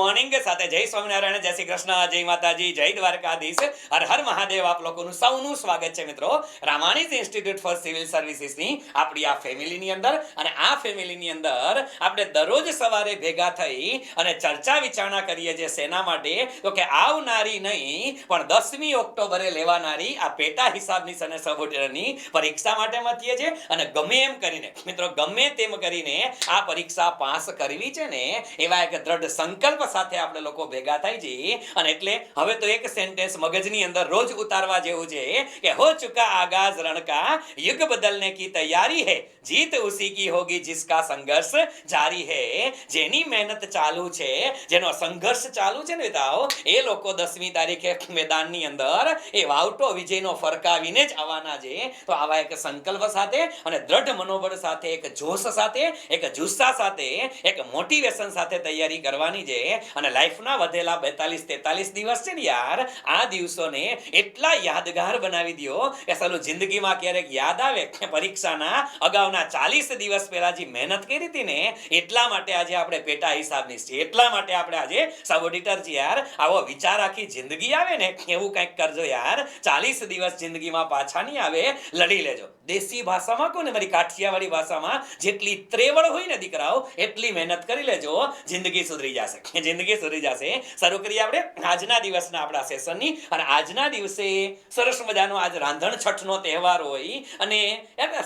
Morning સાથે જય સ્વામિનારાયણ, જય શ્રી કૃષ્ણ, જય માતાજી, જય દ્વારકાધીશ, હર હર મહાદેવ. આપ લોકોનું સૌનું સ્વાગત છે મિત્રો રામાણીઝ ઇન્સ્ટિટ્યૂટ ફોર સિવિલ સર્વિસીસની આપણી આ ફેમિલીની અંદર. અને આ ફેમિલીની અંદર આપણે દરરોજ સવારે ભેગા થઈ અને ચર્ચા વિચારણા કરીએ છીએ. શેના માટે? તો કે આવનારી નહીં પણ 10મી ઓક્ટોબરે લેવાનારી આ પેટા હિસાબની અને સબોર્ડિનેટની પરીક્ષા માટે મથીએ છીએ. અને ગમે એમ કરીને મિત્રો, ગમે તેમ કરીને આ પરીક્ષા પાસ કરવી છે ને, એવા એક દ્રઢ સંકલ્પ સાથે આપણે લોકો ભેગા થાય છે. અને એટલે હવે તો એક સેન્ટેન્સ મગજની અંદર રોજ ઉતારવા જેવું છે કે હો ચુકા આગાઝ રણકા, યુગ બદલને કી તૈયારી હૈ, જીત ઉસી કી હોગી જિસકા સંઘર્ષ જારી હૈ. જેની મહેનત ચાલુ છે, જેનો સંઘર્ષ ચાલુ છે ને તાઓ, એ લોકો 10મી તારીખે મેદાનની અંદર એ વાવટો વિજયનો ફરકાવીને જ આવવાના છે. તો આવા એક સંકલ્પ સાથે અને દ્રઢ મનોબળ સાથે, એક જોશ સાથે, એક જુસ્સા સાથે, એક મોટિવેશન સાથે તૈયારી કરવાની છે. અને લાઈફના વધેલા 42-43 દિવસ છે ને યાર, આ દિવસોને એટલા યાદગાર બનાવી દો કે સાલું જિંદગીમાં ક્યારેક યાદ આવે કે પરીક્ષાના અગાઉના 40 દિવસ પહેલા જે મહેનત કરી હતી ને, એટલા માટે આજે આપણે પેટા હિસાબની છે, એટલા માટે આપણે આજે સબ ઓડિટર છે યાર. આવો વિચાર આખી જિંદગી આવે ને એવું કંઈક કરજો યાર. 40 દિવસ જિંદગીમાં પાછા નહીં આવે, લડી લેજો. દેશી ભાષામાં કહો ને, મારી કાઠિયાવાડી ભાષામાં, જેટલી ત્રેવડ હોય ને દીકરાઓ, એટલી મહેનત કરી લેજો. જિંદગી સુધરી જશે, જિંદગી સુધરી જશે. શરૂ કરીએ આપણે આજના દિવસના આપણા સેશનની. અને આજના દિવસે સરસ મજાનો આજ રાંધણ છઠનો તહેવાર હોય અને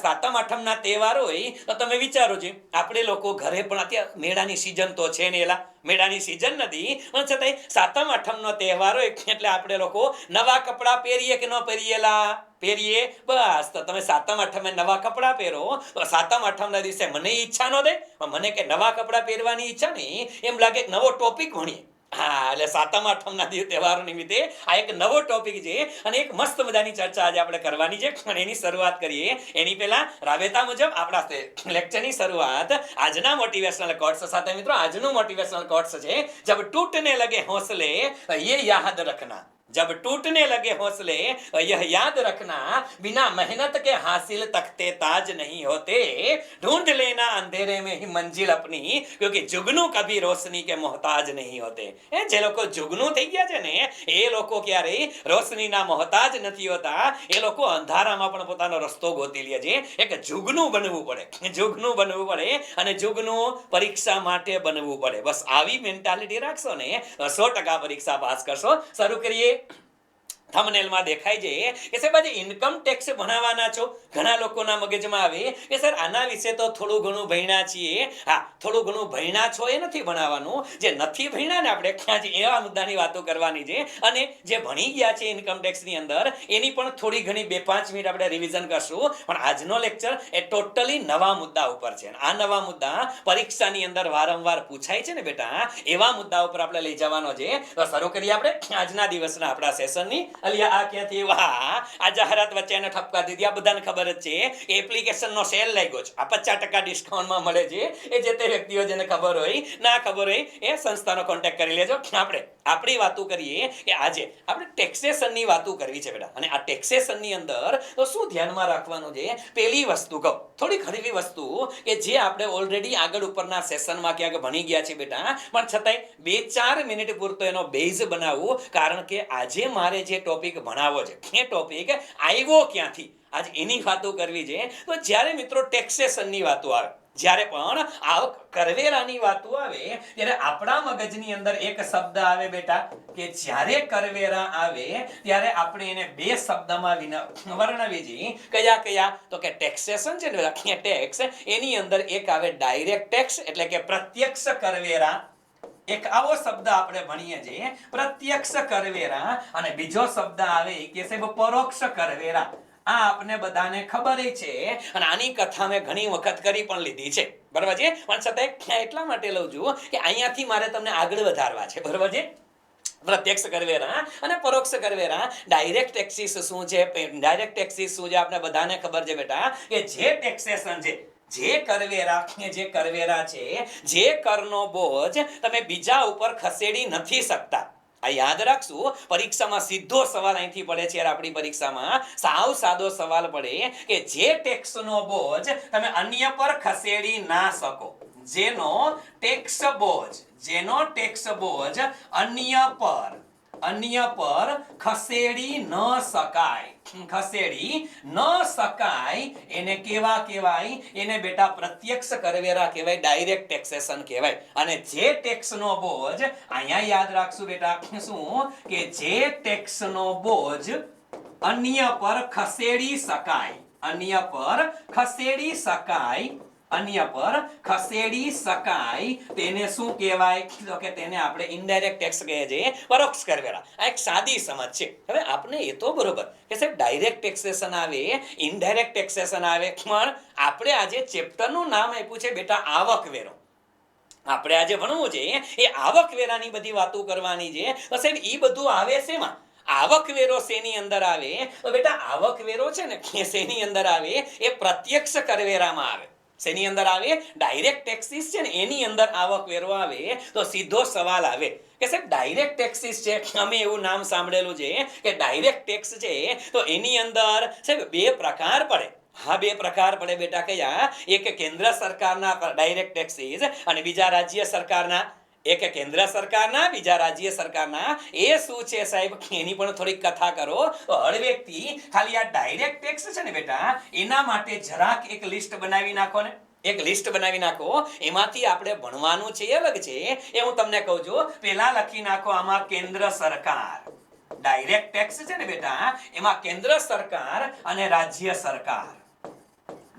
સાતમ આઠમના તહેવાર હોય. તો તમે વિચારો છો, આપણે લોકો ઘરે પણ અત્યારે મેળાની સિઝન તો છે ને, એલા મેળાની સિઝન નથી પણ છતાંય સાતમ આઠમનો તહેવાર હોય એટલે આપણે લોકો નવા કપડાં પહેરીએ કે ન પહેરીએલા? પહેરીએ. બસ, તો તમે સાતમ આઠમે નવા કપડાં પહેરો તો સાતમ આઠમના દિવસે મને ઈચ્છા ન થાય, મને કે નવા કપડાં પહેરવાની ઈચ્છા નહીં, એમ લાગે કે નવો ટોપિક ભણીએ. હા, એટલે સાતમ આઠમના તહેવારો નિમિત્તે આ એક નવો ટોપિક છે અને એક મસ્ત મજાની ચર્ચા આજે આપણે કરવાની છે. અને એની શરૂઆત કરીએ એની પહેલા રાબેતા મુજબ આપણા લેક્ચરની શરૂઆત આજના મોટિવેશનલ કોટ્સ સાથે. મિત્રો, આજનું મોટિવેશનલ કોટ્સ છે, જબ ટૂટને લગે હોંસલે ये याद रखना, जब टूटने लगे हौसले यह याद रखना, बिना मेहनत के हासिल तख्ते ताज नहीं होते, ढूंढ लेना अंधेरे में ही मंजिल अपनी, क्योंकि जुगनू कभी रोशनी के मोहताज नहीं होते. જે લોકો જુગનું થઈ ગયા છે ને, એ લોકો ક્યારેય રોશનીના મોહતાજ નથી હોતા. એ લોકો અંધારામાં પણ પોતાનો રસ્તો ગોતી લે છે. એક જુગનું બનવું પડે, જુગનું બનવું પડે અને જુગનું પરીક્ષા માટે બનવું પડે. બસ આવી મેન્ટાલિટી રાખશો ને, 100% પરીક્ષા પાસ કરશો. શરૂ કરીએ. થંબનેલમાં દેખાય છે કે સાહેબ આજે ઇન્કમ ટેક્સ ભણાવવાના છો. ઘણા લોકોના મગજમાં આવે કે સર આના વિશે તો થોડું ઘણું ભણ્યા છીએ. હા, થોડું ઘણું ભણ્યા છો એ નથી ભણાવવાનું. જે નથી ભણ્યા ને આપણે ક્યાં છે એવા મુદ્દાની વાતો કરવાની છે. અને જે ભણી ગયા છે ઇન્કમ ટેક્સની અંદર, એની પણ થોડી ઘણી 2-5 મિનિટ આપણે રિવિઝન કરશું. પણ આજનો લેક્ચર એ ટોટલી નવા મુદ્દા ઉપર છે. આ નવા મુદ્દા પરીક્ષાની અંદર વારંવાર પૂછાય છે ને બેટા, એવા મુદ્દા ઉપર આપણે લઈ જવાનો છે. તો શરૂ કરીએ આપણે આજના દિવસના આપણા સેશનની. અલિયા આ ક્યાંથી? વાહ, આ જાહેરાત વચ્ચે એને ઠપકા દીધી. આ બધાને ખબર જ છે કે એપ્લિકેશનનો સેલ લાગ્યો છે. આ 50% ડિસ્કાઉન્ટમાં મળે છે. એ જે તે વ્યક્તિઓ જેને ખબર હોય, ના ખબર હોય, એ સંસ્થાનો કોન્ટેક્ટ કરી લેજો. આપણે આપણી વાતો કરીએ કે આજે આપણે ટેક્સેશનની વાતો કરવી છે બેટા. અને આ ટેક્સેશનની અંદર તો શું ધ્યાનમાં રાખવાનું છે? પહેલી વસ્તુ કહું, થોડી ખરીવી વસ્તુ કે જે આપણે ઓલરેડી આગળ ઉપરના સેશનમાં ક્યાંક ભણી ગયા છે બેટા, પણ છતાંય 2-4 મિનિટ પૂરતો એનો બેઝ બનાવવું. કારણ કે આજે મારે જે ટોપિક ભણાવો છે, એ ટોપિક આવ્યો ક્યાંથી, આજે એની વાતો કરવી છે. તો જ્યારે મિત્રો ટેક્સેશનની વાતો આવે, જ્યારે પણ આવક કરવેરાની વાતો આવે, ત્યારે આપણા મગજની અંદર એક શબ્દ આવે બેટા કે જ્યારે કરવેરા આવે ત્યારે આપણે એને 2 શબ્દમાં વર્ણવી છીએ. કયા કયા? તો કે ટેક્સેશન છે ને, ટેક્સ, એની અંદર એક આવે ડાયરેક્ટ ટેક્સ એટલે કે પ્રત્યક્ષ કરવેરા. એક આવો શબ્દ આપણે ભણીએ છીએ, પ્રત્યક્ષ કરવેરા. અને બીજો શબ્દ આવે કે સાહેબ પરોક્ષ કરવેરા. આ આપણે બધાને ખબર છે અને આની કથા મેં ઘણી વખત કરી પણ લીધી છે, બરાબર છે. પણ છતાં એટલા માટે લઉં છું કે અહીંયાથી મારે તમને આગળ વધારવા છે, બરાબર છે. પ્રત્યક્ષ કરવેરા અને પરોક્ષ કરવેરા. ડાયરેક્ટ ટેક્સીસ શું છે, ડાયરેક્ટ ટેક્સીસ શું છે, આપણે બધાને ખબર છે બેટા કે જે ટેક્સેશન છે, જે કરવેરા છે, જે કરનો બોજ તમે બીજા ઉપર ખસેડી નથી શકતા. આ યાદ રાખશું. પરીક્ષામાં સીધો સવાલ અહીંથી પડે છે આપણી પરીક્ષામાં, સાવ સાદો સવાલ પડે કે જે ટેક્સનો બોજ તમે અન્ય પર ખસેડી ના શકો, જેનો ટેક્સ બોજ અન્ય પર ખસેડી ન શકાય એને કેવા કહેવાય? એને બેટા પ્રત્યક્ષ કરવેરા કહેવાય, ડાયરેક્ટ ટેક્સેશન કહેવાય. અને જે ટેક્સ નો બોજ, અહીંયા યાદ રાખશું બેટા શું કે જે ટેક્સ નો બોજ અન્ય પર ખસેડી શકાય તેને શું કહેવાય? તો કે તેને આપણે ઇનડાયરેક્ટ ટેક્સ કહીએ છીએ, પરોક્ષ કરવેરા. આ એક સાદી સમજ છે. હવે આપને એ તો બરોબર કે સાહેબ ડાયરેક્ટ ટેક્સેશન આવે, ઇનડાયરેક્ટ ટેક્સેશન આવે, પણ આપણે આજે ચેપ્ટરનું નામ આપ્યું છે બેટા આવકવેરો. આપણે આજે ભણવું છે એ આવકવેરાની બધી વાતો કરવાની છે. તો સાહેબ એ બધું આવે શેમાં? આવકવેરો શેની અંદર આવે? તો બેટા આવકવેરો છે ને એ શેની અંદર આવે? એ પ્રત્યક્ષ કરવેરામાં આવે. શેની અંદર આવે? ડાયરેક્ટ ટેક્સીસ છે ને એની અંદર આવકવેરો આવે. તો સીધો સવાલ આવે કે સાહેબ ડાયરેક્ટ ટેક્સીસ છે, અમે એવું નામ સાંભળેલું છે કે ડાયરેક્ટ ટેક્સ છે, તો એની અંદર સાહેબ બે પ્રકાર પડે. હા, બે પ્રકાર પડે બેટા. કયા? એક કેન્દ્ર સરકારના ડાયરેક્ટ ટેક્સીસ અને બીજા રાજ્ય સરકારના. એક કેન્દ્ર સરકારના, બીજા રાજ્ય સરકારના. એ શું છે સાહેબ એની પણ થોડીક કથા કરો. તો હર વ્યક્તિ ખાલી આ ડાયરેક્ટ ટેક્સ છે ને બેટા એના માટે જરાક એક લિસ્ટ બનાવી નાખો ને. એક લિસ્ટ બનાવી નાખો, એમાંથી આપણે ભણવાનું છે અલગ છે એ હું તમને કહું છું. પહેલા લખી નાખો આમાં કેન્દ્ર સરકાર. ડાયરેક્ટ ટેક્સ છે ને બેટા એમાં કેન્દ્ર સરકાર અને રાજ્ય સરકાર.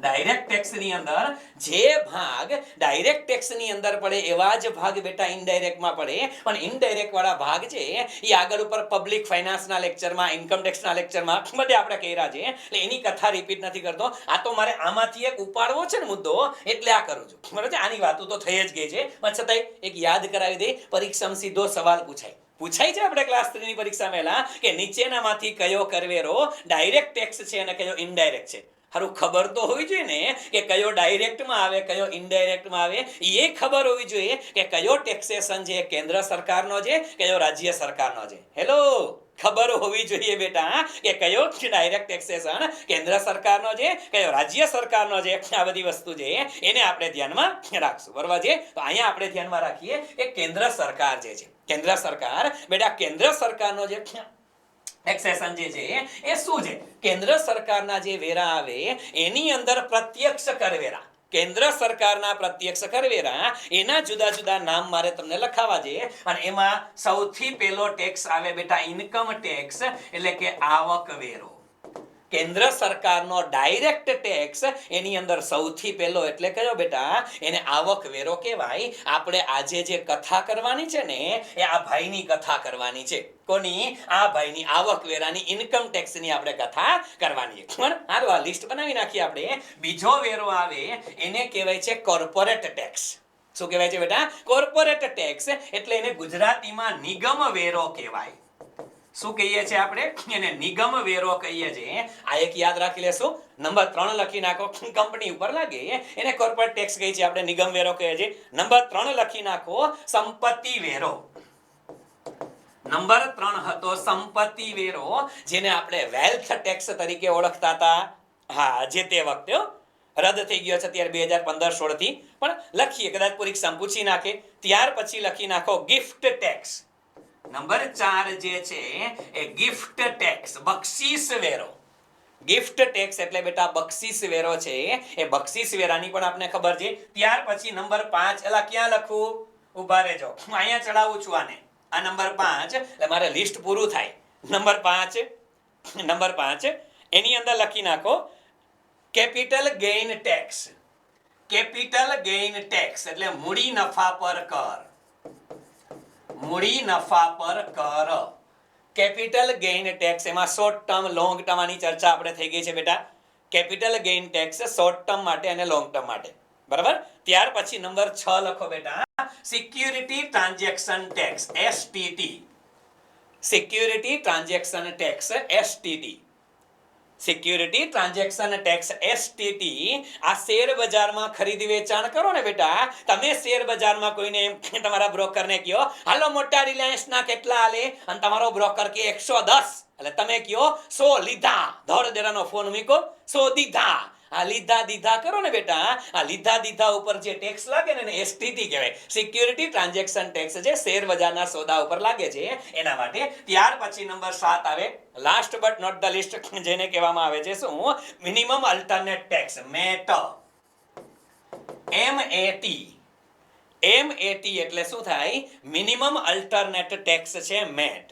ડાયરેક્ટ ટેક્સ ની અંદર જે ભાગ ડાયરેક્ટ ટેક્સ ની અંદર પડે એવા જ ભાગ બેટા ઇનડાયરેક્ટ માં પડે. પણ ઇનડાયરેક્ટ વાળા ભાગ છે એ આગળ ઉપર પબ્લિક ફાઇનાન્સ ના લેક્ચરમાં, ઇન્કમ ટેક્સ ના લેક્ચરમાં બધે આપણે કર્યા છે, એટલે એની કથા રિપીટ નથી કરતો. આ તો મારે આમાંથી એક ઉપાડવો છે ને મુદ્દો, એટલે આ કરું છું. બરાબર છે? આની વાતો તો થઈ જ ગઈ છે, પણ છતાંય એક યાદ કરાવી દે. પરીક્ષામાં સીધો સવાલ પૂછાય છે આપણે ક્લાસ 3 ની પરીક્ષા પહેલા કે નીચેનામાંથી કયો કરવેરો ડાયરેક્ટ ટેક્સ છે અને કયો ઇનડાયરેક્ટ છે? હારું ખબર તો હોવી જોઈએ ને કે કયો ડાયરેક્ટમાં આવે, કયો ઇનડાયરેક્ટમાં આવે. એ ખબર હોવી જોઈએ કે કયો ટેક્સેશન છે કેન્દ્ર સરકારનો છે, કયો રાજ્ય સરકારનો છે. હેલો, ખબર હોવી જોઈએ બેટા કે કયો ડાયરેક્ટ ટેક્સેશન કેન્દ્ર સરકારનો છે, કયો રાજ્ય સરકારનો છે. આ બધી વસ્તુ છે એને આપણે ધ્યાનમાં રાખશું. બરોબર છે? તો અહીંયા આપણે ધ્યાનમાં રાખીએ કે કેન્દ્ર સરકાર જે છે, કેન્દ્ર સરકાર બેટા કેન્દ્ર સરકારનો જે ટેક્સેશન જે છે એ શું છે? કેન્દ્ર સરકારના જે વેરા આવે એની અંદર પ્રત્યક્ષ કરવેરા, કેન્દ્ર સરકારના પ્રત્યક્ષ કરવેરા, એના જુદા જુદા નામ મારે તમને લખાવા છે. અને એમાં સૌથી પહેલો ટેક્સ આવે બેટા ઇન્કમ ટેક્સ, એટલે કે આવકવેરો. કેન્દ્ર સરકારનો ડાયરેક્ટ ટેક્સ એની અંદર સૌથી પહેલો એટલે કયો બેટા? એને આવકવેરો કહેવાય. આપણે આજે જે કથા કરવાની છે ને એ આ ભાઈની કથા કરવાની છે. કોની? આ ભાઈની, આવકવેરાની, ઇન્કમ ટેક્સની આપણે કથા કરવાની છે. પણ હાલો આ લિસ્ટ બનાવી નાખીએ આપણે. બીજો વેરો આવે એને કહેવાય છે કોર્પોરેટ ટેક્સ. શું કહેવાય છે બેટા? Corporate tax. એટલે એને ગુજરાતીમાં નિગમ વેરો કહેવાય. શું કહીએ છીએ આપણે? એને નિગમ વેરો કહીએ છીએ. આ એક યાદ રાખી લેશું. નંબર 3 લખી નાખો. કંપની ઉપર લાગે એને કોર્પોરેટ ટેક્સ કહીએ છીએ, આપણે નિગમ વેરો કહીએ છીએ. નંબર 3 લખી નાખો સંપત્તિ વેરો. નંબર 3 હતો સંપત્તિ વેરો, જેને આપણે વેલ્થ ટેક્સ તરીકે ઓળખતા હતા. હા, જે તે વખતે રદ થઈ ગયો છે અત્યારે 2015-16 થી, પણ લખીએ કદાચ પરીક્ષામાં પૂછી નાખે. ત્યાર પછી લખી નાખો ગિફ્ટ ટેક્સ. નંબર 4 જે છે એ ગિફ્ટ ટેક્સ, બક્ષિસ વેરો. ગિફ્ટ ટેક્સ એટલે બેટા બક્ષિસ વેરો છે. એ બક્ષિસ વેરાની પણ આપને ખબર છે. ત્યાર પછી નંબર 5, એલા ક્યાં લખું? ઉભા રહેજો, હું અહીંયા ચડાવું છું આને. આ નંબર 5 એટલે મારે લિસ્ટ પૂરું થાય. નંબર 5 એની અંદર લખી નાખો capital gain tax. Capital gain tax એટલે મૂડી નફા પર કર. મૂડી નફા પર કર. Capital gain tax. એમાં શોર્ટ ટર્મ, લોંગ ટર્મ, આની ચર્ચા આપણે થઈ ગઈ છે બેટા. Capital gain tax short term માટે અને લોંગ ટર્મ માટે. બરાબર? ત્યાર પછી નંબર 6 લખો બેટા security transaction tax, STT. Security transaction tax, STT. Security transaction tax, STT. આ શેર બજારમાં ખરીદી વેચાણ કરો ને બેટા, તમે શેર બજારમાં કોઈને તમારા બ્રોકરને કહો હાલો મોટા રિલાયન્સના કેટલા આલે, અને તમારો બ્રોકર કે 110, એટલે તમે કહો 100 લીધા, ધોળ દેરાનો ફોન મૂકો 100 દીધા. આ લીધા દીધા કરો ને બેટા, આ લીધા દીધા ઉપર જે ટેક્સ લાગે ને એને એસટીટી કહેવાય, સિક્યુરિટી ટ્રાન્ઝેક્શન ટેક્સ, જે શેર બજારના સોદા ઉપર લાગે છે એના માટે. ત્યાર પછી નંબર 7 આવે, last but not the least, જેને કહેવામાં આવે છે શું? Minimum alternate tax, MAT. MAT એટલે શું થાય? મિનિમમ અલ્ટરનેટ ટેક્સ છે મેટ.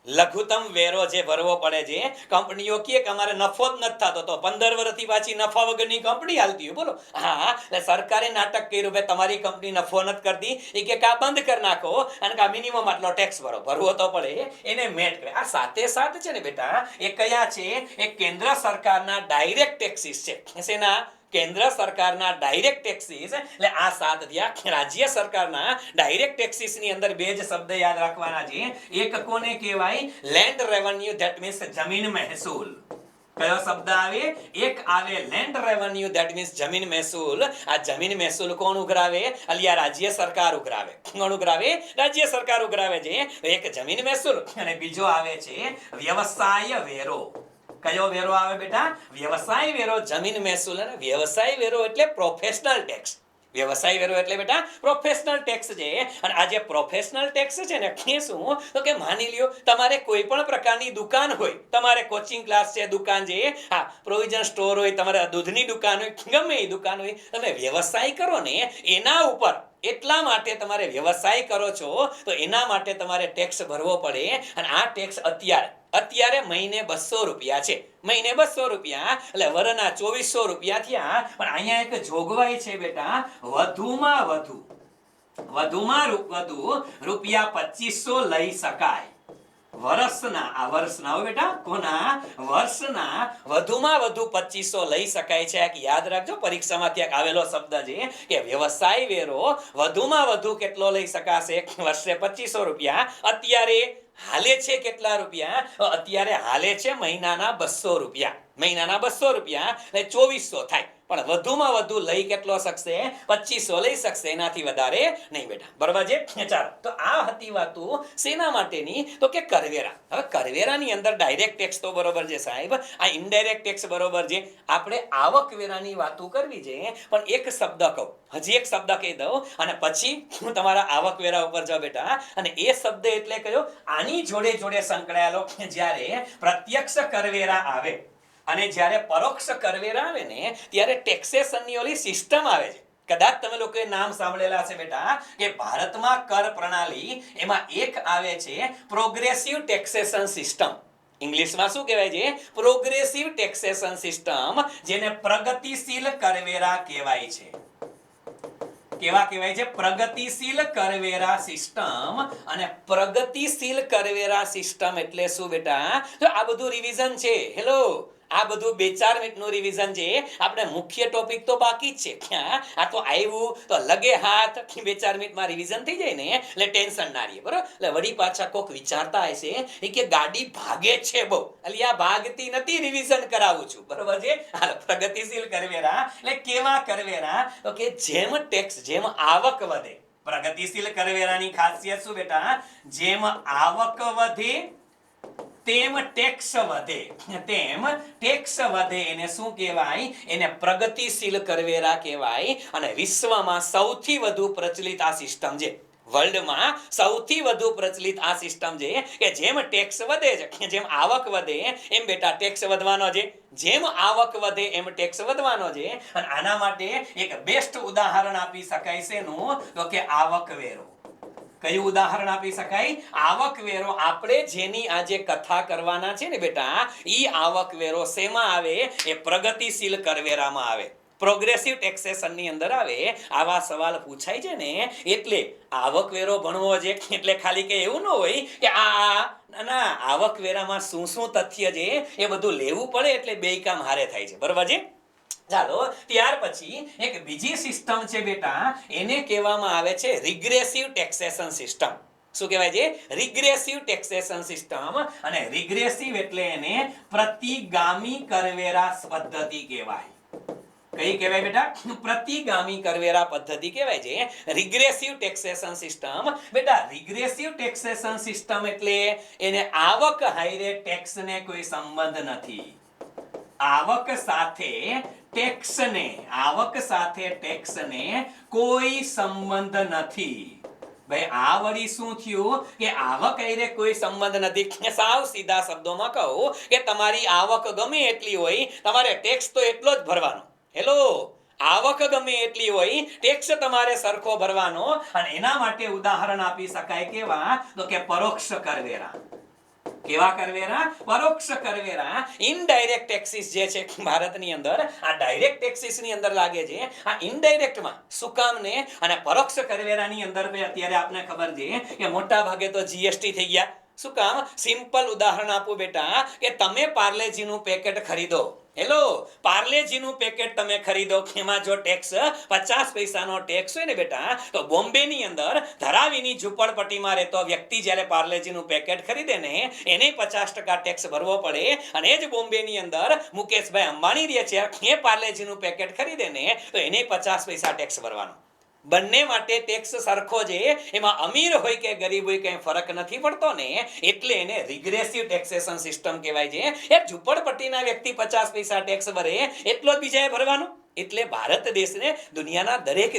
લઘુત્તમ વેરો જે ભરવો પડે છે. કંપનીઓ કે અમારે નફો જ નથી થતો, તો 15 વર્ષથી પાછી નફા વગરની કંપની હાલતી હોય, બોલો. હા, એટલે સરકારે નાટક કર્યું, ભાઈ તમારી કંપની નફો નથી કરતી, એ કે કા બંધ કરી નાખો અને કા મિનિમમ આટલો ટેક્સ ભરવો તો પડે, એને મેટ કરે. આ સાથે સાથ છે ને બેટા, એ કયા છે? એ કેન્દ્ર સરકારના ડાયરેક્ટ ટેક્સીસ છે. શેના? કેન્દ્ર સરકારના ડાયરેક્ટ ટેક્સીસ. એટલે આ 7 થયા. રાજ્ય સરકારના ડાયરેક્ટ ટેક્સીસ ની અંદર બે જ શબ્દ યાદ રાખવાના છે. એક કોને કહેવાય? લેન્ડ રેવન્યુ, ધેટ મીન્સ જમીન મહેસૂલ. કયો શબ્દ આવે? એક આવે લેન્ડ રેવન્યુ, ધેટ મીન્સ જમીન મહેસૂલ. આ જમીન મહેસૂલ કોણ ઉઘરાવે? અલિયા રાજ્ય સરકાર ઉઘરાવે. કોણ ઉઘરાવે? રાજ્ય સરકાર ઉઘરાવે છે. એક જમીન મહેસૂલ અને બીજો આવે છે વ્યવસાય વેરો. કયો વેરો આવે બેટા? વ્યવસાય વેરો. જમીન મહેસૂલ અને વ્યવસાય વેરો એટલે પ્રોફેશનલ ટેક્સ. વ્યવસાય વેરો એટલે બેટા પ્રોફેશનલ ટેક્સ છે. અને આ જે પ્રોફેશનલ ટેક્સ છે ને, કે શું? તો કે માની લ્યો તમારે કોઈ પણ પ્રકારની દુકાન હોય, તમારે કોચિંગ ક્લાસ છે, દુકાન છે, હા, પ્રોવિઝન સ્ટોર હોય, તમારે દૂધની દુકાન હોય, ગમે એ દુકાન હોય, તમે વ્યવસાય કરો ને એના ઉપર, એટલા માટે તમારે વ્યવસાય કરો છો તો એના માટે તમારે ટેક્સ ભરવો પડે. અને આ ટેક્સ અત્યારે મહિને 200 રૂપિયા છે. મહિને 200 રૂપિયા એટલે વરના 2400 રૂપિયા થયા. પણ અહીંયા એક જોગવાઈ છે બેટા, વધુમાં વધુ રૂપિયા 2500 લઈ શકાય. વર્ષના, આ વર્ષના હોય બેટા, કોના? વર્ષના વધુમાં વધુ 2500 લઈ શકાય છે. એક યાદ રાખજો, પરીક્ષામાં ક્યાંક આવેલો શબ્દ છે કે વ્યવસાય વેરો વધુમાં વધુ કેટલો લઈ શકાશે? વર્ષે 2500 રૂપિયા. અત્યારે હાલે છે કેટલા રૂપિયા? અત્યારે હાલે છે મહિનાના 200 રૂપિયા. મહિનાના 200 રૂપિયા એટલે 2400 થાય. પણ વધુમાં વધુ લઈ કેટલો શકશે? 2500 લઈ શકશે, એનાથી વધારે નહીં બેટા. બરાબર છે? ચાલો, તો આ હતી વાતો શેના માટેની? તો કે કરવેરા. હવે કરવેરાની અંદર ડાયરેક્ટ ટેક્સ તો બરોબર છે સાહેબ, આ ઇનડાયરેક્ટ ટેક્સ બરોબર છે. આપણે આવકવેરાની વાતો કરવી છે. પણ એક શબ્દ કહું, હજી એક શબ્દ કહી દઉં અને પછી હું તમારા આવકવેરા ઉપર જાઉં બેટા. અને એ શબ્દ એટલે કયો? આની જોડે જોડે સંકળાયેલો. જ્યારે પ્રત્યક્ષ કરવેરા આવે અને જ્યારે પરોક્ષ કરવેરા આવે ને, ત્યારે ટેક્સેશનની ઓલી સિસ્ટમ આવે છે. કદાચ તમે લોકોએ નામ સાંભળેલા છે બેટા, કે ભારતમાં કર પ્રણાલી, એમાં એક આવે છે પ્રોગ્રેસિવ ટેક્સેશન સિસ્ટમ. ઇંગ્લિશમાં શું કહેવાય છે? પ્રોગ્રેસિવ ટેક્સેશન સિસ્ટમ, જેને પ્રગતિશીલ કરવેરા કહેવાય છે. કેવા કહેવાય છે? પ્રગતિશીલ કરવેરા સિસ્ટમ. અને પ્રગતિશીલ કરવેરા સિસ્ટમ એટલે શું બેટા? તો આ બધું રિવિઝન છે. હેલો, આ બધું 2-4 મિનિટનું રિવિઝન છે. આપણે મુખ્ય ટોપિક તો બાકી જ છે. આ તો આવ્યું તો લગે હાથ, 2-4 મિનિટમાં રિવિઝન થઈ જાય ને એટલે ટેન્શન ના રહે. બરોબર? એટલે વળી પાછા કોક વિચારતા હશે કે ગાડી ભાગે છે બહુ, એટલે આ ભાગતી નથી, રિવિઝન કરાવું છું. બરોબર છે? હાલો, પ્રગતિશીલ કરવેરા એટલે કેવા કરવેરા? તો કે જેમ ટેક્સ, જેમ આવક વધે. પ્રગતિશીલ કરવેરાની ખાસિયત શું બેટા? જેમ આવક વધે તેમ ટેક્સ વધે. એને શું કહેવાય? એને પ્રગતિશીલ કરવેરા કહેવાય. અને વિશ્વમાં સૌથી વધુ પ્રચલિત આ સિસ્ટમ છે. વર્લ્ડમાં સૌથી વધુ પ્રચલિત આ સિસ્ટમ છે કે જેમ ટેક્સ વધે છે, જેમ આવક વધે એમ બેટા ટેક્સ વધવાનો છે. જેમ આવક વધે એમ ટેક્સ વધવાનો છે. અને આના માટે એક બેસ્ટ ઉદાહરણ આપી શકાય છે નું, તો કે આવક વેરો. કયું ઉદાહરણ આપી શકાય? આવક વેરો. આપણે જેની આજે કથા કરવાના છે ને બેટા, ઈ આવક વેરો શેમાં આવે? એ પ્રગતિશીલ કરવેરામાં આવે, પ્રોગ્રેસિવ ટેક્સેશન ની અંદર આવે. આવા સવાલ પૂછાય છે ને, એટલે આવક વેરો ભણવો છે. એટલે ખાલી કે એવું ન હોય કે ના, આવક વેરામાં શું શું તથ્ય છે એ બધું લેવું પડે, એટલે બે કામ હારે થાય છે. બરોબર છે? ચાલો, ત્યાર પછી એક બીજી સિસ્ટમ છે બેટા, એને કહેવામાં આવે છે રિગ્રેસિવ ટેક્સેશન સિસ્ટમ. શું કહેવાય છે? રિગ્રેસિવ ટેક્સેશન સિસ્ટમ. અને રિગ્રેસિવ એટલે એને પ્રતિગામી કરવેરા પદ્ધતિ કહેવાય. કઈ કહેવાય બેટા? પ્રતિગામી કરવેરા પદ્ધતિ કહેવાય છે રિગ્રેસિવ ટેક્સેશન સિસ્ટમ. બેટા રિગ્રેસિવ ટેક્સેશન સિસ્ટમ એટલે એને આવક હારે ટેક્સ ને કોઈ સંબંધ નથી. આવક સાથે ટેક્સને કોઈ સંબંધ નથી. ભાઈ આ વળી શું થયું કે આવક હારે કોઈ સંબંધ નથી. સાવ સીધા શબ્દોમાં કહું કે તમારી આવક ગમે એટલી હોય, તમારે ટેક્સ તો એટલો જ ભરવાનો. હેલો, આવક ગમે એટલી હોય, ટેક્સ તમારે સરખો ભરવાનો. અને એના માટે ઉદાહરણ આપી શકાય કેવા, તો કે પરોક્ષ કરવેરા. કેવા કરવેરા? પરોક્ષ કરવેરા. ઇનડાયરેક્ટ ટેક્સીસ જે છે ભારતની અંદર, આ ડાયરેક્ટ ટેક્સીસ ની અંદર લાગે છે, આ ઇનડાયરેક્ટ માં શું કામ ને? અને પરોક્ષ કરવેરાની અંદર અત્યારે આપને ખબર છે કે મોટા ભાગે તો જીએસટી થઈ ગયા. શું કામ? સિમ્પલ ઉદાહરણ આપું બેટા, કે તમે પાર્લેજીનું પેકેટ ખરીદો. હેલો, પાર્લેજીનું પેકેટ તમે ખરીદો, એમાં જો ટેક્સ 50 પૈસાનો ટેક્સ હોય ને બેટા, તો બોમ્બેની અંદર ધરાવીની ઝૂંપડપટ્ટીમાં રહેતો વ્યક્તિ જ્યારે પાર્લેજીનું પેકેટ ખરીદે ને, એને 50% ટેક્સ ભરવો પડે. અને એ જ બોમ્બેની અંદર મુકેશભાઈ અંબાણી રહે છે, એ પાર્લેજીનું પેકેટ ખરીદે ને, તો એને 50 પૈસા ટેક્સ ભરવાનો. બંને માટે ટેક્સ સરખો છે, એમાં અમીર હોય કે ગરીબ હોય કઈ ફરક નથી પડતો ને, એટલે એને રિગ્રેસિવ ટેક્સેશન સિસ્ટમ કહેવાય છે. એક ઝૂંપડપટ્ટીના વ્યક્તિ 50 પૈસા ટેક્સ ભરે એટલો જ બીજાએ ભરવાનો. એટલે ભારત દેશને દુનિયાના દરેક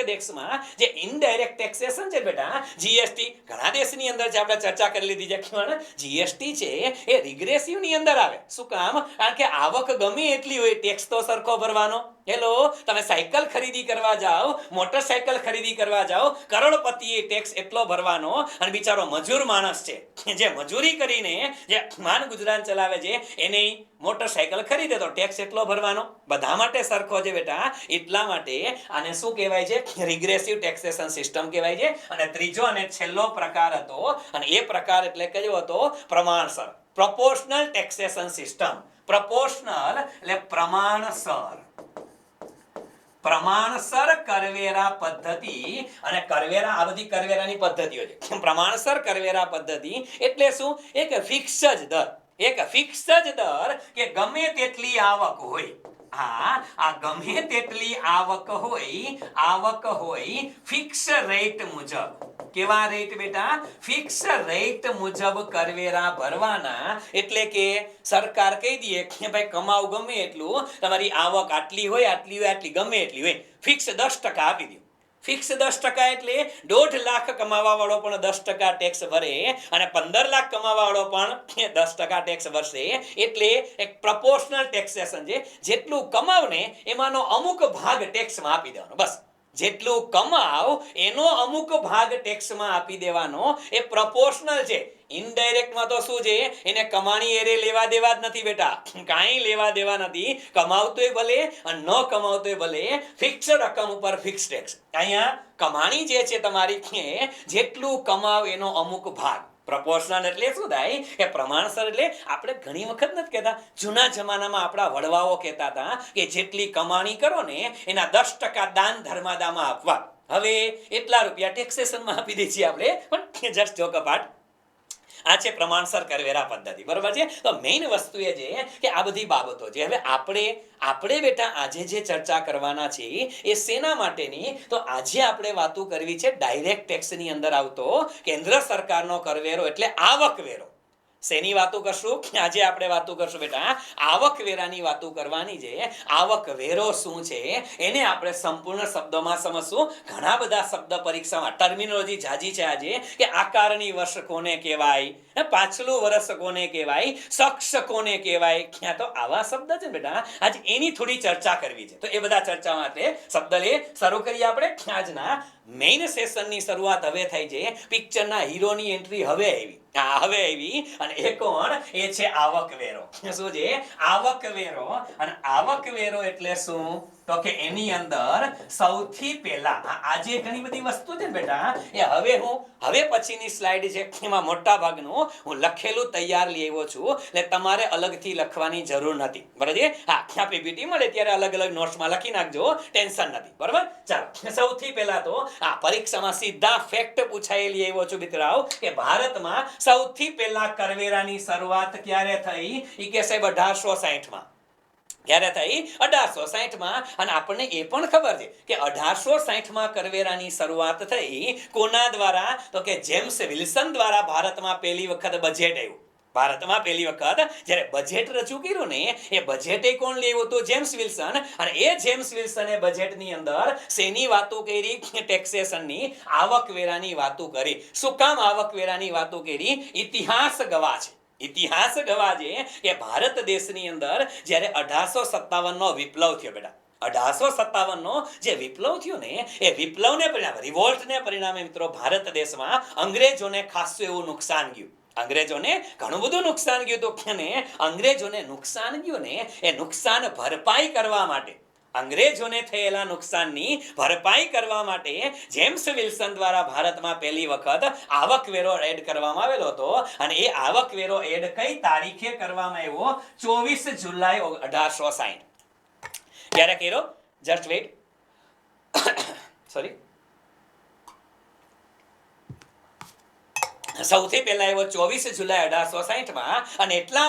દેશમાં જે ઇનડાયરેક્ટ ટેક્સેશન છે બેટા, જીએસટી ઘણા દેશની અંદર છે, આપણે ચર્ચા કરી લીધી છે કે જીએસટી છે એ રિગ્રેસિવ ની અંદર આવે. શું કામ? કારણ કે આવક ગમે એટલી હોય, ટેક્સ તો સરખો ભરવાનો. હેલો, તમે સાયકલ ખરીદી કરવા જાઓ, મોટરસાયકલ ખરીદી કરવા જાઓ, કરોડપતિએ ટેક્સ એટલો ભરવાનો. અને બિચારો મજૂર માણસ છે, જે મજૂરી કરીને જે માન ગુજરાન ચલાવે છે, એને મોટરસાયકલ ખરીદે તો ટેક્સ એટલો ભરવાનો. બધા માટે સરખો છે બેટા. એટલા માટે આને શું કહેવાય છે? રિગ્રેસિવ ટેક્સેશન સિસ્ટમ કહેવાય છે. અને ત્રીજો અને છેલ્લો પ્રકાર હતો, અને એ પ્રકાર એટલે કયો હતો? પ્રમાણસર, પ્રોપોર્શનલ ટેક્સેશન સિસ્ટમ. પ્રોપોર્શનલ એટલે પ્રમાણસર કરવેરા પદ્ધતિ. અને કરવેરા, આ બધી કરવેરાની પદ્ધતિઓ છે. પ્રમાણસર કરવેરા પદ્ધતિ એટલે શું? એક ફિક્સ જ દર કે ગમે તેટલી આવક હોય, આ ગમે તેટલી આવક હોય ફિક્સ રેટ મુજબ. કેવા રેટ બેટા? ફિક્સ રેટ મુજબ કરવેરા ભરવાના. એટલે કે સરકાર કહી દે કે ભાઈ કમાવ ગમે એટલું, તમારી આવક આટલી હોય, ગમે એટલી હોય, ફિક્સ 10% આપી દો. ફિક્સ 10% એટલે 1.5 લાખ કમાવા વાળો પણ 10% ટેક્સ ભરે, અને 15 લાખ કમાવા વાળો પણ 10% ટેક્સ ભરશે. એટલે એક પ્રોપોર્શનલ ટેક્સેશન છે. જેટલું કમાવ ને એમાંનો અમુક ભાગ ટેક્સમાં આપી દેવાનો. બસ, જેટલું કમાવ એનો અમુક ભાગ ટેક્સમાં આપી દેવાનો. એ પ્રોપોર્શનલ છે. ઇનડાયરેક્ટમાં તો શું છે? એને કમાણી એરે લેવા દેવા જ નથી બેટા, કાંઈ લેવા દેવા નથી. કમાવતોય ભલે અને ન કમાવતોય ભલે, ફિક્સ રકમ ઉપર ફિક્સ ટેક્સ. અહીંયા કમાણી જે છે તમારી, જેટલું કમાવ એનો અમુક ભાગ. પ્રોપોર્શનલ એટલે શું થાય? કે પ્રમાણસર એટલે આપણે ઘણી વખત નથી કહેતા, જૂના જમાનામાં આપણા વડવાઓ કહેતા હતા કે જેટલી કમાણી કરો ને એના 10% દાન ધર્માદામાં આપવા. હવે એટલા રૂપિયા ટેક્સેશનમાં આપી દઈએ છીએ આપણે, પણ જસ્ટ જોક અપાર્ટ. આ છે પ્રમાણસર કરવેરા પદ્ધતિ. બરોબર છે? તો મેઇન વસ્તુ એ છે કે આ બધી બાબતો છે. હવે આપણે બેટા આજે જે ચર્ચા કરવાના છે એ શેના માટેની? તો આજે આપણે વાતો કરવી છે ડાયરેક્ટ ટેક્સની અંદર આવતો કેન્દ્ર સરકારનો કરવેરો, એટલે આવકવેરો. શેની વાતો કરશું? આજે આપણે વાતો કરશું બેટા આવકવેરાની વાતો કરવાની છે. આવકવેરો શું છે એને આપણે સંપૂર્ણ શબ્દોમાં સમજશું. ઘણા બધા શબ્દ પરીક્ષામાં ટર્મિનોલોજી જાજી છે આજે, કે આકારણી વર્ષ કોને કહેવાય, પાછલું વર્ષ કોને કહેવાય, શખ્સ કોને કહેવાય. ક્યાં તો આવા શબ્દ છે બેટા, આજ એની થોડી ચર્ચા કરવી છે. તો એ બધા ચર્ચા માટે શબ્દ લે શરૂ કરીએ આપણે. આજના મેઇન સેશનની શરૂઆત હવે થાય છે. પિક્ચરના હીરોની એન્ટ્રી હવે આવી. અને એ કોણ? એ છે આવકવેરો. શું છે? આવકવેરો. અને આવકવેરો એટલે શું? તો કે એની અંદર સૌથી પહેલા આજે ઘણી બધી વસ્તુ છે ને બેટા, એ હવે પછીની સ્લાઇડ છે એમાં મોટા ભાગનું હું લખેલું તૈયાર લઈ આવ્યો છું, એટલે તમારે અલગથી લખવાની જરૂર નથી. બરાબર છે? હા, પીપીટી મળે ત્યારે અલગ અલગ નોટ્સમાં લખી નાખજો, ટેન્શન નથી. બરાબર? ચાલો, સૌથી પહેલા તો આ પરીક્ષામાં સીધા ફેક્ટ પૂછાયેલી આવ્યો છું મિત્રાઓ, કે ભારતમાં સૌથી પહેલા કરવેરાની શરૂઆત ક્યારે થઈ? ઈ કે સાહેબ 1860માં. ક્યારે થઈ? 1860માં. અને આપણને એ પણ ખબર છે કે 1860માં કરવેરાની શરૂઆત થઈ કોના દ્વારા? તો કે જેમ્સ વિલ્સન દ્વારા ભારતમાં પહેલી વખત બજેટ આવ્યું. ભારતમાં પહેલી વખત જ્યારે બજેટ રજૂ કર્યું ને એ બજેટ કોણ લેવું હતું? James Wilson. અને એ જેમ્સ વિલ્સને બજેટની અંદર શેની વાતો કરી? ટેક્સેશનની, આવકવેરાની વાતો કરી. શું કામ આવકવેરાની વાતો કરી? ઇતિહાસ ગવા છે. ઇતિહાસ ગવા છે કે ભારત દેશની અંદર જ્યારે 1857 નો વિપ્લવ થયો બેટા, 1857 જે વિપ્લવ થયો ને એ વિપ્લવને પરિણામે, રિવોલ્ટને પરિણામે મિત્રો ભારત દેશમાં અંગ્રેજોને ખાસું એવું નુકસાન ગયું. અંગ્રેજોને ઘણું બધું નુકસાન ગયું હતું. અને અંગ્રેજોને નુકસાન ગયું ને એ નુકસાન ભરપાઈ કરવા માટે, અંગ્રેજોને થયેલા નુકસાનની ભરપાઈ કરવા માટે જેમ્સ વિલ્સન દ્વારા ભારતમાં પહેલી વખત આવકવેરો એડ કરવામાં આવેલો હતો. અને એ આવકવેરો એડ કઈ તારીખે કરવામાં આવ્યો? 24 જુલાઈ 1860. ક્યારે કર્યો? જસ્ટ વેઇટ, સોરી, સૌથી પહેલા એવો 24 જુલાઈ 1860 અને એટલા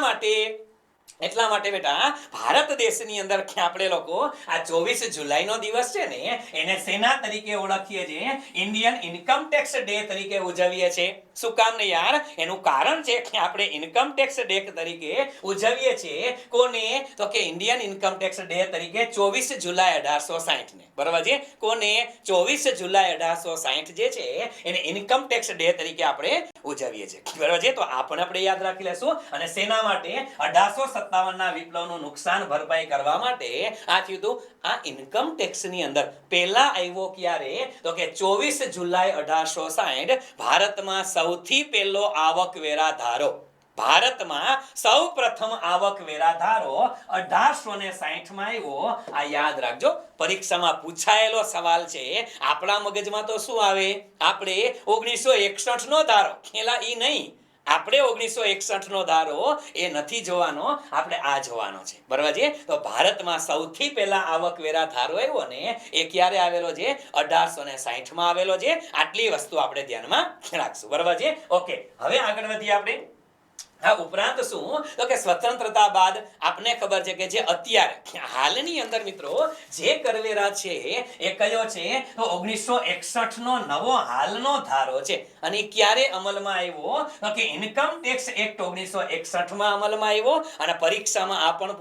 માટે બેટા ભારત દેશની અંદર આપણે લોકો આ 24 જુલાઈનો દિવસ છે ને એને સેના તરીકે ઓળખીએ છીએ? ઇન્ડિયન ઇન્કમ ટેક્સ ડે તરીકે ઉજવીએ છીએ. શું કામ ને યાર? એનું કારણ છે કે આપણે ઇન્કમ ટેક્સ ડે તરીકે ઉજવીએ છીએ કોને? તો કે ઇન્ડિયન ઇન્કમ ટેક્સ ડે તરીકે 24 જુલાઈ 1860 ને. બરાબર છે? કોને? 24 જુલાઈ 1860 જે છે એને ઇન્કમ ટેક્સ ડે તરીકે આપણે ઉજવીએ છીએ. બરાબર છે? તો આપણે યાદ રાખી લેશું. અને સેના માટે 1857 ના વિપ્લવનું નુકસાન ભરપાઈ કરવા માટે આ થયું હતું. આ ઇન્કમ ટેક્સ ની અંદર પહેલા આવ્યો ક્યારે? તો કે 24 જુલાઈ 1860 ભારતમાં સૌથી પહેલો આવકવેરા ધારો, ભારતમાં સૌ પ્રથમ આવકવેરા ધારો 1860 માં આવ્યો. આ યાદ રાખજો, પરીક્ષામાં પૂછાયેલો સવાલ છે. આપણા મગજમાં તો શું આવે? આપણે 1961 નો ધારો, એલા ઈ નહીં, આપણે 1961 નો ધારો એ નથી જોવાનો, આપણે આ જોવાનો છે. બરાબર છે? તો ભારતમાં સૌથી પહેલા આવકવેરા ધારો આવ્યો ને એ ક્યારે આવેલો છે? 1860 માં આવેલો છે. આટલી વસ્તુ આપણે ધ્યાનમાં રાખશું. બરાબર છે? ઓકે, હવે આગળ વધીએ આપણે. આ ઉપરાંત શું? તો કે સ્વતંત્રતા બાદ આપને ખબર છે કે જે અત્યારે હાલની અંદર મિત્રો જે કરવેરા છે એ કયો છે? તો 1961 નો નવો હાલનો ધારો છે. અને ક્યારે અમલમાં આવ્યો? તો કે ઇન્કમ ટેક્સ એક્ટ 1961 માં અમલમાં આવ્યો. અને પરીક્ષામાં આ પણ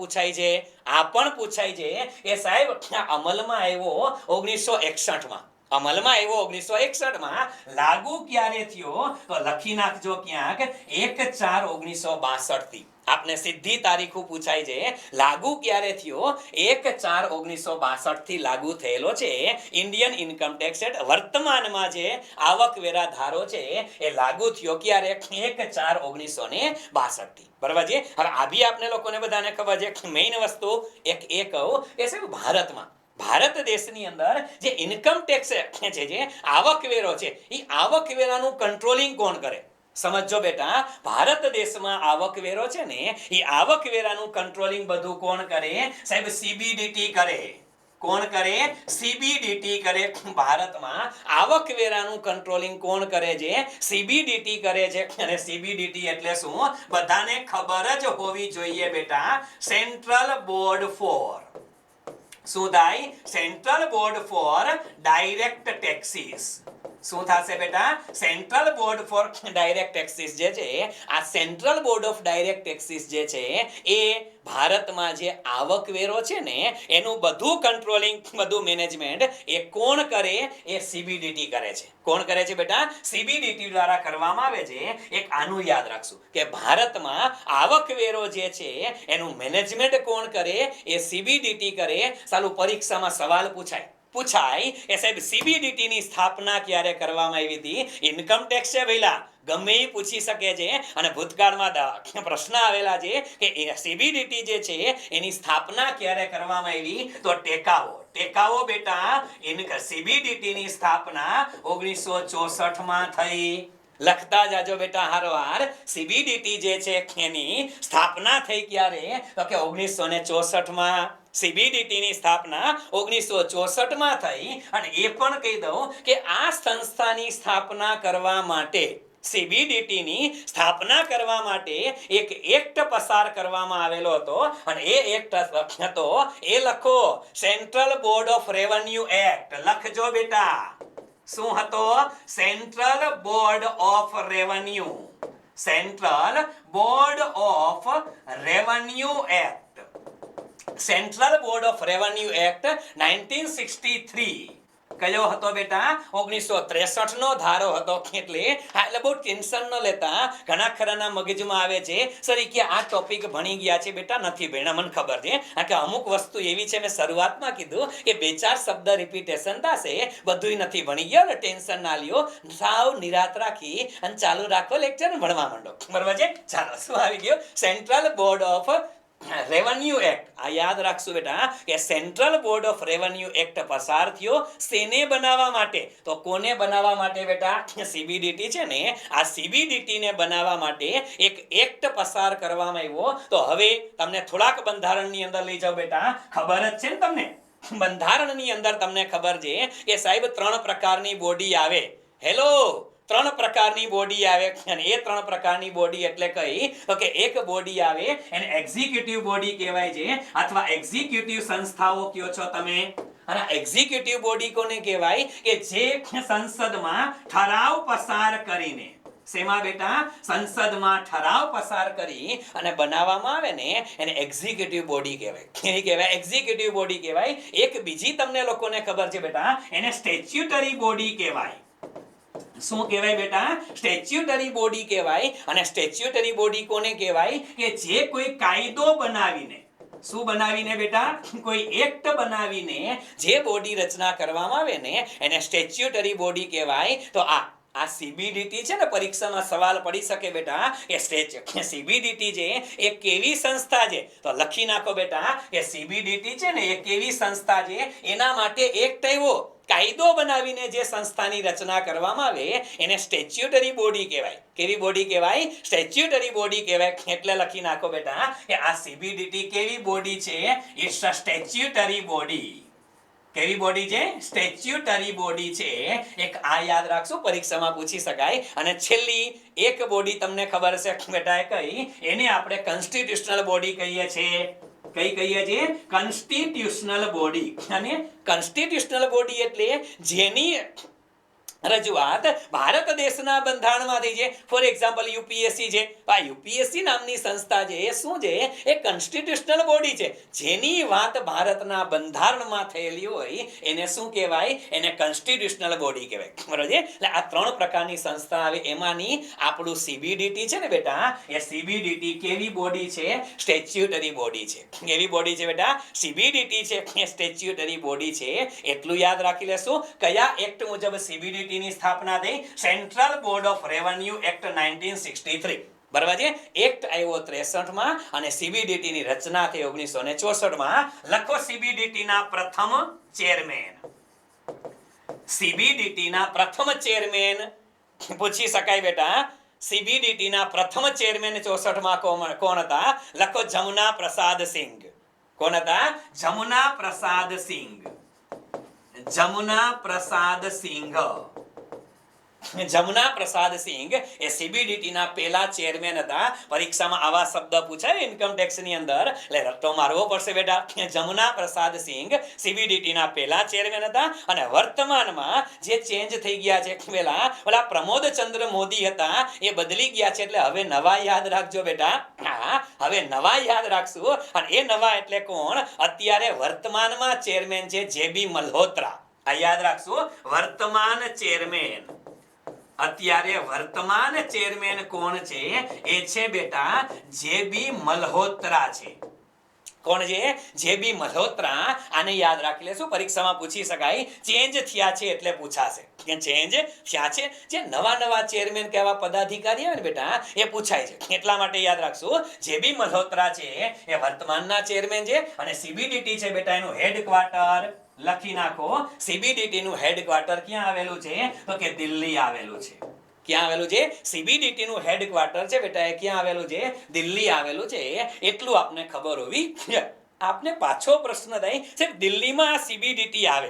પૂછાય છે એ સાહેબ અમલમાં આવ્યો 1961 માં. અમલમાં આવ્યો 1961 માં. લાગુ ક્યારે થયો? તો લખી નાખજો ક્યાંક 1/4/1962 થી. આપને સીધી તારીખો પૂછાય છે. લાગુ ક્યારે થયો? 1/4/1962 થી લાગુ થયેલો છે ઇન્ડિયન ઇન્કમ ટેક્સ એક્ટ. વર્તમાનમાં જે આવકવેરા ધારો છે એ લાગુ થયો ક્યારે? 1/4/1962 થી. બરાબર છે? હવે આ બી આપને લોકોને બધાને ખબર છે. મેઇન વસ્તુ એક એ કહું એ છે ભારત દેશની અંદર જે ઇન્કમ ટેક્સ છે, જે આવકવેરો છે, એ આવકવેરાનું કંટ્રોલિંગ કોણ કરે? સમજો બેટા, ભારત દેશમાં આવકવેરો છે ને એ આવકવેરાનું કંટ્રોલિંગ બધું કોણ કરે? સાહેબ સીબીડીટી કરે. કોણ કરે? સીબીડીટી કરે. ભારતમાં આવકવેરાનું કંટ્રોલિંગ કોણ કરે છે? સીબીડીટી કરે છે. અને સીબીડીટી એટલે શું? બધાને ખબર જ હોવી જોઈએ બેટા. સેન્ટ્રલ બોર્ડ ફોર, શું થાય? Central board four direct taxes. શું થશે બેટા? Central board four direct taxes જે છે, આ central board of direct taxes જે છે એ ભારતમાં જે આવકવેરો છે ને એનું બધું કંટ્રોલિંગ, બધું મેનેજમેન્ટ એ કોણ કરે? એ સીબીડીટી કરે છે. કોણ કરે છે બેટા? સીબીડીટી દ્વારા કરવામાં આવે છે. એક આનું યાદ રાખશું કે ભારતમાં આવકવેરો જે છે એનું મેનેજમેન્ટ કોણ કરે? એ સીબીડીટી કરે. સાલું પરીક્ષામાં સવાલ પૂછાય એ સાહેબ સીબીડીટી ની સ્થાપના ક્યારે કરવામાં આવી હતી? ઇન્કમ ટેક્સ છે ભઈલા, ગમે એ પૂછી શકે છે. અને ભૂતકાળમાં પ્રશ્ન આવેલા છે કે સીબીડીટી જે છે એની સ્થાપના ક્યારે કરવામાં આવી? તો ટેકાઓ બેટા સીબીડીટી ની સ્થાપના 1964 માં થઈ. લખતા જાજો બેટા હારોહાર. સીબીડીટી જે છે એની સ્થાપના થઈ ક્યારે? તો કે 1964 માં. સીબીડીટી ની સ્થાપના 1964 માં થઈ. અને એ પણ કહી દઉં કે આ સંસ્થાની સ્થાપના કરવા માટે, સીબીડીટી ની સ્થાપના કરવા માટે એક એક્ટ પસાર કરવામાં આવેલો હતો. અને એ એક્ટ હતો એ લખો, central board of revenue act. લખજો બેટા. શું હતો? Central board of revenue. Central board of revenue act. Central board of revenue act 1963 કયો હતો બેટા? 1963 નો ધારો હતો. એટલે બહુ ટેન્શન ન લેતા. ઘણા ખરાના મગજમાં આવે છે સર કે આ ટોપિક ભણી ગયા છે બેટા. નથી ભણ્યા, મને ખબર છે. કે અમુક વસ્તુ એવી છે, મેં શરૂઆતમાં કીધું કે 2-4 શબ્દ રિપીટેશન થશે, બધુંય નથી ભણી ગયા. એટલે ટેન્શન ના લ્યો, સાવ નિરાત રાખી અને ચાલુ રાખો લેક્ચર, ભણવા માંડો. બરાબર છે? ચાલો, શું આવી ગયો? Central board of revenue act. આ યાદ રાખશું બેટા કે central board of revenue act પસાર થયો શેને બનાવવા માટે? તો કોને બનાવવા માટે બેટા? સીબીડીટી છે ને, આ સીબીડીટી ને બનાવવા માટે એક એક્ટ પસાર કરવામાં આવ્યો. તો હવે તમને થોડાક બંધારણની અંદર લઈ જાઓ બેટા. ખબર જ છે ને તમને, બંધારણની અંદર તમને ખબર છે કે સાહેબ 3 પ્રકારની બોડી આવે. હેલો, 3 પ્રકારની બોડી આવે. અને એ 3 પ્રકારની બોડી એટલે કઈ? તો કે એક બોડી આવે એને એક્ઝિક્યુટિવ બોડી કહેવાય છે, અથવા એક્ઝિક્યુટિવ સંસ્થાઓ કયો છો તમે. અને એક્ઝિક્યુટિવ બોડી કોને કહેવાય? કે જે સંસદમાં ઠરાવ પસાર કરીને, શેમાં બેટા? સંસદમાં ઠરાવ પસાર કરી અને બનાવવામાં આવે ને એને એક્ઝિક્યુટિવ બોડી કહેવાય. એને કહેવાય એક્ઝિક્યુટિવ બોડી કહેવાય. એક બીજી તમને લોકોને ખબર છે બેટા, એને સ્ટેચ્યુટરી બોડી કહેવાય. શું કહેવાય બેટા? સ્ટેચ્યુટરી બોડી કહેવાય. અને સ્ટેચ્યુટરી બોડી કોને કહેવાય? કે જે કોઈ કાયદો બનાવીને, શું બનાવીને બેટા? કોઈ એક્ટ બનાવીને જે બોડી રચના કરવામાં આવે ને એને સ્ટેચ્યુટરી બોડી કહેવાય. તો આ સીબીડીટી છે ને, પરીક્ષામાં સવાલ પડી શકે બેટા કે સીબીડીટી છે એ કેવી સંસ્થા છે? તો લખી નાખો બેટા કે સીબીડીટી છે ને એ કેવી સંસ્થા છે. એના માટે એક્ટ આવ્યો, કાયદો બનાવીને જે સંસ્થાની રચના કરવામાં આવે એને સ્ટેચ્યુટરી બોડી કહેવાય. કેવી બોડી કહેવાય? સ્ટેચ્યુટરી બોડી કહેવાય. એટલે લખી નાખો બેટા કે આ સીબીડીટી કેવી બોડી છે? It's a statutory body. કેવી બોડી છે? સ્ટેચ્યુટરી બોડી છે. એક આ યાદ રાખશું, પરીક્ષામાં પૂછી શકાય. અને છેલ્લી એક બોડી તમને ખબર છે બેટા કઈ? એને આપણે કોન્સ્ટિટ્યુશનલ બોડી કહીએ છીએ. કઈ કહીએ છીએ? Constitutional body. અને કોન્સ્ટિટ્યુશનલ બોડી એટલે જેની રજૂઆત ભારત દેશના બંધારણમાં થઈ છે. ફોર એક્ઝામ્પલ યુપીએસસી છે. આ યુપીએસસી નામની સંસ્થા છે એ શું છે? એ કોન્સ્ટિટ્યુશનલ બોડી છે. જેની વાત ભારતના બંધારણમાં થયેલી હોય એને શું કહેવાય? એને કોન્સ્ટિટ્યુશનલ બોડી કહેવાય. બરોબર છે? એટલે આ 3 પ્રકારની સંસ્થા આવે. એમાંની આપણું સીબીડીટી છે ને બેટા, એ સીબીડીટી કેવી બોડી છે? સ્ટેચ્યુટરી બોડી છે. કેવી બોડી છે બેટા? સીબીડીટી છે એ સ્ટેચ્યુટરી બોડી છે. એટલું યાદ રાખી લેશું. કયા એક્ટ મુજબ સીબીડીટી ની સ્થાપના થઈ? Central board of revenue act 1963. બરાબર છે? એક્ટ આવ્યો 63 માં અને સીબીડીટી ની રચના થઈ 1964 માં. લખો સીબીડીટી ના પ્રથમ ચેરમેન. સીબીડીટી ના પ્રથમ ચેરમેન પૂછી શકાય બેટા. સીબીડીટી ના પ્રથમ ચેરમેન 64 માં કોણ હતા? લખો જમુના પ્રસાદ સિંઘ. કોણ હતા? જમુના પ્રસાદ સિંઘ. જમુના પ્રસાદ સિંઘ. જમુના પ્રસાદ સિંઘ એ સીબીડીટી ના પહેલા ચેરમેન હતા. પરીક્ષામાં આવા શબ્દ પૂછાય ઇન્કમ ટેક્સ ની અંદર, એટલે રટ્ટો મારવો પડશે બેટા. જમુના પ્રસાદ સિંઘ સીબીડીટી ના પહેલા ચેરમેન હતા. અને વર્તમાનમાં જે ચેન્જ થઈ ગયા છે, પેલા પ્રમોદ ચંદ્ર મોદી હતા એ બદલી ગયા છે. એટલે હવે નવા યાદ રાખજો બેટા. હવે નવા યાદ રાખશું. અને એ નવા એટલે કોણ? અત્યારે વર્તમાનમાં ચેરમેન છે જેબી મલ્હોત્રા. આ યાદ રાખશું. વર્તમાન ચેરમેન, અત્યારે વર્તમાન ચેરમેન કોણ છે? એ છે બેટા જેબી મલ્હોત્રા છે. કોણ છે? જેબી મલ્હોત્રા. આને યાદ રાખી લેશું, પરીક્ષામાં પૂછી શકાય. ચેન્જ થયા છે એટલે પૂછાશે કે ચેન્જ થયા છે. જે નવા ચેરમેન કેવા પદાધિકારી આવે ને બેટા એ પૂછાય છે. એટલા માટે યાદ રાખશું. જેબી મલ્હોત્રા છે એ વર્તમાનના ચેરમેન છે. અને સીબીડીટી છે બેટા એનું હેડક્વાર્ટર લખી નાખો. સીબીડીટી નું હેડક્વાર્ટર ક્યાં આવેલું છે? તો કે દિલ્હી આવેલું છે. ક્યાં આવેલું છે? સીબીડીટી નું હેડક્વાર્ટર છે બેટા એ ક્યાં આવેલું છે? દિલ્હી આવેલું છે. એટલું આપને ખબર હોવી. આપને પાછો પ્રશ્ન થાય સાહેબ દિલ્હીમાં સીબીડીટી આવે,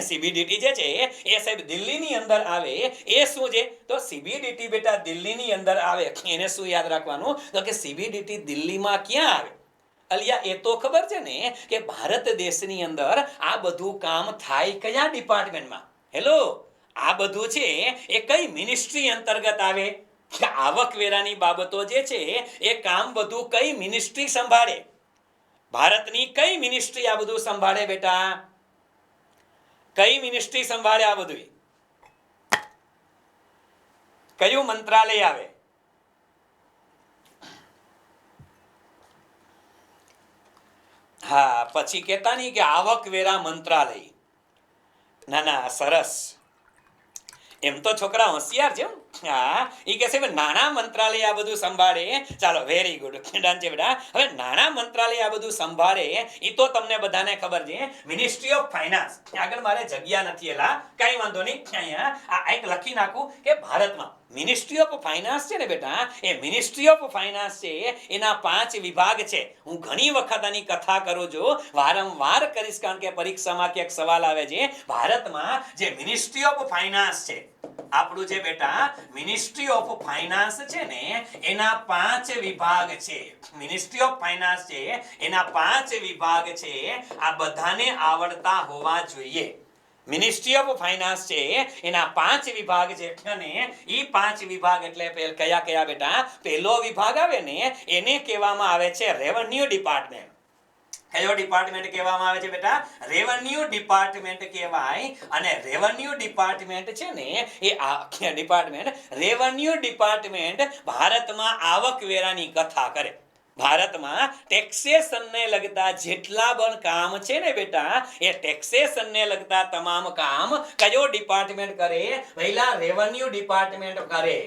સીબીડીટી જે છે એ સાહેબ દિલ્હીની અંદર આવે એ શું છે? તો સીબીડીટી બેટા દિલ્હીની અંદર આવે. એને શું યાદ રાખવાનું? તો કે સીબીડીટી દિલ્હીમાં ક્યાં આવે? અલિયા એ તો ખબર છે ને કે ભારત દેશની અંદર આ બધું કામ થાય કયા ડિપાર્ટમેન્ટમાં? હેલો, આ બધું છે એ કઈ મિનિસ્ટ્રી અંતર્ગત આવે? કે આવકવેરાની બાબતો જે છે એ કામ બધું કઈ મિનિસ્ટ્રી સંભાળે? ભારતની કઈ મિનિસ્ટ્રી આ બધું સંભાળે બેટા? કઈ મિનિસ્ટ્રી સંભાળે આ બધું? કયું મંત્રાલય આવે? હા, પછી કહેતા નહીં કે આવકવેરા મંત્રાલય. ના ના, સરસ. એમ તો છોકરા હોશિયાર છે. હા, એ કહે છે નાણાં મંત્રાલય આ બધું સંભાળે. ચાલો, વેરી ગુડ ડન છે બેટા. હવે નાણાં મંત્રાલય આ બધું સંભાળે એ તો તમને બધાને ખબર છે. Ministry of finance. આગળ મારે જગ્યા નથી, એલા કઈ વાંધો નહીં. અહીંયા આ એક લખી નાખું કે ભારતમાં મિનિસ્ટ્રી ઓફ ફાઇનાન્સ છે ને બેટા, એ મિનિસ્ટ્રી ઓફ ફાઇનાન્સ છે એના 5 વિભાગ છે. હું ઘણી વખત આની કથા કરું છું, વારંવાર કરીશ, કારણ કે પરીક્ષામાં ક્યાંક સવાલ આવે છે. ભારતમાં જે મિનિસ્ટ્રી ઓફ ફાઇનાન્સ છે આપણું છે બેટા, મિનિસ્ટ્રી ઓફ ફાઇનાન્સ છે ને એના 5 વિભાગ છે. મિનિસ્ટ્રી ઓફ ફાઇનાન્સ છે એના 5 વિભાગ છે. આ બધાને આવડતા હોવા જોઈએ. મિનિસ્ટ્રી ઓફ ફાઇનાન્સ છે એના 5 વિભાગ છે, અને એ 5 વિભાગ એટલે કયા કયા બેટા? પહેલો વિભાગ આવે ને એને કહેવામાં આવે છે રેવન્યુ ડિપાર્ટમેન્ટ. કયો ડિપાર્ટમેન્ટ કહેવામાં આવે છે બેટા? રેવન્યુ ડિપાર્ટમેન્ટ કહેવાય. અને રેવન્યુ ડિપાર્ટમેન્ટ છે ને એ ડિપાર્ટમેન્ટ, રેવન્યુ ડિપાર્ટમેન્ટ ભારતમાં આવકવેરાની કથા કરે. ભારતમાં ટેક્સેશનને લગતા જેટલા પણ કામ છે ને બેટા, એ ટેક્સેશનને લગતા તમામ કામ કયો ડિપાર્ટમેન્ટ કરે? પહેલા રેવન્યુ ડિપાર્ટમેન્ટ કરે.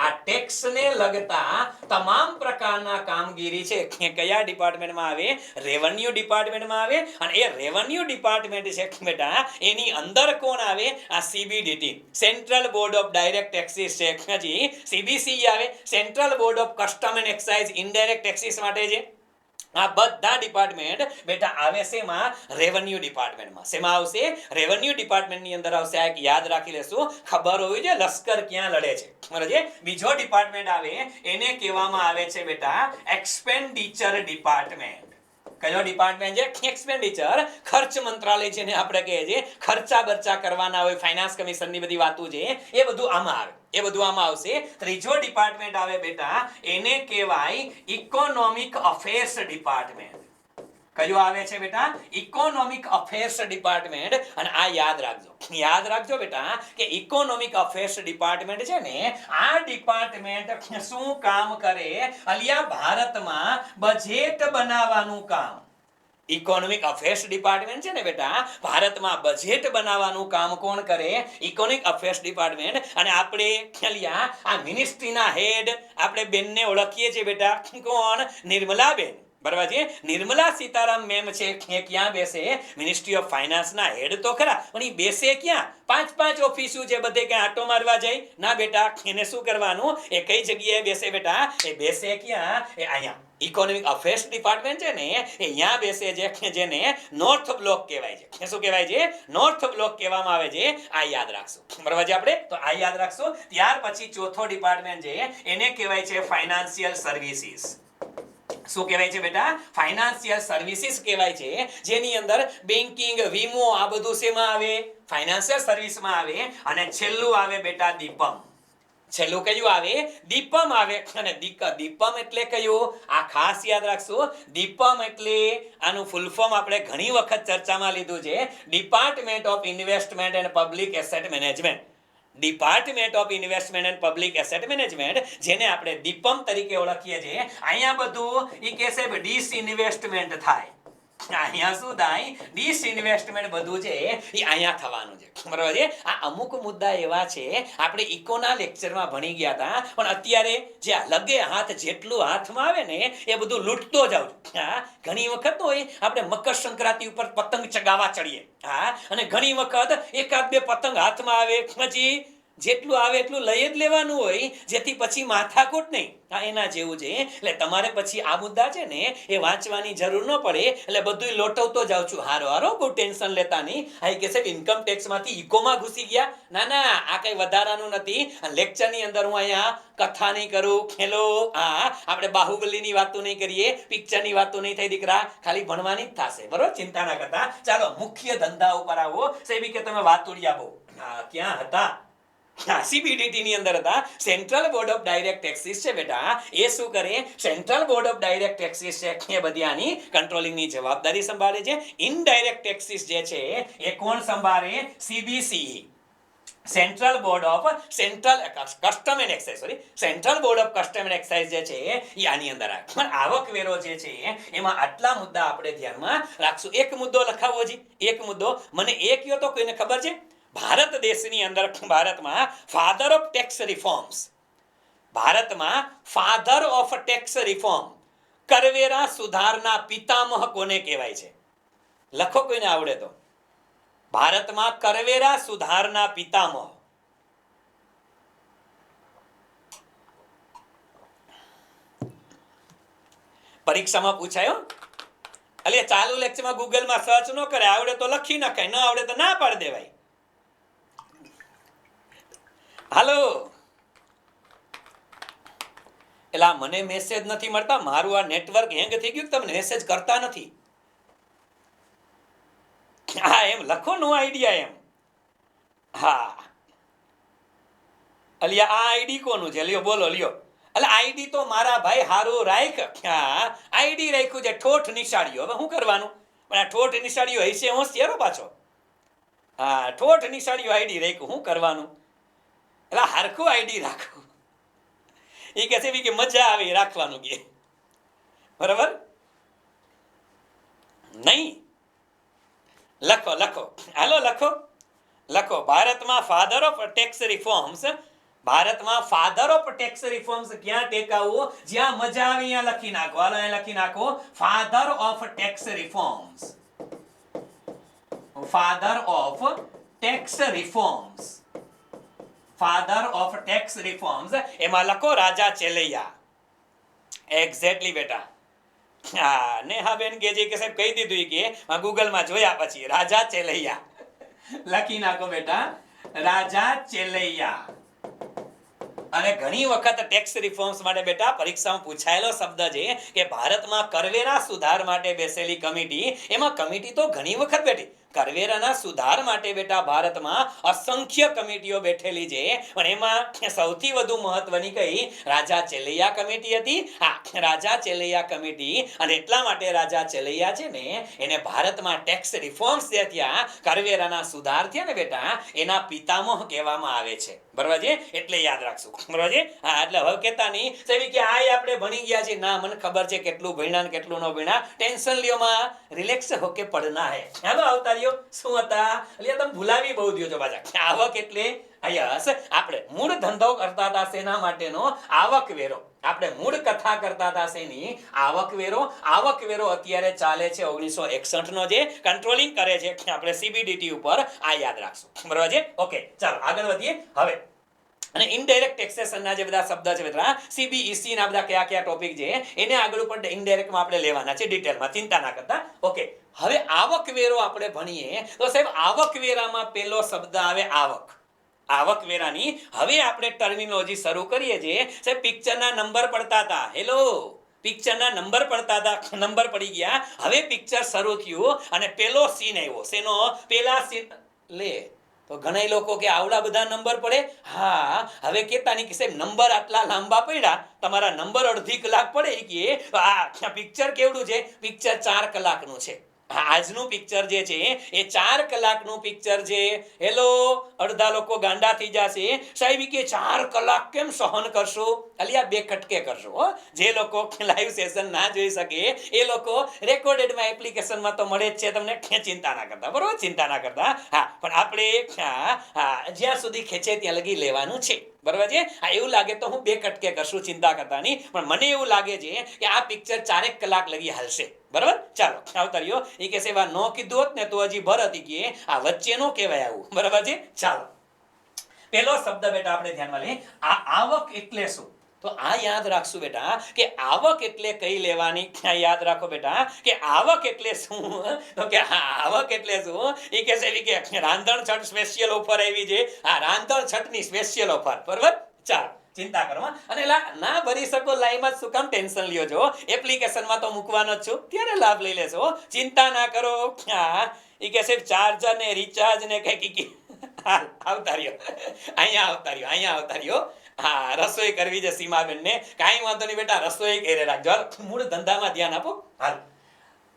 આ ટેક્સને લગતા તમામ પ્રકારના કામગીરી છે એ કયા ડિપાર્ટમેન્ટમાં આવે? રેવન્યુ ડિપાર્ટમેન્ટમાં આવે. અને એ રેવન્યુ ડિપાર્ટમેન્ટ છે બેટા, એની અંદર કોણ આવે? આ CBDT, central board of direct taxes છે. હજી CBC આવે, central board of custom and excise indirect taxes માટે છે. આ બધા ડિપાર્ટમેન્ટ બેટા આવે છે એમાં રેવન્યુ ડિપાર્ટમેન્ટમાં. શેમાં આવશે? રેવન્યુ ડિપાર્ટમેન્ટની અંદર આવશે. આ એક યાદ રાખી લેશું, ખબર હોવી જોઈએ લશ્કર ક્યાં લડે છે. બરાબર છે. બીજો ડિપાર્ટમેન્ટ આવે એને કહેવામાં આવે છે બેટા એક્સપેન્ડિચર ડિપાર્ટમેન્ટ. કયો ડિપાર્ટમેન્ટ છે? એક્સપેન્ડિચર, ખર્ચ મંત્રાલય છે ને આપણે કહીએ છીએ. ખર્ચા બરચા કરવાના હોય, ફાઇનાન્સ કમિશનની બધી વાતો છે એ બધું આમાં આવે. એ બધું આમાં આવશે. ત્રીજો ડિપાર્ટમેન્ટ આવે બેટા, એને કહેવાય ઇકોનોમિક અફેર્સ ડિપાર્ટમેન્ટ. કયું આવે છે બેટા? Economic affairs department. અને આ યાદ રાખજો બેટા કે ઇકોનોમિક અફેર્સ ડિપાર્ટમેન્ટ છે ને, આ ડિપાર્ટમેન્ટ શું કામ કરે? અલિયા ભારતમાં બજેટ બનાવવાનું કામ. ઇકોનોમિક અફેર્સ ડિપાર્ટમેન્ટ છે ને બેટા, ભારતમાં બજેટ બનાવવાનું કામ કોણ કરે? Economic affairs department. અને આપણે અલિયા આ મિનિસ્ટ્રીના હેડ આપણે બેનને ઓળખીએ છીએ બેટા, કોણ? નિર્મલાબેન. બરાબર છે. નિર્મલા સીતારામ મેમ છે એ ક્યાં બેસે? મિનિસ્ટ્રી ઓફ ફાઇનાન્સના હેડ તો ખરા, પણ એ બેસે ક્યાં? 5 ઓફિસો છે, બધે ક્યાં આટો મારવા જાય? ના બેટા, એને શું કરવાનું? એ કઈ જગ્યાએ બેસે બેટા? એ બેસે ક્યાં? એ અહીંયા ઇકોનોમિક અફેર્સ ડિપાર્ટમેન્ટ છે ને એ અહીંયા બેસે છે, જેને નોર્થ બ્લોક કહેવાય છે. શું કહેવાય છે? નોર્થ બ્લોક કહેવામાં આવે છે. આ યાદ રાખશું. બરાબર છે. આપણે તો આ યાદ રાખશું. ત્યાર પછી ચોથો ડિપાર્ટમેન્ટ છે એને કહેવાય છે ફાઇનાન્શિયલ સર્વિસીસ. શું કહેવાય છે બેટા? ફાઇનાન્શિયલ સર્વિસીસ કહેવાય છે, જેની અંદર બેન્કિંગ, વીમો, આ બધું શેમાં આવે? ફાઇનાન્શિયલ સર્વિસમાં આવે. અને છેલ્લું આવે બેટા દીપમ. છેલ્લું કયું આવે? દીપમ આવે. અને દીપમ એટલે કયું? આ ખાસ યાદ રાખશું. દીપમ એટલે આનું ફૂલ ફોર્મ આપણે ઘણી વખત ચર્ચામાં લીધું છે, department of investment and public asset management. Department of investment and public asset management, જેને આપણે દીપમ તરીકે ઓળખીએ છીએ. અહીંયા બધું ઈ કે છે ડિસઇન્વેસ્ટમેન્ટ થાય. અહીંયા શું થાય? ડિસઇન્વેસ્ટમેન્ટ બધું છે એ અહીંયા થવાનું છે. બરાબર છે. આ અમુક મુદ્દા એવા છે આપણે ઇકોના લેક્ચરમાં ભણી ગયા હતા, પણ અત્યારે જે લગે હાથ જેટલું હાથમાં આવે ને એ બધું લૂંટતો જાઉં છું. ઘણી વખત તો આપણે મકર સંક્રાંતિ ઉપર પતંગ ચગાવવા ચડીએ. અને ઘણી વખત 1-2 પતંગ હાથમાં આવે, પછી જેટલું આવે એટલું લઈ જ લેવાનું હોય, જેથી પછી માથાકૂટ નહીં. એના જેવું છે. એટલે તમારે પછી આ મુદ્દા છે ને એ વાંચવાની જરૂર ન પડે. એટલે બધું લોટવતો જાઉં છું. હારો બહુ ટેન્શન લેતા નહીં. આ કે સાહેબ ઇન્કમ ટેક્સમાંથી ઇકોમાં ઘૂસી ગયા. ના, આ કઈ વધારાનું નથી. લેક્ચરની અંદર હું અહીંયા કથા નહીં કરું, ખેલો આપણે બાહુબલીની વાતો નહીં કરીએ, પિક્ચરની વાતો નહીં થઈ દીકરા, ખાલી ભણવાની જ થશે. બરોબર, ચિંતા ના કરતા. ચાલો મુખ્ય ધંધા ઉપર આવો. સાહેબ કે તમે વાતુડિયા બહુ ક્યાં હતા? સીબીડીટી ની અંદર હતા. Central board of direct taxes છે બેટા, એ શું કરે? Central board of direct taxes છે એ બધી આની કંટ્રોલિંગની જવાબદારી સંભાળે છે. ઇનડાયરેક્ટ ટેક્સીસ જે છે એ કોણ સંભાળે? CBC, central board of custom and excise, central board of custom and excise જે છે એ આની અંદર આવે. પણ આવકવેરો જે છે એમાં આટલા મુદ્દા આપણે ધ્યાનમાં રાખશું. એક મુદ્દો લખાવો જી, એક મુદ્દો મને એ કયો તો કોઈને ખબર છે? ભારત દેશની અંદર, ભારતમાં ફાધર ઓફ ટેક્સ રિફોર્મ્સ, ભારતમાં ફાધર ઓફ ટેક્સ રિફોર્મ, કરવેરા સુધારના પિતામહ કોને કહેવાય છે? લખો કોઈને આવડે તો. ભારતમાં કરવેરા સુધારના પિતામહ. પરીક્ષામાં પૂછાયો. એટલે ચાલુ લેક્ચરમાં ગૂગલમાં સર્ચ ન કરે, આવડે તો લખી નખાય, ન આવડે તો ના પાડી દેવાય. હાલો, એટલે મને મેસેજ નથી મળતા, મારું આ નેટવર્ક હેંગ થઈ ગયું, તમે મેસેજ કરતા નથી. હા એમ લખો, નો આઈડિયા એમ. હા અલિયા આ આઈડી કોનું છે? લ્યો બોલો, લ્યો. એટલે આઈડી તો મારા ભાઈ હારું રાખ. હા આઈડી રાખ્યું છે ઠોઠ નિશાળીઓ. હવે શું કરવાનું? પણ આ ઠોઠ નિશાળીઓ હશે હોશિયારો પાછો. હા ઠોઠ નિશાળીઓ આઈડી રાખ્યું, શું કરવાનું? એટલે હરખું આઈડી રાખવું. એ કે છે કે મજા આવે રાખવાનું કે, બરાબર નહીં? લખો લખો, હાલો લખો લખો. ભારતમાં ફાધર ઓફ ટેક્સ રિફોર્મ્સ, ભારતમાં ફાધર ઓફ ટેક્સ રિફોર્મ્સ ક્યાં ટેકાવું? જ્યાં મજા આવે ત્યાં લખી નાખો. હાલો અહીંયા લખી નાખો, father of tax reforms, father of tax reforms, father of tax reforms. એમાં લખો રાજા ચેલૈયા. એક્ઝેક્ટલી બેટા. હા નેહાબેન કે જે કે સાહેબ કહી દીધું કે ગૂગલમાં જોયા પછી રાજા ચેલૈયા લખી નાખો બેટા, રાજા ચેલૈયા. અને ઘણી વખત ટેક્સ રિફોર્મ્સ માટે બેટા પરીક્ષામાં પૂછાયેલો શબ્દ છે કે ભારતમાં કરવેરા સુધાર માટે બેસેલી કમિટી. એમાં કમિટી તો ઘણી વખત બેઠી. કરવેરાના સુધાર માટે બેટા ભારતમાં અસંખ્ય કમિટીઓ બેઠેલી છે, પણ એમાં સૌથી વધુ મહત્વની કઈ? રાજા ચેલૈયા કમિટી હતી. હા રાજા ચેલૈયા કમિટી. અને એટલા માટે રાજા ચેલૈયા છે ને એને ભારતમાં ટેક્સ રિફોર્મ્સ જે થયા, કરવેરાના સુધાર થયા ને બેટા, એના પિતામહ કહેવામાં આવે છે. બરાબર છે? એટલે યાદ રાખશું. બરાબર છે? હા એટલે હવે કહેતા નહીં સાહેબ કે આ આપણે ભણી ગયા છે. ના મને ખબર છે કેટલું ભણ્યા ને કેટલું ન ભણ્યા. ટેન્શન લ્યો માં, રિલેક્સ હોકે પડના હે. હાલો આવતા રહ્યો. શું હતા? એટલે તમે ભૂલાવી બહુ દો છો પાછા. આવક એટલે યસ, આપણે મૂળ ધંધો કરતા હતા શેના માટેનો? આવકવેરો. આપણે મૂળ કથા કરતા હતા શેની? આવકવેરો. આવકવેરો અત્યારે ચાલે છે 1961 નો, જે કંટ્રોલિંગ કરે છે આપણે સીબીડીટી ઉપર. આ યાદ રાખશું. બરાબર છે? ઓકે ચાલો આગળ વધીએ હવે. અને ઇનડાયરેક્ટ ટેક્સેશનના જે બધા શબ્દ છે મિત્ર, સીબીઈસી ના બધા કયા કયા ટોપિક છે એને આગળ ઉપર ઇનડાયરેક્ટમાં આપણે લેવાના છે ડિટેલમાં, ચિંતા ના કરતા. ઓકે હવે આવકવેરો આપણે ભણીએ તો સાહેબ આવકવેરામાં પહેલો શબ્દ આવે આવક. આવકવેરાની હવે આપણે ટર્મિનોલોજી શરૂ કરીએ છીએ. સાહેબ પિક્ચરના નંબર પડતા હતા. હેલો, પિક્ચરના નંબર પડતા હતા, નંબર પડી ગયા. હવે પિક્ચર શરૂ થયું અને પેલો સીન આવ્યો. શેનો? પેલા સીન લે તો ઘણા લોકો કે આવડા બધા નંબર પડે. હા હવે કેતા નહીં કે સાહેબ નંબર આટલા લાંબા પડ્યા, તમારા નંબર અડધી કલાક પડે કે આ પિક્ચર કેવડું છે? પિક્ચર 4 કલાકનું છે. આજનું પિક્ચર જે છે એ 4 કલાકનું પિક્ચર છે. હેલો, અડધા લોકો ગાંડા થઈ જશે સાહેબ કે 4 કલાક કેમ સહન કરશો? અલિયા બે કટકે કરશો હો. જે લોકો લાઈવ સેશન ના જોઈ શકે એ લોકો રેકોર્ડેડમાં એપ્લિકેશનમાં તો મળે જ છે તમને. ચિંતા ના કરતા, બરોબર? ચિંતા ના કરતા. હા પણ આપણે જ્યાં સુધી ખેંચે ત્યાં લગી લેવાનું છે. બરાબર છે? આ એવું લાગે તો હું બે કટકે કરશું, ચિંતા કરતા નહીં. પણ મને એવું લાગે છે કે આ પિક્ચર 4 કલાક લગી હાલશે. બરાબર? ચાલો આવતા રહ્યો. એ કે સેવા નો કીધું હોત ને તો હજી ભરત કે આ વચ્ચે નો કહેવાય આવું. બરાબર છે? ચાલો પેલો શબ્દ બેટા આપણે ધ્યાનમાં લઈએ. આ આવક એટલે શું? તો આ યાદ રાખશું બેટા કે આવક એટલે કઈ લેવાની. યાદ રાખો બેટા કે આવક એટલે શું? તો કે આવક એટલે શું? એ કે છે રાંધણ છઠ સ્પેશિયલ ઓફર આવી છે. હા રાંધણ છઠની સ્પેશિયલ ઓફર. બરાબર? ચાલો ચિંતા કરો. અને ના ભરી શકો લાઈવમાં શું કામ ટેન્શન લ્યો છો? એપ્લિકેશનમાં તો મૂકવાનો જ છું, ત્યારે લાભ લઈ લેશો. ચિંતા ના કરો. એ કે સાહેબ ચાર્જર ને રિચાર્જ ને કઈ હાલ આવતા રહ્યો, અહીંયા આવતા રહ્યો. હા, રસોઈ કરવી છે સીમાબેનને. કાંઈ વાંધો નહીં બેટા, રસોઈ કરી રાખજો. હાલ, મૂળ ધંધામાં ધ્યાન આપો. હાલ,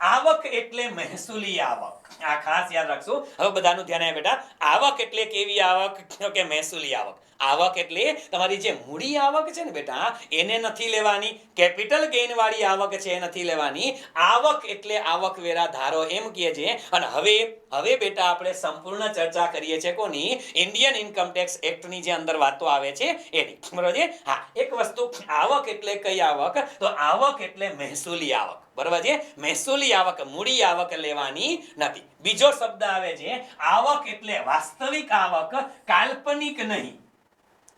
આવક એટલે મહેસૂલી આવક. આ ખાસ યાદ રાખજો. હવે બધાનું ધ્યાન આવે બેટા. આવક એટલે કેવી આવક? કે મહેસૂલી આવક. આવક એટલે તમારી જે મૂડી આવક છે ને બેટા, એને નથી લેવાની. કેપિટલ ગેઇન વાળી આવક છે એ નથી લેવાની. આવક એટલે આવકવેરા ધારો એમ કહે છે. અને હવે બેટા આપણે સંપૂર્ણ ચર્ચા કરીએ છીએ કોની? ઇન્ડિયન ઇન્કમ ટેક્સ એક્ટ ની જે અંદર વાતો આવે છે એની. બરોબર છે? હા, એક વસ્તુ, આવક એટલે કઈ આવક? તો આવક એટલે મહેસૂલી આવક. બરાબર છે? મહેસૂલી આવક, મૂડી આવક લેવાની નથી. બીજો શબ્દ આવે છે આવક એટલે વાસ્તવિક આવક, કાલ્પનિક નહીં.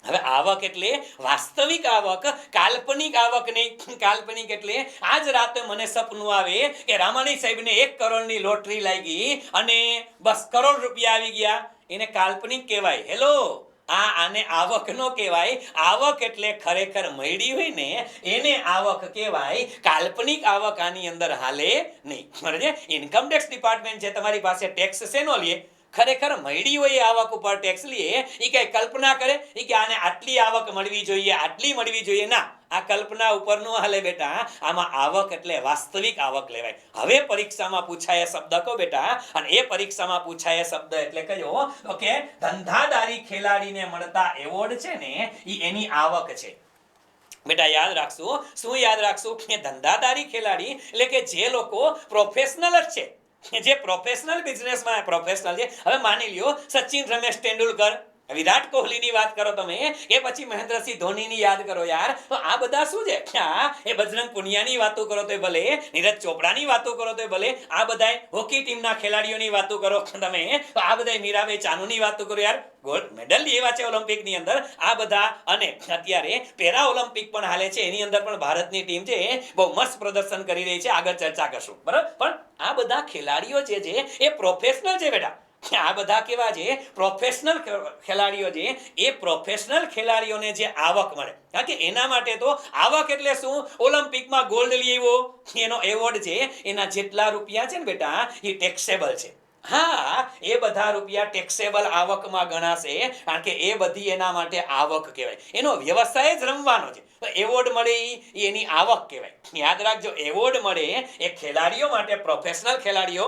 હવે આવક એટલે વાસ્તવિક આવક, કાલ્પનિક આવક નહીં. કાલ્પનિક એટલે આજ રાતે મને સપનું આવે કે રામાણી સાહેબને 1 કરોડની લોટરી લાગી અને બસ કરોડ રૂપિયા આવી ગયા, એને કાલ્પનિક કહેવાય. હેલો, આને આવક નો કહેવાય. આવક એટલે ખરેખર મળી હોય ને એને આવક કહેવાય. કાલ્પનિક આવક આની અંદર હાલે નહીં. બરાબર? ઇન્કમ ટેક્સ ડિપાર્ટમેન્ટ છે તમારી પાસે ટેક્સ શેનો લે? ખરેખર મળી હોય આવક ઉપર ટેક્સ લે. એ કઈ કલ્પના કરે એ કે આને આટલી આવક મળવી જોઈએ, આટલી મળવી જોઈએ? ના, આ કલ્પના ઉપર નો હાલે બેટા. આમાં આવક એટલે વાસ્તવિક આવક લેવાય. હવે પરીક્ષામાં પૂછાય શબ્દ કહો બેટા, અને એ પરીક્ષામાં પૂછાય શબ્દ એટલે કયો? ઓકે, ધંધાદારી ખેલાડીને મળતા એવોર્ડ છે ને એ એની આવક છે. બેટા યાદ રાખશું. શું યાદ રાખશું? કે ધંધાદારી ખેલાડી એટલે કે જે લોકો પ્રોફેશનલ જ છે, જે પ્રોફેશનલ બિઝનેસમાં પ્રોફેશનલ છે. હવે માની લ્યો સચિન, રમેશ તેંડુલકર, વિરાટ કોહલીની વાત કરો તમે, કે પછી મહેન્દ્રસિંહ ધોનીની યાદ કરો યાર, તો આ બધા શું છે? એ બજરંગ પુનિયાની વાતો કરો તો ભલે, નીરજ ચોપડાની વાતો કરો તો ભલે, આ બધાય હોકી ટીમના ખેલાડીઓની વાતો કરો તમે, તો આ બધાય મીરાબાઈ ચાનુની વાતો કરો યાર, ગોલ્ડ મેડલ એવા છે ઓલિમ્પિકની અંદર આ બધા. અને અત્યારે પેરા ઓલિમ્પિક પણ હાલે છે, એની અંદર પણ ભારતની ટીમ છે બહુ મસ્ત પ્રદર્શન કરી રહી છે. આગળ ચર્ચા કરશું. બરાબર? પણ આ બધા ખેલાડીઓ જે છે એ પ્રોફેશનલ છે બેટા. આ બધા કેવા છે? પ્રોફેશનલ ખેલાડીઓ છે. એ પ્રોફેશનલ ખેલાડીઓને જે આવક મળે, કારણ કે એના માટે તો આવક એટલે શું? ઓલિમ્પિકમાં ગોલ્ડ લઈ આવ્યો એનો એવોર્ડ છે, એના જેટલા રૂપિયા છે ને બેટા એ ટેક્સેબલ છે. હા, એ બધા રૂપિયા ટેક્સેબલ આવકમાં ગણાશે, કારણ કે એ બધી એના માટે આવક કહેવાય. એનો વ્યવસાય જ રમવાનો છે. તો એવોર્ડ મળે એ એની આવક કહેવાય. યાદ રાખજો, એવોર્ડ મળે એ ખેલાડીઓ માટે, પ્રોફેશનલ ખેલાડીઓ,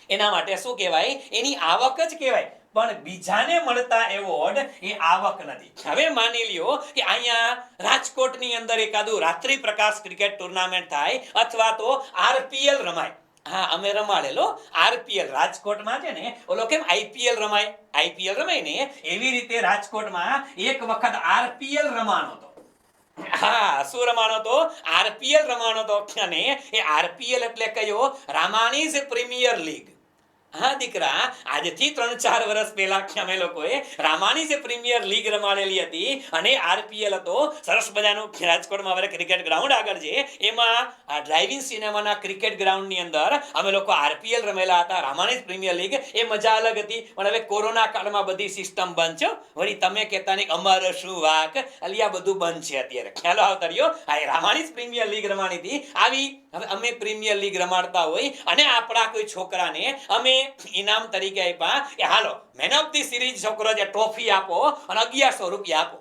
એના માટે શું કહેવાય? એની આવક જ કહેવાય. પણ બીજાને મળતા એવોર્ડ એ આવક નથી. હવે માની લ્યો કે અહીંયા રાજકોટની અંદર એકાદું રાત્રિ પ્રકાશ ક્રિકેટ ટુર્નામેન્ટ થાય, અથવા તો આરપીએલ રમાય. હા, અમે રમાડેલો આરપીએલ રાજકોટમાં છે ને, ઓલો કેમ આઈપીએલ રમાય, આઈપીએલ રમાય ને એવી રીતે રાજકોટમાં એક વખત આરપીએલ રમાનો હતો. હા, શું રમાનો તો? આરપીએલ રમાનો તો. અને એ આરપીએલ એટલે કયો? રામાણીઝ પ્રીમિયર લીગ. હા દીકરા, આજથી 3-4 વર્ષ પહેલા અમે લોકોએ રામાણીઝ પ્રીમિયર લીગ રમાડેલી હતી, અને આરપીએલ હતો. સરસ મજાનું રાજકોટમાં હવે ક્રિકેટ ગ્રાઉન્ડ આગળ છે, એમાં આ ડ્રાઇવિંગ સિનેમાના ક્રિકેટ ગ્રાઉન્ડની અંદર અમે લોકો આરપીએલ રમેલા હતા, રામાણીઝ પ્રીમિયર લીગ. એ મજા અલગ હતી. પણ હવે કોરોના કાળમાં બધી સિસ્ટમ બંધ છે. વળી તમે કહેતા નહીં અમારો શું વાક, અલિયા બધું બંધ છે અત્યારે. ખ્યાલ આવતા રહ્યો. આ રામાણીઝ પ્રીમિયર લીગ રમાડી હતી. આવી હવે અમે પ્રીમિયર લીગ રમાડતા હોય અને આપણા કોઈ છોકરાને અમે ઇનામ તરીકે આપ્યા કે હાલો મેન ઓફ ધી સિરીઝ છોકરો જે ટ્રોફી આપો અને 1100 રૂપિયા આપો.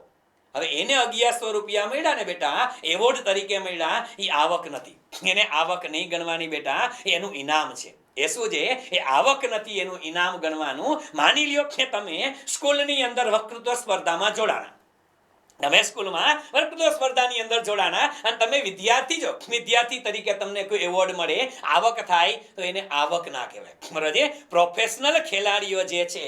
હવે એને 1100 રૂપિયા મળ્યા ને બેટા, એવોર્ડ તરીકે મળ્યા, એ આવક નથી. એને આવક નહીં ગણવાની બેટા, એનું ઇનામ છે. એ શું છે? એ આવક નથી, એનું ઇનામ ગણવાનું. માની લ્યો કે તમે સ્કૂલની અંદર વક્તૃત્વ સ્પર્ધામાં જોડાણા, તમે સ્કૂલમાં વક્તૃત્વ સ્પર્ધાની અંદર જોડાના અને તમે વિદ્યાર્થી છો, વિદ્યાર્થી તરીકે તમને કોઈ એવોર્ડ મળે, આવક થાય, તો એને આવક ના કહેવાય. બરાબર છે? પ્રોફેશનલ ખેલાડીઓ જે છે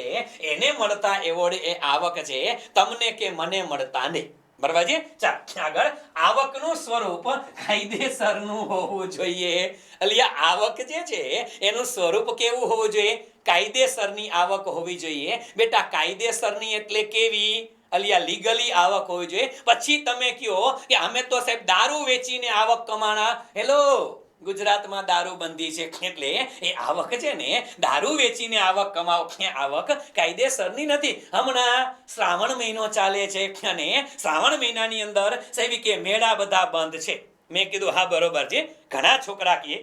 એને મળતા એવોર્ડ એ આવક છે, તમને કે મને મળતા નહીં. બરાબર છે? ચાલ આગળ. આવકનું સ્વરૂપ કાયદેસરનું હોવું જોઈએ. અલિયા આવક જે છે એનું સ્વરૂપ કેવું હોવું જોઈએ? કાયદેસરની આવક હોવી જોઈએ. બેટા કાયદેસરની એટલે કેવી? અલિયા લીગલી આવક હોવી જોઈએ. પછી તમે કહો કે અમે તો સાહેબ દારૂ વેચીને આવક કમાણા. હેલો, ગુજરાતમાં દારૂબંધી છે, એટલે એ આવક છે ને, દારૂ વેચીને આવક કમાવ, આવક કાયદેસરની નથી. હમણાં શ્રાવણ મહિનો ચાલે છે અને શ્રાવણ મહિનાની અંદર સાહેબ કે મેળા બધા બંધ છે. મેં કીધું હા બરોબર છે. ઘણા છોકરા કહે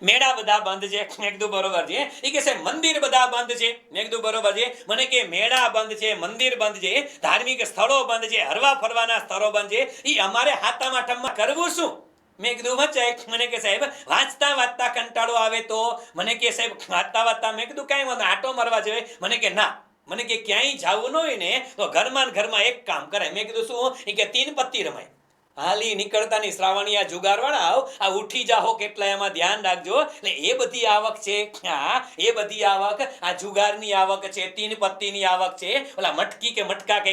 મેળા બધા બંધ છે. મેં કીધું બરોબર છે. એ કે છે મંદિર બધા બંધ છે. મેં કીધું બરોબર છે. મને કે મેળા બંધ છે, મંદિર બંધ છે, ધાર્મિક સ્થળો બંધ છે, હરવા ફરવાના સ્થળો બંધ છે. એ અમારે હાથમ આઠમમાં કરવું શું? મેં કીધું મચાય. મને કે સાહેબ વાંચતા વાંચતા કંટાળો આવે તો? મને કે સાહેબ વાંચતા વાંચતા. મેં કીધું કાંઈ વાંધો આટો મારવા જોઈએ. મને કે ના, મને કે ક્યાંય જવું ન હોય ને તો ઘરમાં ને ઘરમાં એક કામ કરાય. મેં કીધું શું? એ કે તીન પત્તી રમાય. હાલી નીકળતાની શ્રાવણી આ જુગારવાળા આ ઉઠી જાહો કેટલા એમાં ધ્યાન રાખજો. એટલે એ બધી આવક છે, એ બધી આવક આ જુગારની આવક છે, તીન પત્તીની આવક છે, ઓલા મટકી કે મટકા કે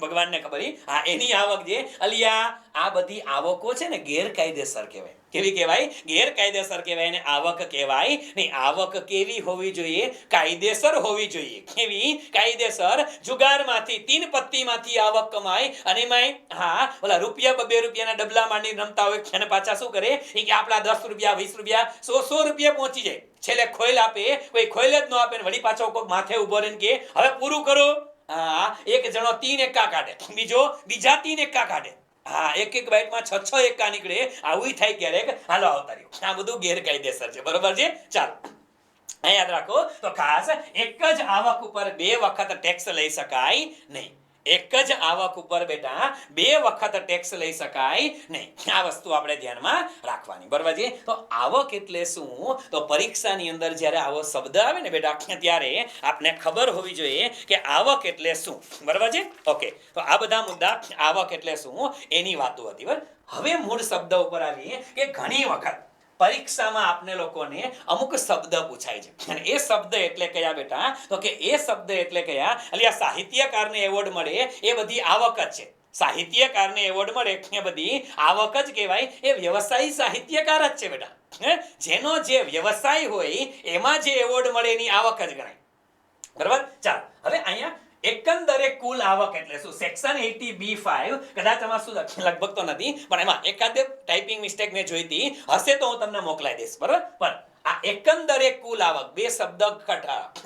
ભગવાનને ખબર. હા, એની આવક છે અલિયા. આ બધી આવકો છે ને ગેરકાયદેસર કહેવાય. કેવી કહેવાય? ગેરકાયદેસર કહેવાય. એને આવક કહેવાય નહીં. આવક કેવી હોવી જોઈએ? કાયદેસર હોવી જોઈએ. કેવી? કાયદેસર. જુગારમાંથી તીન પત્તીમાંથી આવક કમાય અને એમાંય ઓલા રૂપિયા 2 રૂપિયાના ડબલા માંડી રમતા હોય અને પાછા શું કરે? એ કે આપણા 10 રૂપિયા 20 રૂપિયા 100 રૂપિયા પહોંચી જાય. છેલ્લે ખોઈલ આપે, કોઈ ખોઈલ જ ન આપે ને વળી પાછો કોઈક માથે ઉભો રહીને કે હવે પૂરું કરો. એક જણો 3 એકા કાઢે, બીજો બીજા 3 એકા કાઢે. એક બાઇટમાં 6 એકા નીકળે. આવું થાય ક્યારેક. હાલો આવતા રહ્યો. આ બધું ગેરકાયદેસર છે. બરોબર છે? ચાલો યાદ રાખો. તો ખાસ એક જ આવક ઉપર 2 વખત ટેક્સ લઈ શકાય નહીં. એક જ આવક ઉપર બેટા 2 વખત ટેક્સ લઈ શકાય નહીં. આ વસ્તુ આપણે ધ્યાનમાં રાખવાની. બરાબર છે? તો આવક એટલે શું? તો પરીક્ષાની અંદર જ્યારે આવો શબ્દ આવે ને બેટા ત્યારે આપને ખબર હોવી જોઈએ કે આવક એટલે શું. બરાબર છે? ઓકે. તો આ બધા મુદ્દા આવક એટલે શું એની વાતો હતી. બરાબર. હવે મૂળ શબ્દ ઉપર આવીએ કે ઘણી વખત પરીક્ષામાં આપને લોકોને અમુક શબ્દ પૂછાય છે અને એ શબ્દ એટલે કયા બેટા? તો કે એ શબ્દ એટલે કયા? અલ્યા સાહિત્યકારને એવોર્ડ મળે એ બધી આવક જ છે. સાહિત્યકારને એવોર્ડ મળે એ બધી આવક જ કહેવાય. એ વ્યવસાયી સાહિત્યકાર જ છે બેટા. જેનો જે વ્યવસાય હોય એમાં જે એવોર્ડ મળે એની આવક જ ગણાય. બરાબર? ચાલો હવે અહીંયા એકંદરે કુલ આવક એટલે શું? સેક્શન 80B5 કદાચ આમાં શું લગભગ તો નથી પણ એમાં એકાદે ટાઈપિંગ મિસ્ટેક મેં જોઈ હતી. હશે તો હું તમને મોકલાઈ દઈશ. બરાબર? પણ આ એકંદરે કુલ આવક 2 શબ્દ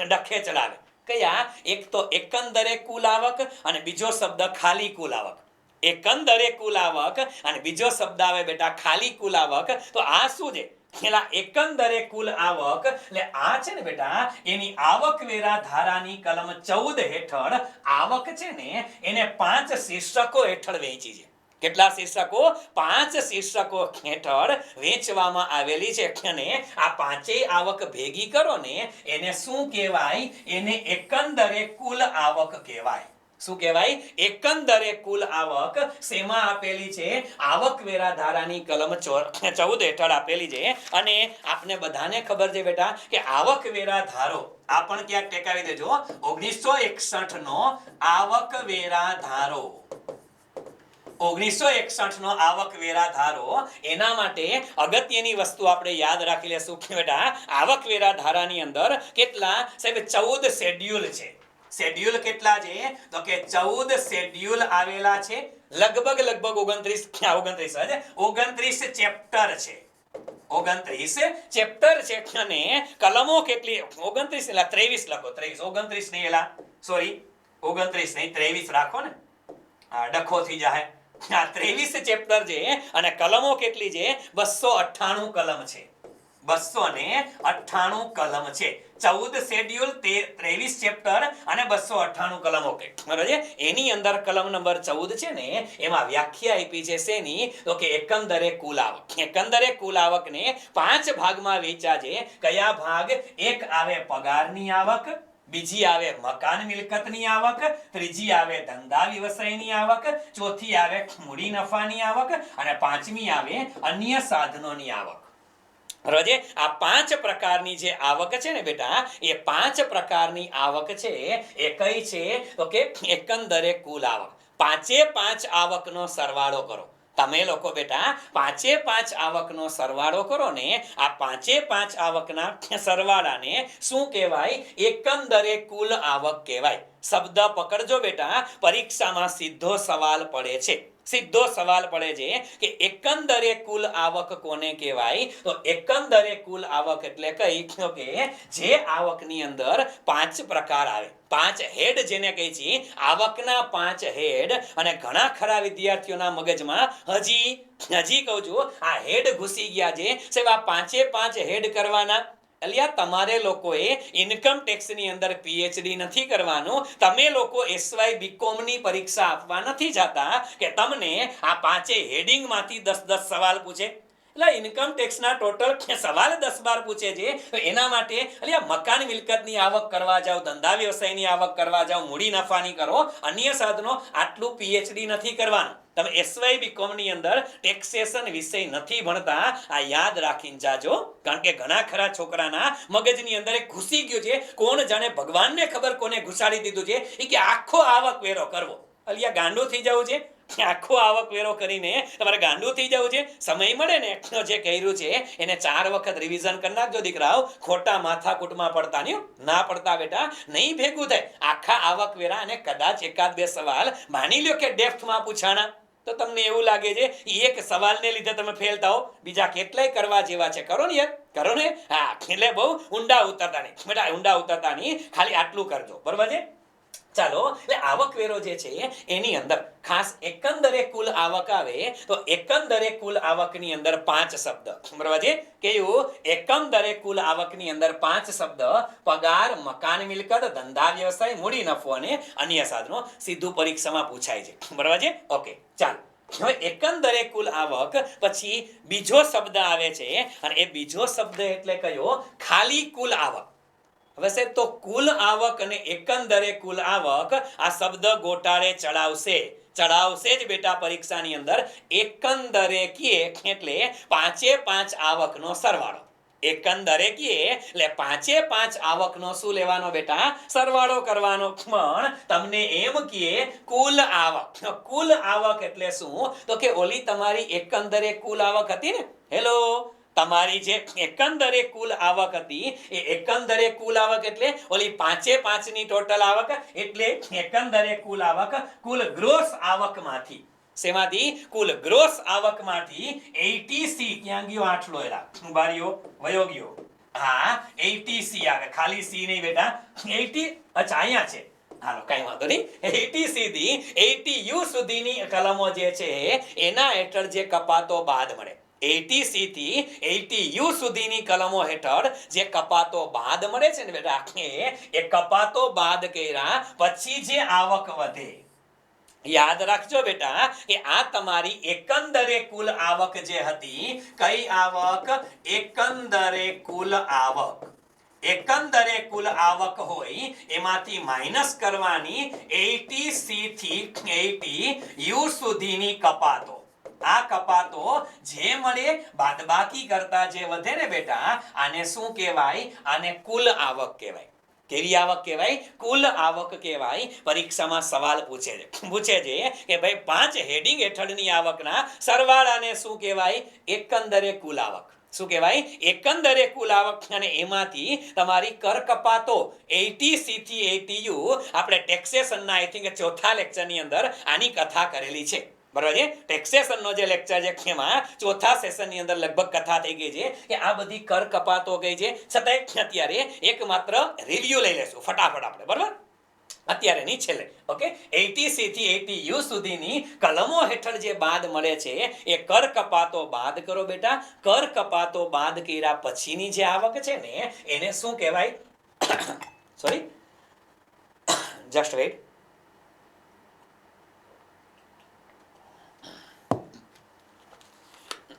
ડખે ચડાવે. કયા? એક તો એકંદરે કુલ આવક અને બીજો શબ્દ ખાલી કુલ આવક. એકંદરે કુલ આવક અને બીજો શબ્દ આવે બેટા ખાલી કુલ આવક. તો આ શું છે? પેલા એકંદરે કુલ આવક એટલે આ છે ને બેટા એની આવકવેરા ધારાની કલમ 14 હેઠળ આવક છે ને એને 5 શીર્ષકો હેઠળ વહેંચી છે. કેટલા શીર્ષકો? 5 શીર્ષકો હેઠળ વેચવામાં આવેલી છે. અને આ 5 આવક ભેગી કરો ને એને શું કહેવાય? એને એકંદરે કુલ આવક કહેવાય. શું કહેવાય? એકંદરે કુલ આવક. શેમાં આપેલી છે? આવકવેરા ધારાની કલમ 14 હેઠળ આપેલી છે. અને આપને બધાને ખબર છે બેટા કે આવકવેરા ધારો આ પણ ક્યાંક ટેકાવી દેજો. 1961 નો આવકવેરા ધારો, 1961 નો આવકવેરા ધારો. એના માટે અગત્યની વસ્તુ આપણે યાદ રાખી લેશું કે બેટા આવકવેરા ધારાની અંદર કેટલા? સાહેબ 14 શેડ્યુલ છે. શેડ્યુલ કેટલા છે? તો કે 14 શેડ્યુલ આવેલા છે. લગભગ 29 ચેપ્ટર છે. 29 ચેપ્ટર છે. અને કલમો કેટલી? 29 એટલે 23 લખો. 29 નહીં એલા સોરી 29 નહીં 23 રાખો ને. ડખો થઈ જાય. 23 ચેપ્ટર છે અને કલમો કેટલી છે? 298 કલમ છે. 298 કલમ છે. 14 શેડ્યુલ 23 ચેપ્ટર અને 298 કલમ. ઓકે બરાબર છે? એની અંદર કલમ નંબર 14 છે ને એમાં વ્યાખ્યા આપી છે શેની? તો કે એકંદરે કુલ આવક. એકંદરે કુલ આવકને 5 ભાગમાં વહેંચ્યા છે. કયા ભાગ? એક આવે પગારની આવક, બીજી આવે મકાન મિલકતની આવક, ત્રીજી આવે ધંધા વ્યવસાયની આવક, ચોથી આવે મૂડી નફાની આવક અને પાંચમી આવે અન્ય સાધનોની આવક. બરાબર છે? આ 5 પ્રકારની જે આવક છે ને બેટા એ 5 પ્રકારની આવક છે એ કઈ છે? તો કે એકંદરે કુલ આવક. 5 આવકનો સરવાળો કરો. તમે લોકો બેટા 5 આવકનો સરવાળો કરો ને આ 5 આવકના સરવાળાને શું કહેવાય? એકંદરે કુલ આવક કહેવાય. શબ્દ પકડજો બેટા, પરીક્ષામાં સીધો સવાલ પડે છે. સીધો સવાલ પડે છે કે એકંદરે કુલ આવક કોને કહેવાય? તો એકંદરે કુલ આવક એટલે કઈ? કે જે આવકની અંદર 5 પ્રકાર આવે. પાંચ હેડ જેને કહે છે, આવકના પાંચ હેડ. અને ઘણા ખરા વિદ્યાર્થીઓના મગજમાં હજી કહું છું, આ હેડ ઘૂસી ગયા છે. સાહેબ આ પાંચે પાંચ હેડ કરવાના. અલ્યા તમારે લોકોએ ઇન્કમ ટેક્સની અંદર પીએચડી નથી કરવાનું. તમે લોકો એસવાય બીકોમ ની પરીક્ષા આપવા નથી જતા કે તમને આ પાંચે હેડિંગમાંથી 10 સવાલ પૂછે. એટલે ઇન્કમ ટેક્સના ટોટલ સવાલ 10-12 પૂછે છે. તો એના માટે અલ્યા મકાન મિલકતની આવક કરવા જાઓ, ધંધા વ્યવસાયની આવક કરવા જાઓ, મૂડી નફાની કરો, અન્ય સાધનો, આટલું પીએચડી નથી કરવાનું. તમે એસવાય બીકોમ ની અંદર ટેક્સેશન વિષય નથી ભણતા, આ યાદ રાખીને જાજો. કારણ કે ઘણા ખરા છોકરાના મગજની અંદર એક ઘૂસી ગયું છે. કોણ જાણે ભગવાનને ખબર કોને ઘુસાડી દીધું છે એ કે આખો આવકવેરો કરવો. અલ્યા ગાંડું થઈ જવું છે. આખો આવકવેરો કરીને તમારે ગાંડું થઈ જવું છે. સમય મળે ને જે કર્યું છે એને 4 વખત રિવિઝન કરી નાખજો દીકરાઓ. ખોટા માથાકૂટમાં પડતા નહીં, ના પડતા બેટા, નહીં ભેગું થાય. આખા આવકવેરા અને કદાચ 1-2 સવાલ માની લ્યો કે ડેપ્થમાં પૂછાણા, તો તમને એવું લાગે છે એક સવાલને લીધે તમે ફેલ થાઓ, બીજા કેટલાય કરવા જેવા છે. કરો ને યાર, કરો ને. હા, એટલે બહુ ઊંડા ઉતરતા નહીં બેટા, ઊંડા ઉતરતા નહીં, ખાલી આટલું કરજો, બરોબર છે. ચાલો, એટલે આવકવેરો જે છે એની અંદર ખાસ એકંદરે કુલ આવક આવે તો એકંદરે કુલ આવકની અંદર 5 શબ્દ, બરાબર છે. કેવું? એકંદરે કુલ આવકની અંદર 5 શબ્દ: પગાર, મકાન મિલકત, ધંધા વ્યવસાય, મૂડી નફો અને અન્ય સાધનો. સીધું પરીક્ષામાં પૂછાય છે, બરાબર છે. ઓકે, ચાલો. હવે એકંદરે કુલ આવક પછી બીજો શબ્દ આવે છે, અને એ બીજો શબ્દ એટલે કયો? ખાલી કુલ આવક. હવે સાહેબ તો કુલ આવક અને એકંદરે કુલ આવક આ શબ્દ ગોટાળે ચડાવશે જ બેટા પરીક્ષાની અંદર. એકંદરે કીએ એટલે 5 આવકનો સરવાળો. એકંદરે કીએ એટલે 5 આવકનો શું લેવાનો બેટા? સરવાળો કરવાનો. પણ તમને એમ કીએ કુલ આવક. કુલ આવક એટલે શું? તો કે ઓલી તમારી એકંદરે કુલ આવક હતી ને, હેલો, તમારી જે એકંદરે કુલ આવક હતી એ એકંદરે કુલ આવક એટલે ઓલી 5 ની ટોટલ આવક. એટલે એકંદરે કુલ આવક કુલ ગ્રોસ આવકમાંથી. શેમાંથી? કુલ ગ્રોસ આવકમાંથી 80C. ક્યાં ગયો આટલો? એલા બારીઓ વયો ગયો. હા, 80C આવે, ખાલી C નહીં બેટા, 80. અચ્છા, અહીંયા છે. હાલો, કઈ વાંધો નહીં. 80C થી 80U સુધીની કલમો જે છે એના હેઠળ જે કપાતો બાદ મળે. 80C થી 80U સુધીની કલમો હેઠળ જે કપાતો બાદ મળે છે ને બેટા, એ કપાતો બાદ કર્યા પછી જે આવક વધે. યાદ રાખજો બેટા કે આ તમારી એકંદરે કુલ આવક જે હતી, કઈ આવક? એકંદરે કુલ આવક. એકંદરે કુલ આવક હોય એમાંથી માઇનસ કરવાની 80C થી 80U સુધીની કપાતો. આ કપાતો જે મળે બાદબાકી કરતા જે વધે ને બેટા, આને શું કહેવાય? આને કુલ આવક કહેવાય. કેવી આવક કહેવાય? કુલ આવક કહેવાય. પરીક્ષામાં સવાલ પૂછે છે કે ભાઈ 5 હેડિંગ હેઠળની આવકના સરવાળાને શું કહેવાય? એકંદરે કુલ આવક. શું કહેવાય? એકંદરે કુલ આવક. અને એમાંથી તમારી કર કપાતો 80C થી 80U આપણે ટેક્સેશનના આઈ થિંક 4થા લેક્ચરની અંદર આની કથા કરેલી છે, બરાબર છે. ટેક્સેશનનો જે લેક્ચર છે એમાં 4થા સેશનની અંદર લગભગ કથા થઈ ગઈ છે કે આ બધી કર કપાતો ગઈ છે. છતાંય અત્યારે એક માત્ર રિવ્યુ લઈ લેશું ફટાફટ આપણે, બરાબર? અત્યારે ની છેલ્લે. ઓકે, 80C થી 80U સુધીની કલમો હેઠળ જે બાદ મળે છે એ કર કપાતો બાદ કરો બેટા. કર કપાતો બાદ કર્યા પછીની જે આવક છે ને એને શું કહેવાય? Sorry, just weight.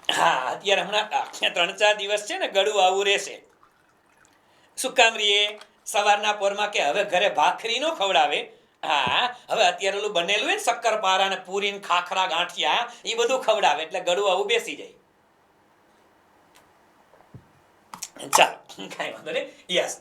હા, અત્યારે હમણાં 3-4 દિવસ છે ને ગળું આવું રહેશે. શું કામ રીએ? સવારના પોરમાં કે હવે ઘરે ભાખરી નો ખવડાવે. હા, હવે અત્યારે ઓલું બનેલું હોય ને શક્કરપારા ને પૂરી ને ખાખરા ગાંઠિયા, એ બધું ખવડાવે એટલે ગળું આવું બેસી જાય. ચાલો, કઈ વાંધો નહીં. યસ,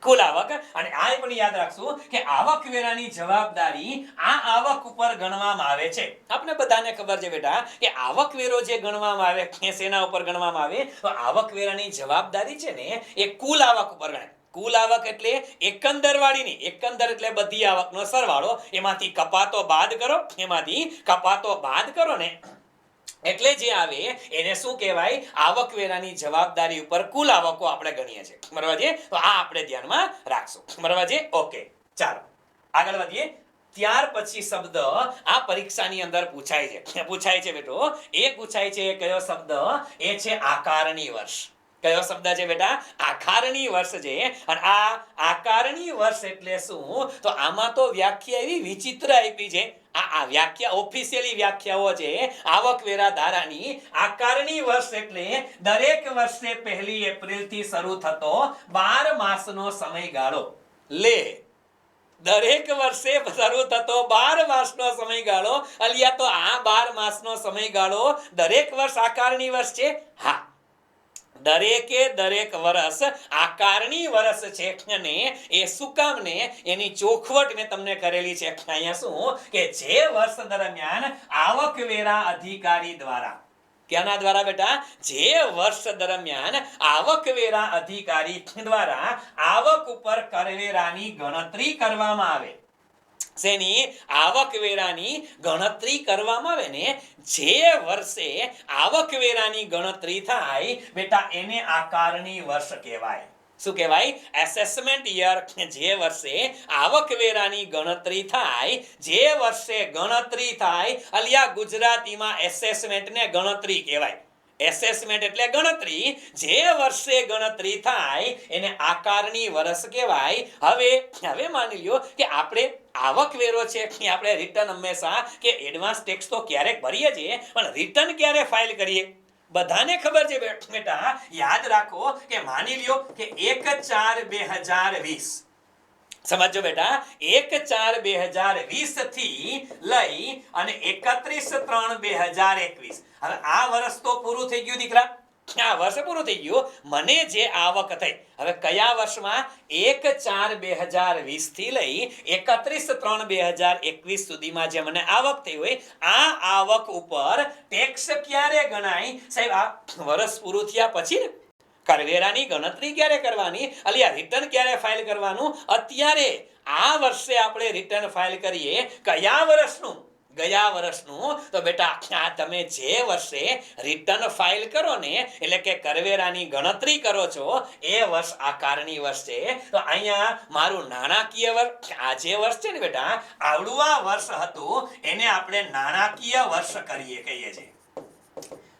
કુલ આવક. અને આ પણ યાદ રાખશું કે આવકવેરાની જવાબદારી આ આવક ઉપર ગણવામાં આવે છે. આપણે બધાને ખબર છે બેટા કે આવકવેરો જે ગણવામાં આવે એ શેના ઉપર ગણવામાં આવે? તો આવકવેરાની જવાબદારી છે ને એ કુલ આવક ઉપર ગણાય. કુલ આવક એટલે એકંદર વાળી નહીં, એકંદર એટલે બધી આવકનો સરવાળો. એમાંથી કપાતો બાદ કરો, એમાંથી કપાતો બાદ કરો ને એટલે જે આવે એને શું કહેવાય? આવકવેરાની જવાબદારી ઉપર કુલ આવકો આપણે ગણીએ છીએ, બરાબર છે. તો આ આપણે ધ્યાનમાં રાખશું, બરાબર છે. ઓકે, ચાલો આગળ વધીએ. ત્યાર પછી શબ્દ આ પરીક્ષાની અંદર પૂછાય છે બેટો. એ પૂછાય છે કયો શબ્દ? એ છે આકારણી વર્ષ. કયો શબ્દ છે બેટા? આકારણી વર્ષ છે. અને આ આકારણી વર્ષ એટલે શું? તો આમાં તો વ્યાખ્યા એવી વિચિત્ર આપી છે. આ વ્યાખ્યા ઓફિશિયલી વ્યાખ્યાઓ છે આવકવેરા ધારાની. આકારણી વર્ષ એટલે દરેક વર્ષે 1 એપ્રિલ થી શરૂ થતો 12 માસનો સમયગાળો. લે, દરેક વર્ષે શરૂ થતો 12 માસનો સમયગાળો. અલિયા તો આ 12 માસનો સમયગાળો દરેક વર્ષ આકારણી વર્ષ છે. હા, દરેક વર્ષ આકારણી વર્ષ છે. અને એ શું કામ ને એની ચોખવટ મેં તમને કરેલી છે અહીંયા. શું કે જે વર્ષ દરમિયાન આવકવેરા અધિકારી દ્વારા, ક્યાંના દ્વારા બેટા? જે વર્ષ દરમિયાન આવકવેરા અધિકારી દ્વારા આવક ઉપર કરવેરાની ગણતરી કરવામાં આવે. શેની? આવકવેરાની ગણતરી કરવામાં આવે ને, જે વર્ષે આવકવેરાની ગણતરી થાય બેટા એને આકારણી વર્ષ કહેવાય. શું કહેવાય? Assessment year. જે વર્ષે આવકવેરાની ગણતરી થાય, જે વર્ષે ગણતરી થાય, અલિયા ગુજરાતીમાં એસેસમેન્ટ ને ગણતરી કહેવાય. એસેસમેન્ટ એટલે ગણતરી. જે વર્ષે ગણતરી થાય એને આકારણી વર્ષ કહેવાય. હવે માની લ્યો કે આપણે આવકવેરો છે આપણે રિટર્ન હંમેશા કે એડવાન્સ ટેક્સ તો ક્યારેક ભરીએ છીએ, પણ રિટર્ન ક્યારે ફાઇલ કરીએ? બધાને ખબર છે બેટા. યાદ રાખો કે માની લ્યો કે 1/4/2020, સમજો બેટા, 1/4/2020 થી લઈ અને 31/3/2021. હવે આ વર્ષ તો પૂરું થઈ ગયું દીકરા. આ વર્ષ પૂરું થઈ ગયું. મને જે આવક થઈ, હવે કયા વર્ષમાં? 1/4/2020 થી લઈ 31/3/2021 સુધીમાં જે મને આવક થઈ હોય, આ આવક ઉપર ટેક્સ ક્યારે ગણાય? સાહેબ આ વર્ષ પૂરું થયા પછી ને. કરવેરાની ગણતરી ક્યારે કરવાની? અલિયા રિટર્ન ક્યારે ફાઇલ કરવાનું? અત્યારે આ વર્ષે આપણે રિટર્ન ફાઇલ કરીએ. કયા વર્ષનું? ગયા વર્ષનું. તો બેટા આ તમે જે વર્ષે રિટર્ન ફાઇલ કરો ને, એટલે કે કરવેરાની ગણતરી કરો છો, એ વર્ષ આકારણી વર્ષ છે. તો અહીંયા મારું નાણાકીય વર્ષ, આ જે વર્ષ છે ને બેટા, આવડું આ વર્ષ હતું એને આપણે નાણાકીય વર્ષ કહીએ છીએ.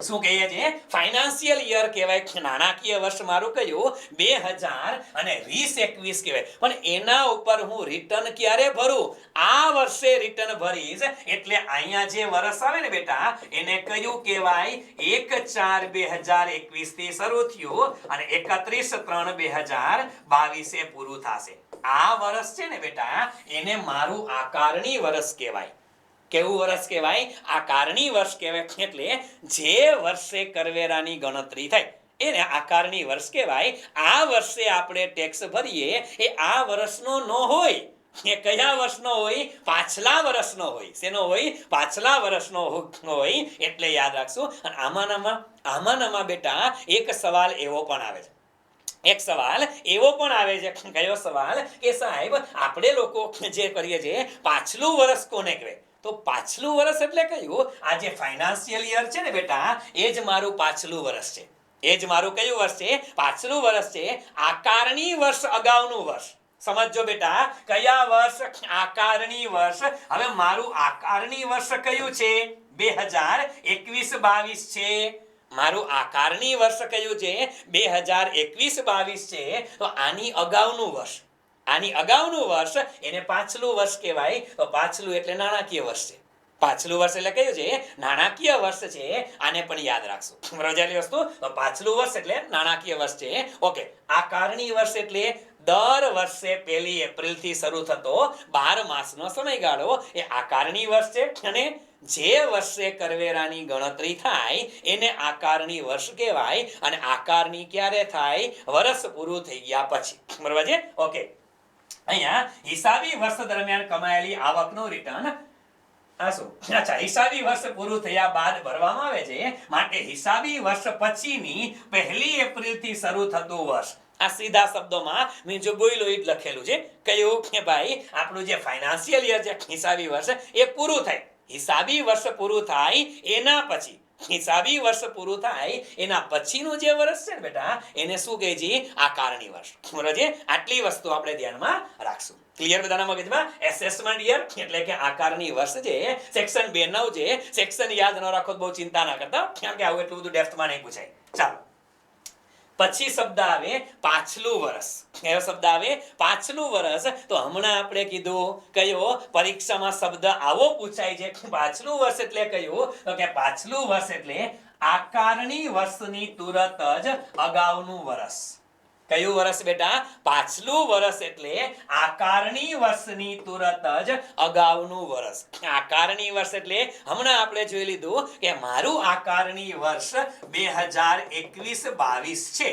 શું કહીએ છીએ? ફાઇનાન્શિયલ યર કહેવાય. નાણાકીય વર્ષ મારું કયું? 2020-21 કહેવાય. પણ એના ઉપર હું રિટર્ન ક્યારે ભરું? આ વર્ષે રિટર્ન ભરીશ. એટલે અહીંયા જે વર્ષ આવે ને બેટા, એને કયું કહેવાય? 1/4/2021 થી શરૂ થયું અને 31/3/2022 પૂરું થશે. આ વર્ષ છે ને બેટા, એને મારું આકારણી વર્ષ કહેવાય. કેવું વર્ષ કહેવાય? આકારણી વર્ષ કહેવાય. એટલે જે વર્ષે કરવેરાની ગણતરી થાય એને આકારણી વર્ષ કહેવાય. આ વર્ષે આપણે ટેક્સ ભરીએ એ આ વર્ષનો ન હોય. એ કયા વર્ષનો હોય? પાછલા વર્ષનો હોય. શેનો હોય? પાછલા વર્ષનો હોય. એટલે યાદ રાખશું. અને આમાંનામાં બેટા એક સવાલ એવો પણ આવે છે. એક સવાલ એવો પણ આવે છે. કયો સવાલ? કે સાહેબ આપણે લોકો જે કરીએ છીએ પાછલું વર્ષ કોને કહેવાય? તો પાછલું વર્ષ એટલે કયું? આ જે ફાઇનાન્શિયલ યર છે ને બેટા, એ જ મારું પાછલું વર્ષ છે. એ જ મારું કયું વર્ષ છે? પાછલું વર્ષ છે. આકારણી વર્ષ અગાઉનું વર્ષ. સમજો બેટા, કયા વર્ષ? આકારણી વર્ષ. હવે મારું આકારણી વર્ષ કયું છે? 2021-22 છે. મારું આકારણી વર્ષ કયું છે? 2021-22 છે. તો આની અગાઉનું વર્ષ, આની અગાઉનું વર્ષ એને પાછલું વર્ષ કહેવાય. તો પાછલું એટલે નાણાકીય વર્ષ છે. પાછલું વર્ષ એટલે કયું છે? નાણાકીય વર્ષ છે. આને પણ યાદ રાખશું. રજાની વસ્તુ. તો પાછલું વર્ષ એટલે નાણાકીય વર્ષ છે. ઓકે. આકારણી વર્ષ એટલે દર વર્ષે 1 એપ્રિલ થી શરૂ થતો 12 માસનો સમયગાળો એ આકારણી વર્ષ છે. અને જે વર્ષે કરવેરાની ગણતરી થાય એને આકારણી વર્ષ કહેવાય. અને આકારણી ક્યારે થાય? વર્ષ પૂરું થઈ ગયા પછી. બરાબર છે? ઓકે. અહીંયા હિસાબી વર્ષ દરમિયાન કમાયેલી આવકનું રિટર્ન હિસાબી વર્ષ પૂરું થયા બાદ ભરવામાં આવે છે. માટે હિસાબી વર્ષ પછીની 1 એપ્રિલ થી શરૂ થતું વર્ષ. આ સીધા શબ્દોમાં મેં જો બોલ્યો એ જ લખેલું છે. કયું? કે ભાઈ આપણું જે ફાઇનાન્શિયલ યર છે હિસાબી વર્ષ એ પૂરું થાય. હિસાબી વર્ષ પૂરું થાય એના પછી, હિસાબી વર્ષ પૂરું થાય એના પછીનું જે વર્ષ છે ને બેટા, એને શું કહે છે? આકારણી વર્ષ. બરાબર છે? આટલી વસ્તુ આપણે ધ્યાનમાં રાખશું. ક્લિયર બધાના મગજમાં? એસેસમેન્ટ યર એટલે કે આકારણી વર્ષ છે. સેક્શન 2 9 છે. સેક્શન યાદ ન રાખો તો બહુ ચિંતા ના કરતા, કારણ કે આવું એટલું બધું ડેપ્થમાં નહીં પૂછાય. ચાલો, પછી શબ્દ આવે પાછલું વર્ષ. કયો શબ્દ આવે? પાછલું વર્ષ. તો હમણાં આપણે કીધું કયો પરીક્ષામાં શબ્દ આવો પૂછાય છે, પાછલું વર્ષ એટલે કયું? તો કે પાછલું વર્ષ એટલે આકારણી વર્ષની તુરત જ અગાઉનું વર્ષ. કયું વર્ષ બેટા? પાછલું વર્ષ એટલે આકારણી વર્ષની તુરત જ અગાઉનું વર્ષ. આકારણી વર્ષ એટલે હમણાં આપણે જોઈ લીધું કે મારું આકારણી વર્ષ 2021-22 છે.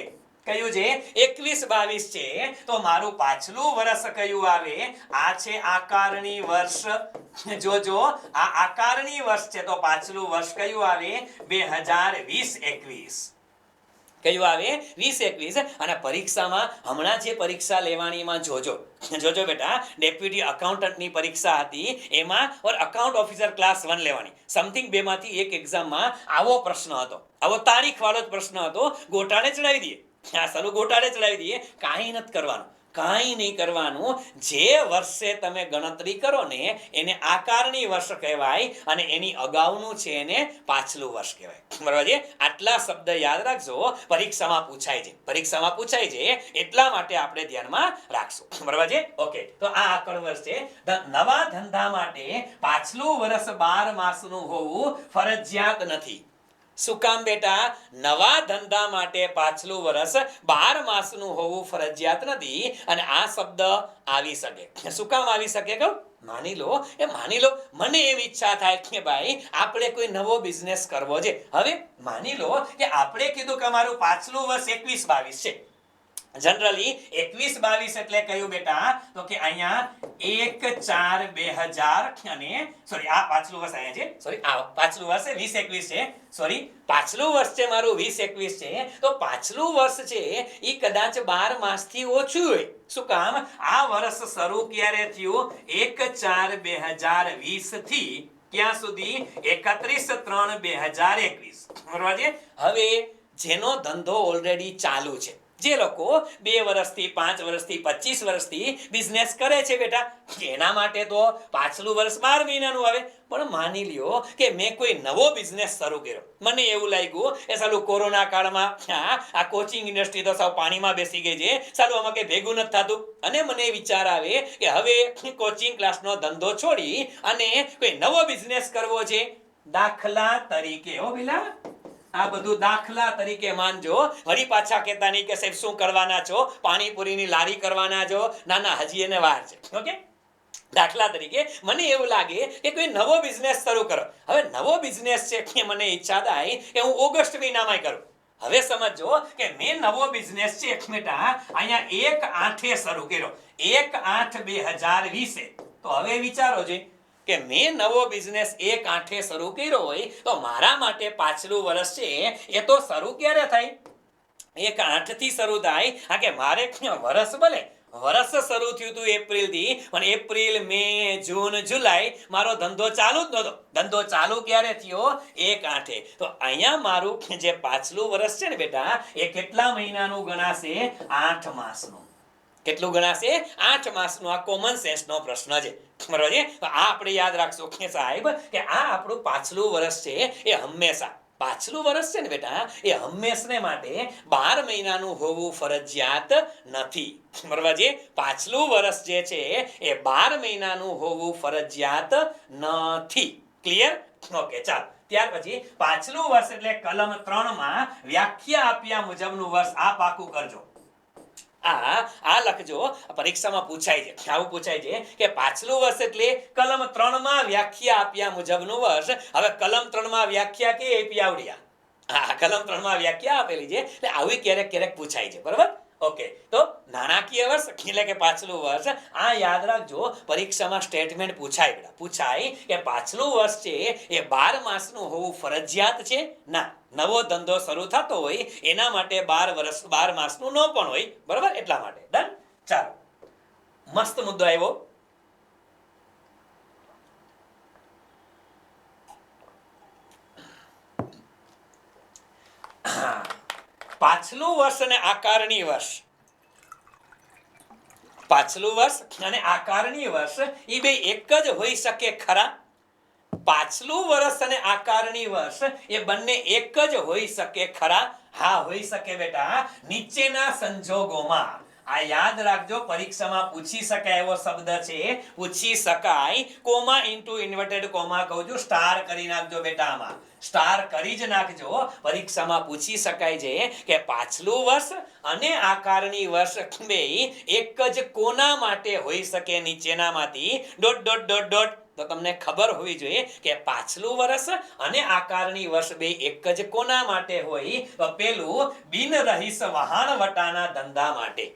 કયું છે? 21-22 છે. તો મારું પાછલું વર્ષ કયું આવે? આ છે આકારણી વર્ષ. જોજો, આ આકારણી વર્ષ છે તો પાછલું વર્ષ કયું આવે? 2020-21. કયું આવે? 20-21. અને પરીક્ષામાં હમણાં જે પરીક્ષા લેવાનીમાં જોજો બેટા, ડેપ્યુટી અકાઉન્ટન્ટની પરીક્ષા હતી, એમાં અકાઉન્ટ ઓફિસર ક્લાસ 1 લેવાની. સમથિંગ 2 માંથી એક એક્ઝામમાં આવો પ્રશ્ન હતો, આવો તારીખ વાળો જ પ્રશ્ન હતો. ગોટાળે ચડાવી દઈએ, ગોટાળે ચડાવી દઈએ. કાંઈ નથી કરવાનું, કાંઈ નહીં કરવાનું. જે વર્ષે તમે ગણતરી કરો ને એને આકારણી વર્ષ કહેવાય, અને એની અગાઉનું છે એને પાછલું વર્ષ કહેવાય. બરાબર છે? આટલા શબ્દ યાદ રાખજો, પરીક્ષામાં પૂછાય છે. પરીક્ષામાં પૂછાય છે એટલા માટે આપણે ધ્યાનમાં રાખશું. બરાબર છે? ઓકે, તો આ આકારણી વર્ષ છે. નવા ધંધા માટે પાછલું વર્ષ 12 માસનું હોવું ફરજિયાત નથી. શું કામ બેટા? નવા ધંધા માટે પાછલું વર્ષ 12 માસનું હોવું ફરજિયાત નથી. અને આ શબ્દ આવી શકે. શું કામ આવી શકે? કહું, માની લો મને એવી ઈચ્છા થાય કે ભાઈ આપણે કોઈ નવો બિઝનેસ કરવો છે. હવે માની લો કે આપણે કીધું કે અમારું પાછલું વર્ષ 21-22 છે. જનરલી 21-22 એટલે કયું બેટા? તો કે અહીંયા 1/4/2000 અને સોરી, આ પાછલું વર્ષ અહીંયા છે. સોરી, આ પાછલું વર્ષ 20-21 છે. સોરી, પાછલું વર્ષ છે મારું 20-21 છે. તો પાછલું વર્ષ છે એ કદાચ 12 માસથી ઓછું હોય. શું કામ? આ વર્ષ શરૂ ક્યારે થયું? 1/4/2020 થી ક્યાં સુધી? 31/3/2021. બરોબર છે? હવે જેનો ધંધો ઓલરેડી ચાલુ છે, જે લોકો 2 વર્ષથી 5 વર્ષથી 25 વર્ષથી બિઝનેસ કરે છે બેટા, એના માટે તો પાછલું વર્ષ 12 મહિનાનું આવે. પણ માની લ્યો કે મેં કોઈ નવો બિઝનેસ શરૂ કર્યો, મને એવું લાગ્યું એ સાલું કોરોના કાળમાં આ કોચિંગ ઇન્ડસ્ટ્રી તો સાવ પાણીમાં બેસી ગઈ છે, સાલું આમાં કંઈ ભેગું નથી થતું, અને મને વિચાર આવે કે હવે કોચિંગ ક્લાસનો ધંધો છોડી અને કોઈ નવો બિઝનેસ કરવો છે. દાખલા તરીકે, હો પેલા આ બધું દાખલા તરીકે માનજો. વળી પાછા કહેતા નહીં કે સાહેબ શું કરવાના છો? પાણીપુરીની લારી કરવાના છો? ના, હજી એને વાર છે. ઓકે, દાખલા તરીકે મને એવું લાગે કે કોઈ નવો બિઝનેસ શરૂ કરો. હવે નવો બિઝનેસ છે કે મને ઈચ્છા થાય કે હું ઓગસ્ટ મહિનામાં કરું. હવે સમજો કે મેં નવો બિઝનેસ છે બેટા અહીંયા 1/8 શરૂ કર્યો, 1/8/2020. તો હવે વિચારો છે કે મેં નવો બિઝનેસ 1/8 શરૂ કર્યો હોય તો મારા માટે પાછલું વર્ષ છે એ તો શરૂ ક્યારે થાય? 1/8 થી શરૂ થાય. હા, કે મારે વર્ષ ભલે વર્ષ શરૂ થયું હતું એપ્રિલથી, પણ એપ્રિલ, મે, જૂન, જુલાઈ મારો ધંધો ચાલુ જ નહોતો. ધંધો ચાલુ ક્યારે થયો? 1/8. તો અહીંયા મારું જે પાછલું વર્ષ છે ને બેટા, એ કેટલા મહિનાનું ગણાશે? 8 માસનું. કેટલું ગણાશે? 8 માસનું. આ કોમન સેન્સ નો પ્રશ્ન છે. બરોબર છે? તો આ આપણે યાદ રાખશો કે સાહેબ કે આ આપણું પાછલું વર્ષ છે એ હંમેશા, પાછલું વર્ષ છે ને બેટા એ હંમેશને માટે 12 મહિનાનું હોવું ફરજિયાત નથી. બરોબર છે? પાછલું વર્ષ જે છે એ 12 મહિનાનું હોવું ફરજિયાત નથી. ક્લિયર? ઓકે, ચાલો. ત્યાર પછી પાછલું વર્ષ એટલે કલમ 3 માં વ્યાખ્યા આપ્યા મુજબનું વર્ષ. આ પાકું કરજો. આ લખજો, પરીક્ષામાં પૂછાય છે. આવું પૂછાય છે કે પાછલું વર્ષ એટલે કલમ 3 માં વ્યાખ્યા આપ્યા મુજબનું વર્ષ. હવે કલમ 3 માં વ્યાખ્યા કે આપી આવડ્યા? કલમ 3 માં વ્યાખ્યા આપેલી છે એટલે આવી ક્યારેક પૂછાય છે. બરોબર? ઓકે, તો નાણાકીય વર્ષ એટલે કે પાછલું વર્ષ. આ યાદ રાખજો, પરીક્ષામાં સ્ટેટમેન્ટ પૂછાય કે પાછલું વર્ષ છે એ 12 માસનું હોવું ફરજિયાત છે? ના, નવો ધંધો શરૂ થતો હોય એના માટે 12 માસનું ન પણ હોય. બરાબર? એટલા માટે. ડન? ચાલો, મસ્ત મુદ્દો આવ્યો. પાછલું વર્ષ અને આકારણી વર્ષ. પાછલું વર્ષ અને આકારણી વર્ષ એ બે એક જ હોઈ શકે ખરા? પાછલું વર્ષ અને આકારણી વર્ષ એ બંને એક જ હોઈ શકે ખરા? હા, હોઈ શકે બેટા, નીચેના સંજોગોમાં. આ યાદ રાખજો, પરીક્ષામાં પૂછી શકાય એવો શબ્દ છે, પૂછી શકાય. કોમા ઇન્ટુ ઇન્વર્ટેડ કોમા કહું છું, સ્ટાર કરી નાખજો બેટા, આમાં સ્ટાર કરી જ નાખજો. પરીક્ષામાં પૂછી શકાય છે કે પાછલું વર્ષ અને આકારણી વર્ષ બે એક જ કોના માટે હોઈ શકે નીચેનામાંથી ડોટ ડોટ ડોટ ડોટ. તો તમને ખબર હોવી જોઈએ કે પાછલું વર્ષ અને આકારણી વર્ષ બે એક જ કોના માટે હોય? તો પેલું બિનરહીસ વહાણવટાના ધંધા માટે.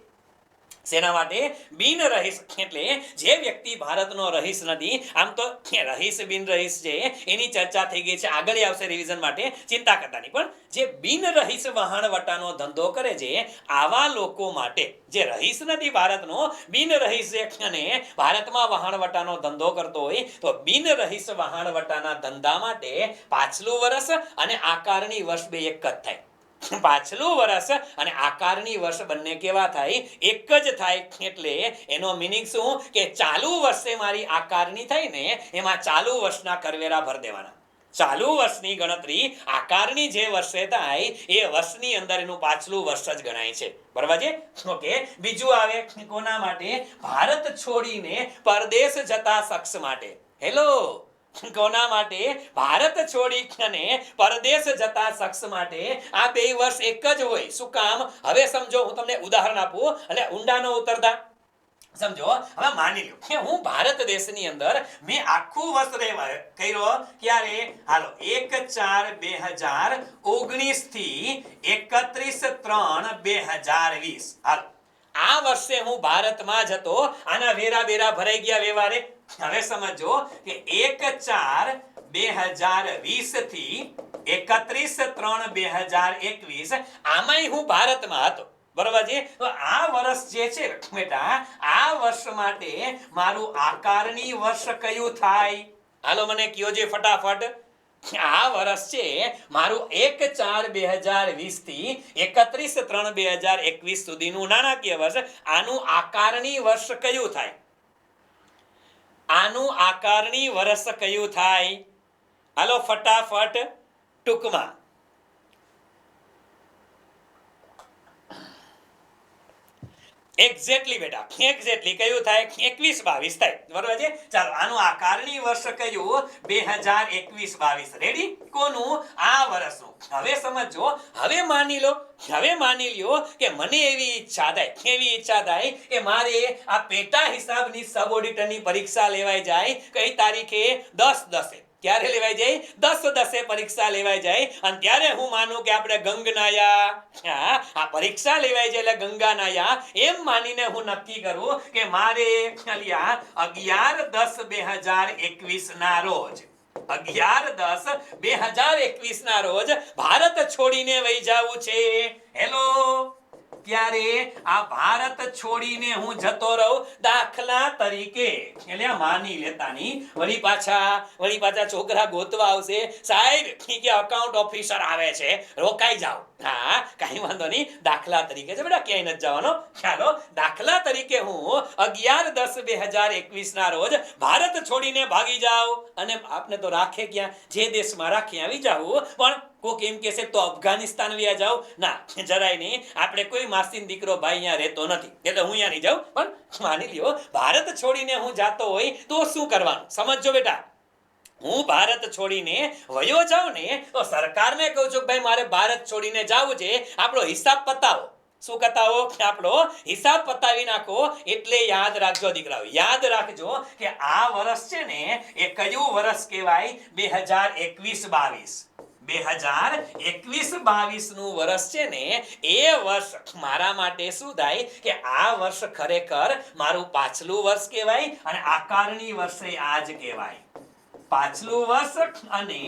શેના માટે? બિનરહીસ એટલે જે વ્યક્તિ ભારતનો રહીશ નથી. આમ તો રહીશ બિનરહીસ છે એની ચર્ચા થઈ ગઈ છે, આગળ આવશે રિવિઝન માટે, ચિંતા કરતા નહીં. પણ જે બિનરહીસ વહાણવટાનો ધંધો કરે છે આવા લોકો માટે, જે રહીશ નથી ભારતનો, બિનરહીસ અને ભારતમાં વહાણવટાનો ધંધો કરતો હોય, તો બિનરહીસ વહાણવટાના ધંધા માટે પાછલું વર્ષ અને આકારણી વર્ષ બે એક જ થાય. પાછલું વર્ષ અને આકારણી વર્ષ બંને કેવા થાય? એક જ થાય. એટલે એનો મિનિંગ શું કે ચાલુ વર્ષે મારી આકારણી થઈ ને એમાં ચાલુ વર્ષના કરવેરા ભર દેવાના. ચાલુ વર્ષની ગણતરી આકારણી જે વર્ષે થાય એ વર્ષની અંદર એનું પાછલું વર્ષ જ ગણાય છે. બરાબર છે? ઓકે. બીજું આવે કોના માટે? ભારત છોડીને પરદેશ જતા શખ્સ માટે. હેલો, કોના માટે? ભારત છોડી અને પરદેશ જતા શખ્સ માટે આ બે વર્ષ એક જ હોય. શું કામ? હવે સમજો, હું તમને ઉદાહરણ આપું એટલે ઊંડા ન ઉતરતા સમજો. હવે માની લો કે હું ભારત દેશની અંદર મેં આખું વર્ષ રહેવા કર્યો. ક્યારે? હાલો, 1/4/2019 થી 31/3/2020. હાલો, આ વર્ષે હું ભારતમાં જ હતો. આના વેરા બેરા ભરાઈ ગયા વ્યવહારે. હવે સમજો કે 1/4/2020 થી 31/3/2021 આમાંય હું ભારતમાં હતો. બરોબર છે? તો આ વર્ષ જે છે બેટા, આ વર્ષ માટે મારું આકારણી વર્ષ કયું થાય? હાલો મને કયો જે ફટાફટ. આ વર્ષ છે મારું 1/4/2020 થી 31/3/2021 સુધીનું નાણાકીય વર્ષ. આનું આકારણી વર્ષ કયું થાય? આનું આકારણી વર્ષ કયું થાય? હાલો ફટાફટ, ટૂંકમાં. એક્ઝેક્ટલી બેટા, એક્ઝેક્ટલી કયું થાય? 21-22 થાય. બરોબર છે? ચાલો, આનું આકારણી વર્ષ કયું? 2021-22. રેડી? કોનું? આ વર્ષનું. હવે સમજો, હવે માની લો કે મને એવી ઈચ્છા થાય કે મારે આ પેટા હિસાબની સબ ઓડિટરની પરીક્ષા લેવાઈ જાય. કઈ તારીખે? 10/10. ક્યારે લેવાઈ જાય? 10/10 પરીક્ષા લેવાઈ જાય. અને ત્યારે હું માનું કે આપણે ગંગનાયા, આ પરીક્ષા લેવાઈ જાય એટલે ગંગાનાયા એમ માનીને હું નક્કી કરું કે મારે 11/10/2021 ના રોજ 11/10/2021 ના રોજ ભારત છોડીને વહી જાવું છે. હેલો, ત્યારે આ ભારત છોડીને હું જતો રહું. દાખલા તરીકે એટલે માની લેતાની વળી પાછા છોકરા ગોતવા આવશે. સાહેબ કે અકાઉન્ટ ઓફિસર આવે છે, રોકાઈ જાઓ. હા, કઈ વાંધો નહીં. દાખલા તરીકે છે બેટા, ક્યાંય નથી જવાનો. ચાલો, દાખલા તરીકે હું 11/10/2021 ના રોજ ભારત છોડીને ભાગી જાઉં. અને આપને તો રાખે ક્યાં? જે દેશમાં રાખે આવી જાવું. પણ કોક એમ કહેશે તો અફઘાનિસ્તાન વ્યા જાવ. ના, જરાય નહીં. આપણે કોઈ માસીનો દીકરો ભાઈ અહીંયા રહેતો નથી એટલે હું અહીંયા નહીં જાઉં. પણ માની લ્યો ભારત છોડીને હું જાતો હોય તો શું કરવાનું? સમજો બેટા, હું ભારત છોડીને વયો જાઉં ને તો સરકારને કહું છું કે ભાઈ મારે ભારત છોડીને જાવું છે, આપણો હિસાબ પતાવો. શું કતાવો? આપણો હિસાબ પતાવી નાખો. એટલે યાદ રાખજો દીકરાઓ, યાદ રાખજો કે આ વર્ષ છે ને એ કયું વર્ષ કહેવાય? 2021-22. 2021-22 નું વર્ષ છે ને એ વર્ષ મારા માટે શું થાય કે આ વર્ષ ખરેખર મારું પાછલું વર્ષ કહેવાય અને આકારણી વર્ષે આ જ કહેવાય. પાછલું વર્ષ અને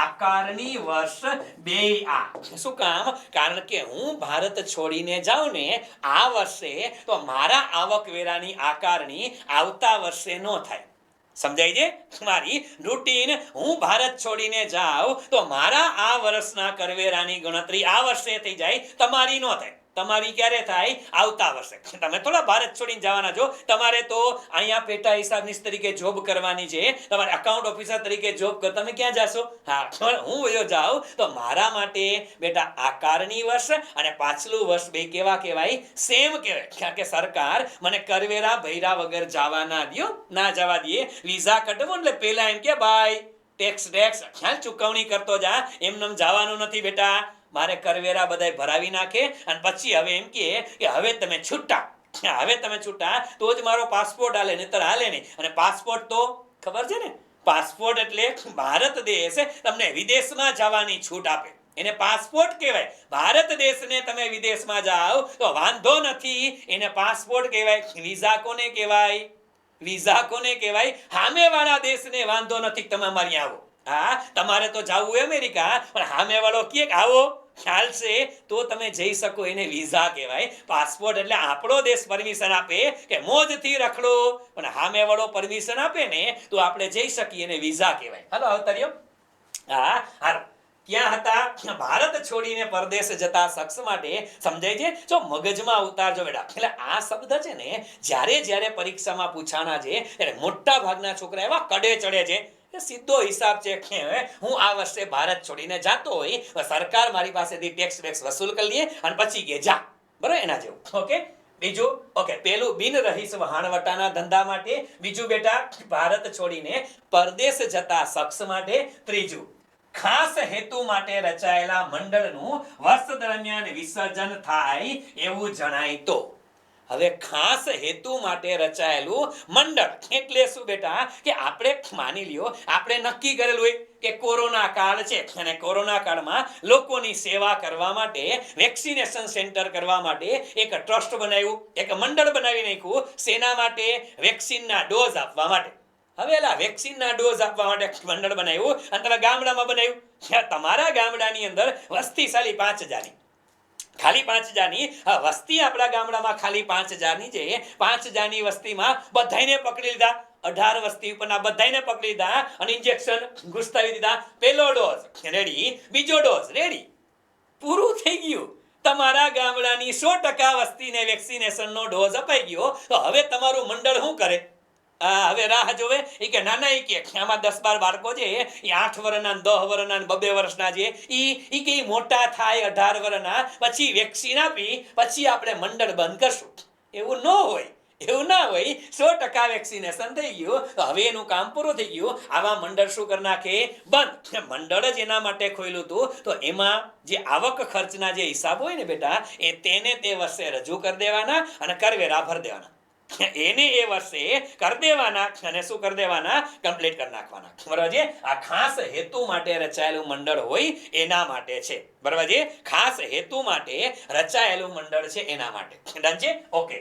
આકારણી વર્ષ બે આ. શું કામ? કારણ કે હું ભારત છોડીને જાઉં ને આ વર્ષે તો મારા આવકવેરાની આકારણી આવતા વર્ષે ન થાય. સમજાય છે? મારી રૂટીન, હું ભારત છોડીને જાઉં તો મારા આ વર્ષના કરવેરાની ગણતરી આ વર્ષે થઈ જાય, તમારી ન થાય. તમારી ક્યારે થાય? આવતા વર્ષે. તમે થોડા ભારત છોડીને જવાના છો, તમારે તો અહીંયા પેટા હિસાબનીશ તરીકે જોબ કરવાની છે, તમારે અકાઉન્ટ ઓફિસર તરીકે જોબ કર, તમે ક્યાં જાશો? હા, પણ હું વયો જાઉં તો મારા માટે બેટા આકારણી વર્ષ અને પાછલું વર્ષ બે કેવા કહેવાય? સેમ કહેવાય. કારણ કે સરકાર મને કરવેરા ભર્યા વગર જવા ના દો, ના જવા દે. વિઝા કઢવો એટલે પહેલા એમ કે ભાઈ ટેક્સ ખ્યાલ ચૂકવણી કરતો જા, એમનેમ જવાનું નથી બેટા. મારે કરવેરા બધાય ભરાવી નાખે અને પછી હવે એમ કે હવે તમે છૂટા, હવે તમે છૂટા તો જ મારો પાસપોર્ટ હાલે, નહીતર હાલે નહીં. અને પાસપોર્ટ તો ખબર છે ને, પાસપોર્ટ એટલે ભારત દેશ તમને વિદેશમાં જવાની છૂટ આપે, એને પાસપોર્ટ કહેવાય. ભારત દેશને તમે વિદેશમાં જાઓ તો વાંધો નથી, એને પાસપોર્ટ કહેવાય. વિઝા કોને કહેવાય? વિઝા કોને કહેવાય? સામેવાળા દેશને વાંધો નથી તમે અમારી આવો. હા, તમારે તો જવું અમેરિકા, પણ સામેવાળો કે આવો ચાલશે તો તમે જઈ શકો, એને વિઝા કહેવાય. પાસપોર્ટ એટલે આપણો દેશ પરમિશન આપે કે મોજથી રખડો, પણ સામેવાળો પરમિશન આપે ને તો આપણે જઈ શકીએ, એને વિઝા કહેવાય. હાલો અવતર્યો. હા, હાલો. ક્યાં હતા? ભારત છોડીને પરદેશ જતા શખ્સ માટે સમજાય છે, જો મગજમાં ઉતારજો બેટા. એટલે આ શબ્દ છે ને જ્યારે જ્યારે પરીક્ષામાં પૂછાના છે ત્યારે મોટા ભાગના છોકરા એવા કડે ચડે છે. સીધો હિસાબ છે કે હું આ વર્ષે ભારત છોડીને જાતો હોય, સરકાર મારી પાસેથી ટેક્સ વસૂલ કરી લે અને પછી કે જા, બરોબર, એના જેવું. ઓકે, બીજું ઓકે, પેલું બિન રહીશ વહાણવટાના ધંધા માટે, બીજું બેટા ભારત છોડીને પરદેશ જતા શખ્સ માટે, ત્રીજું ખાસ હેતુ માટે રચાયેલા મંડળનું વર્ષ દરમિયાન વિસર્જન થાય એવું જણાય તો. હવે ખાસ હેતુ માટે રચાયેલું મંડળ એટલે શું બેટા? કે આપણે માની લ્યો આપણે નક્કી કરેલું હોય કે કોરોના કાળ છે અને કોરોના કાળમાં લોકોની સેવા કરવા માટે, વેક્સિનેશન સેન્ટર કરવા માટે એક ટ્રસ્ટ બનાવ્યું, એક મંડળ બનાવી નાખ્યું. શેના માટે? વેક્સિનના ડોઝ આપવા માટે. હવે એલા વેક્સિનના ડોઝ આપવા માટે મંડળ બનાવ્યું અને તમે ગામડામાં બનાવ્યું. તમારા ગામડાની અંદર વસ્તી સાલી 5000ની, ખાલી 5000ની વસ્તી આપણા ગામડામાં ખાલી 5000ની છે. 5000ની વસ્તીમાં બધાને પકડી લીધા, 18 વસ્તી ઉપરના બધાને પકડી લીધા અને ઇન્જેક્શન ઘૂસતાવી દીધા. પહેલો ડોઝ રેડી, બીજો ડોઝ રેડી, પૂરું થઈ ગયું. તમારા ગામડાની 100% વસ્તીને વેક્સિનેશનનો ડોઝ અપાઈ ગયો. તો હવે તમારું મંડળ શું કરે? હવે રાહ જોવે. એ કે નાના, એ કે આમાં 10-12 બાળકો છે, એ 8 વર્ષના, 10 વર્ષના, 2 વર્ષના છે, એ કે મોટા થાય 18 વર્ષના, પછી વેક્સિન આપી પછી આપણે મંડળ બંધ કરશું. એવું ન હોય, એવું ના હોય. 100% વેક્સિનેશન થઈ ગયું, તો હવે એનું કામ પૂરું થઈ ગયું. આવા મંડળ શું કરી નાખે? બંધ. મંડળ જ એના માટે ખોલ્યું હતું, તો એમાં જે આવક ખર્ચના જે હિસાબ હોય ને બેટા, એ તેને તે વર્ષે રજૂ કરી દેવાના અને કરવેરા ભરી દેવાના. એને એ વર્ષે કરી દેવાના અને શું કરી દેવાના? કમ્પ્લીટ કરી નાખવાના. બરાબર છે? આ ખાસ હેતુ માટે રચાયેલું મંડળ હોય એના માટે છે. બરાબર છે? ખાસ હેતુ માટે રચાયેલું મંડળ છે એના માટે. ડન છે? ઓકે.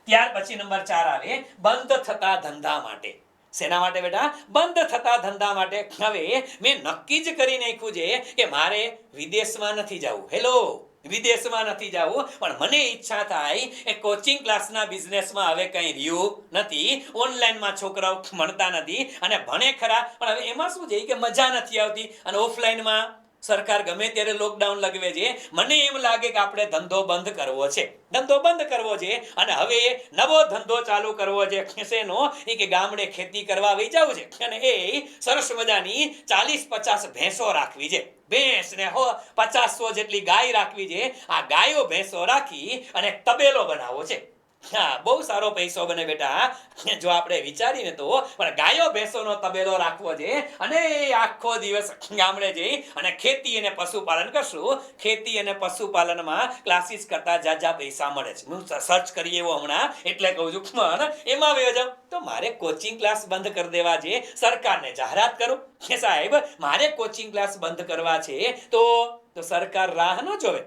ત્યાર પછી નંબર 4 આવે બંધ થતા ધંધા માટે. શેના માટે બેટા? બંધ થતા ધંધા માટે. હવે મેં નક્કી જ કરી નાખ્યું છે કે મારે વિદેશમાં નથી જવું. હેલો, વિદેશમાં નથી જવું, પણ મને ઈચ્છા થાય એ કોચિંગ ક્લાસના બિઝનેસમાં હવે કંઈ રહ્યું નથી, ઓનલાઈનમાં છોકરાઓ ભણતા નથી અને ભણે ખરા, પણ હવે એમાં શું છે કે મજા નથી આવતી અને ઓફલાઈનમાં સરકાર ગમે ત્યારે લોકડાઉન લગાવે છે. મને એમ લાગે કે આપણે ધંધો બંધ કરવો છે, ધંધો બંધ કરવો છે અને હવે નવો ધંધો ચાલુ કરવો છે. શેનો? એ કે ગામડે ખેતી કરવા વહી જવું છે અને એ સરસ મજાની 40-50 ભેંસો રાખવી છે. ભેંસ ને 50-100 જેટલી ગાય રાખવી છે. આ ગાયો ભેંસો રાખી અને તબેલો બનાવવો છે. હા, બહુ સારો પૈસો બને બેટા જો આપણે વિચારીને તો. પણ ગાયો ભેંસોનો તબેલો રાખવો છે અને આખો દિવસ ગામડે જઈ અને ખેતી અને પશુપાલન કરશું. ખેતી અને પશુપાલનમાં ક્લાસીસ કરતા જાજા પૈસા મળે છે. હું સર્ચ કરી એવો હમણાં એટલે કહું છું. પણ એમાં વયો જાવ તો મારે કોચિંગ ક્લાસ બંધ કરી દેવા છે. સરકારને જાહેરાત કરું કે સાહેબ મારે કોચિંગ ક્લાસ બંધ કરવા છે, તો સરકાર રાહ ન જોવે,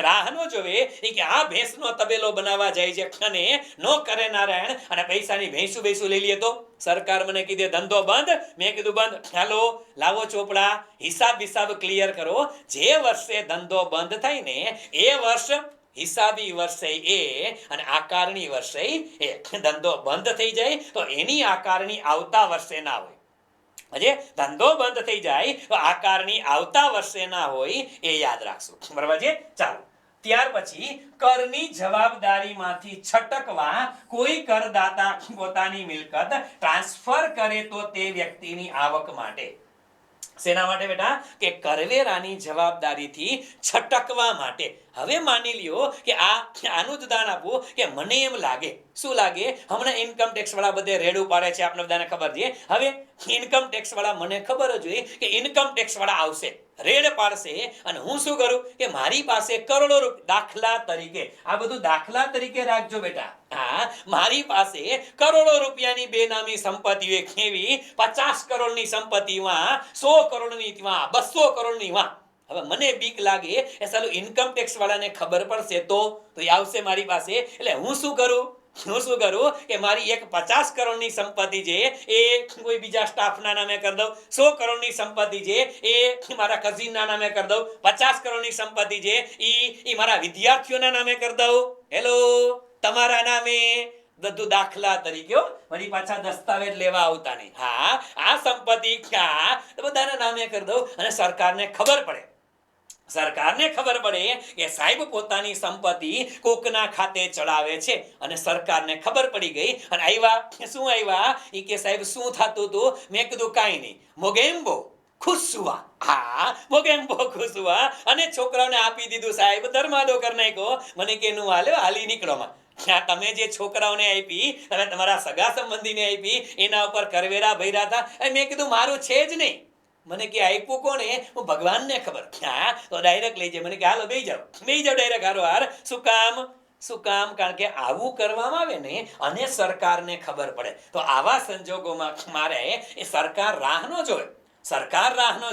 રાહ ન જોવે. એ કે આ ભેંસનો તબેલો બનાવવા જાય છે અને નો કરે નારાયણ અને પૈસાની ભેંસું લઈ લે તો સરકાર મને કીધે ધંધો બંધ. મેં કીધું બંધ. ચાલો લાવો ચોપડા, હિસાબ ક્લિયર કરો. જે વર્ષે ધંધો બંધ થાય ને એ વર્ષ હિસાબી વર્ષે એ અને આકારણી વર્ષે એ ધંધો બંધ થઈ જાય તો એની આકારણી આવતા વર્ષે ના હોય. હજે ધંધો બંધ થઈ જાય તો આકારણી આવતા વર્ષે ના હોય, એ યાદ રાખશું. બરાબર છે? ચાલો ત્યાર પછી કરની જવાબદારીમાંથી છટકવા કોઈ કરદાતા પોતાની મિલકત ટ્રાન્સફર કરે તો તે વ્યક્તિની આવક માટે, શેના માટે બેટા? કે કરવેરાની જવાબદારીથી છટકવા માટે. હવે માની લ્યો કે આનું જ ઉદાહરણ આપું કે મને એમ લાગે, શું લાગે? હમણાં ઇન્કમ ટેક્સ વાળા બધે રેડ ઉપાડે છે, આપણે બધાને ખબર છે. હવે ઇન્કમ ટેક્સ વાળા, મને ખબર જ હોય કે ઇન્કમ ટેક્સ વાળા આવશે, રેડ પાડશે, અને હું શું કરું કે મારી પાસે કરોડો રૂપિયા, દાખલા તરીકે, આ બધું દાખલા તરીકે રાખજો બેટા, હા, મારી પાસે કરોડો રૂપિયાની બેનામી સંપત્તિ હોય, કેવી? 50 કરોડની સંપત્તિમાં, 100 કરોડની માં, 200 કરોડની માં. હવે મને બીક લાગે એ સાલું ઇન્કમ ટેક્સ વાળાને ખબર પડશે તો એ આવશે મારી પાસે. એટલે હું શું કરું કે મારી એક 50 કરોડની સંપત્તિ છે એ કોઈ બીજા સ્ટાફના નામે કરી દઉં, 100 કરોડની સંપત્તિ છે એ મારા કઝિનના નામે કરી દઉં, 50 કરોડની સંપત્તિ છે એ મારા વિદ્યાર્થીઓના નામે કરી દઉં, હેલો, તમારા નામે. બધું દાખલા તરીકે, વળી પાછા દસ્તાવેજ લેવા આવતા નહીં. હા, આ સંપત્તિ બધાના નામે કરી દઉં અને સરકારને ખબર પડે કે સાહેબ પોતાની સંપત્તિ કોકના ખાતે ચડાવે છે, અને સરકારને ખબર પડી ગઈ અને આવ્યા ઈ કે સાહેબ શું થતું હતું? મેં કીધું કાંઈ નહીં, મોગેમ્બો ખુશુઆ. હા, મોગેમ્બો ખુશુઆ, અને છોકરાઓને આપી દીધું, સાહેબ ધર્માદો કરી નાખ્યો. મને કે નું હાલી નીકળોમાં. તમે જે છોકરાઓને આપી, તમે તમારા સગા સંબંધીને આપી, એના ઉપર કરવેરા ભર્યા હતા. મેં કીધું મારું છે જ નહીં. મને કે આપ્યું કોને? હું ભગવાનને ખબર. હા, તો ડાયરેક્ટ લઈ જાય. મને કે હાલો બેસી જાઓ ડાયરેક્ટ હારોહાર. શું કામ? કારણ કે આવું કરવામાં આવે ને અને સરકારને ખબર પડે, તો આવા સંજોગોમાં મારે એ સરકાર રાહ ન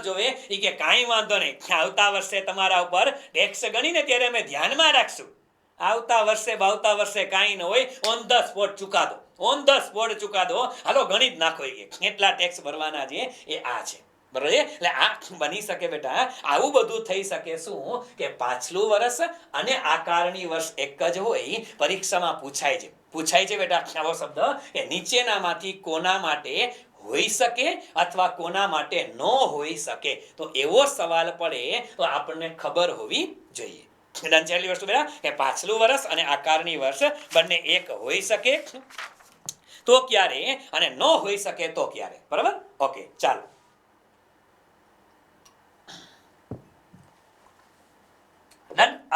જોવે. એ કે કાંઈ વાંધો નહીં, આવતા વર્ષે તમારા ઉપર ટેક્સ ગણીને ત્યારે અમે ધ્યાનમાં રાખશું. આવતા વર્ષે કાંઈ ન હોય, ઓન ધ સ્પોટ ચુકાદો, હાલો ગણી જ નાખો. કેટલા ટેક્સ ભરવાના છે એ આ છે, બરોબર? એટલે આ બની શકે બેટા, આવું બધું થઈ શકે. શું કે પાછલું વર્ષ અને આકારણી વર્ષ એક જ હોય, પરીક્ષામાં પૂછાય છે બેટા આવો શબ્દ કે નીચેનામાંથી કોના માટે હોઈ શકે અથવા કોના માટે ન હોઈ શકે. તો એવો સવાલ પડે તો આપણને ખબર હોવી જોઈએ. છેલ્લી વસ્તુ બેટા કે પાછલું વર્ષ અને આકારણી વર્ષ બંને એક હોઈ શકે તો ક્યારે, અને ન હોઈ શકે તો ક્યારે, બરાબર? ઓકે, ચાલો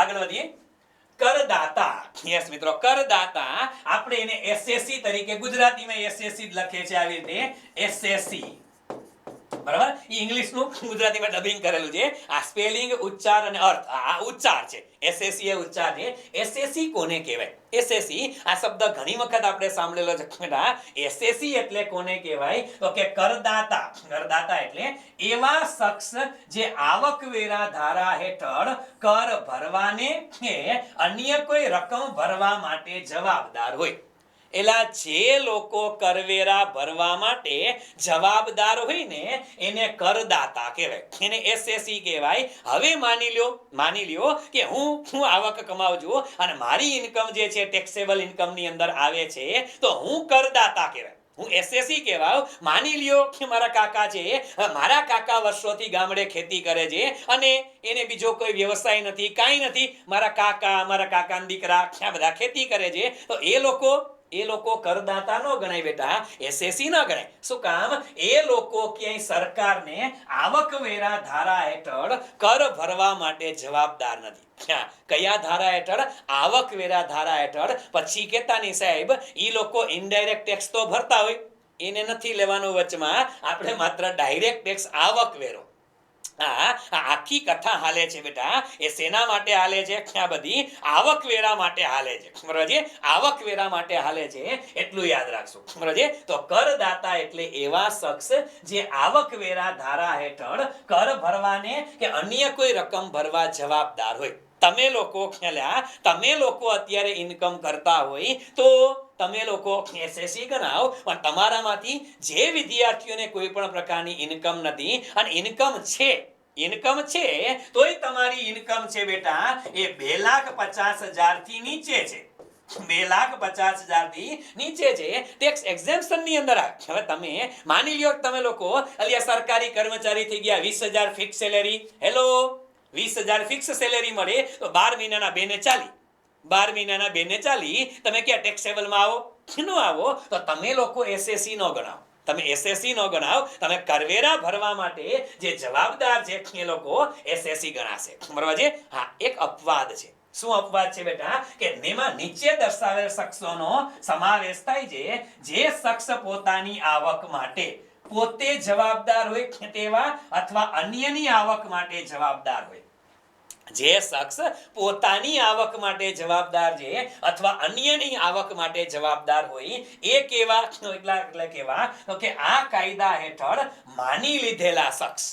આગળ વધીએ. કરદાતા, યસ મિત્રો, કરદાતા, આપણે એને એસએસસી તરીકે, ગુજરાતીમાં એસએસસી જ લખે છે આવી રીતે, એસએસસી, બરાબર? ઇંગ્લિશનું ગુજરાતીમાં ડબિંગ કરેલું છે. આ સ્પેલિંગ, ઉચ્ચાર અને અર્થ, આ ઉચ્ચાર છે. એસએસસી એ ઉચ્ચાર છે. એસએસસી કોને કહેવાય? એસએસસી આ શબ્દ ઘણી વખત આપણે સાંભળેલો છે. એસએસસી એટલે કોને કહેવાય? તો કે કરદાતા એટલે એવા શખ્સ જે આવકવેરા ધારા હેઠળ કર ભરવાને કે અન્ય કોઈ રકમ ભરવા માટે જવાબદાર હોય. એલા જે લોકો કરવેરા ભરવા માટે જવાબદાર હોય ને એને કરદાતા કહેવાય, એને એસએસસી કહેવાય. હવે માની લ્યો કે હું આવક કમાઉં છું અને મારી ઇન્કમ જે છે ટેક્સેબલ ઇન્કમની અંદર આવે છે, તો હું કરદાતા કહેવાય, હું એસએસસી કહેવાય. માની લ્યો કે મારા કાકા વર્ષોથી ગામડે ખેતી કરે છે અને એને બીજો કોઈ વ્યવસાય નથી, કાંઈ નથી. મારા કાકાના દીકરા આ બધા ખેતી કરે છે, તો એ લોકો કરદાતા ન ગણાય બેટા, એસએસસી ન ગણાય. શું કામ? એ લોકો ક્યાંય સરકારને આવકવેરા ધારા હેઠળ કર ભરવા માટે જવાબદાર નથી. કયા ધારા હેઠળ? આવકવેરા ધારા હેઠળ. પછી કેતાની સાહેબ ઈ લોકો ઇનડાયરેક્ટ ટેક્સ તો ભરતા હોય, એને નથી લેવાનું વચમાં, આપણે માત્ર ડાયરેક્ટ ટેક્સ, આવકવેરો. આખી કથા હાલે છે બેટા, એ શેના માટે હાલે છે? આ બધી આવકવેરા માટે હાલે છે, બરાબર છે? આવકવેરા માટે હાલે છે, એટલું યાદ રાખશું, બરાબર છે? તો કરદાતા એટલે એવા શખ્સ જે આવકવેરા ધારા હેઠળ કર ભરવાને કે અન્ય કોઈ રકમ ભરવા જવાબદાર હોય. તમે લોકો અત્યારે ઇન્કમ કરતા હોય તો તમે લોકો એસએસસી ગણાવ, પણ તમારામાંથી જે વિદ્યાર્થીઓને કોઈ પણ પ્રકારની ઇન્કમ નથી અને ઇન્કમ છે તોય તમારી ઇન્કમ છે બેટા એ 2,50,000 થી નીચે છે, 2,50,000 થી નીચે છે, ટેક્સ એક્ઝેમ્પશન ની અંદર આવે. હવે તમે માની લ્યો તમે લોકો સરકારી કર્મચારી થઈ ગયા, 20,000 fix salary, hello, 20,000 fix salary મળે તો 12 મહિનાના 2 ને 40, 12 મહિનાના 2 ને 40 તમે ક્યાં ટેક્સેબલમાં આવો? ન આવો તો તમે લોકો એસએસસી નો ગણાવો. તમે એસએસસી નો ગણાવ, તમે કરવેરા ભરવા માટે જે જવાબદાર છે એ લોકો એસએસસી ગણાશે. બરાબર છે? હા, એક અપવાદ છે. શું અપવાદ છે બેટા? કે એમાં નીચે દર્શાવેલ શખ્સોનો સમાવેશ થાય છે જે શખ્સ પોતાની આવક માટે પોતે જવાબદાર હોય તેવા અથવા અન્યની આવક માટે જવાબદાર હોય. જે શખ્સ પોતાની આવક માટે જવાબદાર છે અથવા અન્યની આવક માટે જવાબદાર હોય એ કેવા એટલે કેવા તો કે આ કાયદા હેઠળ માની લીધેલા શખ્સ.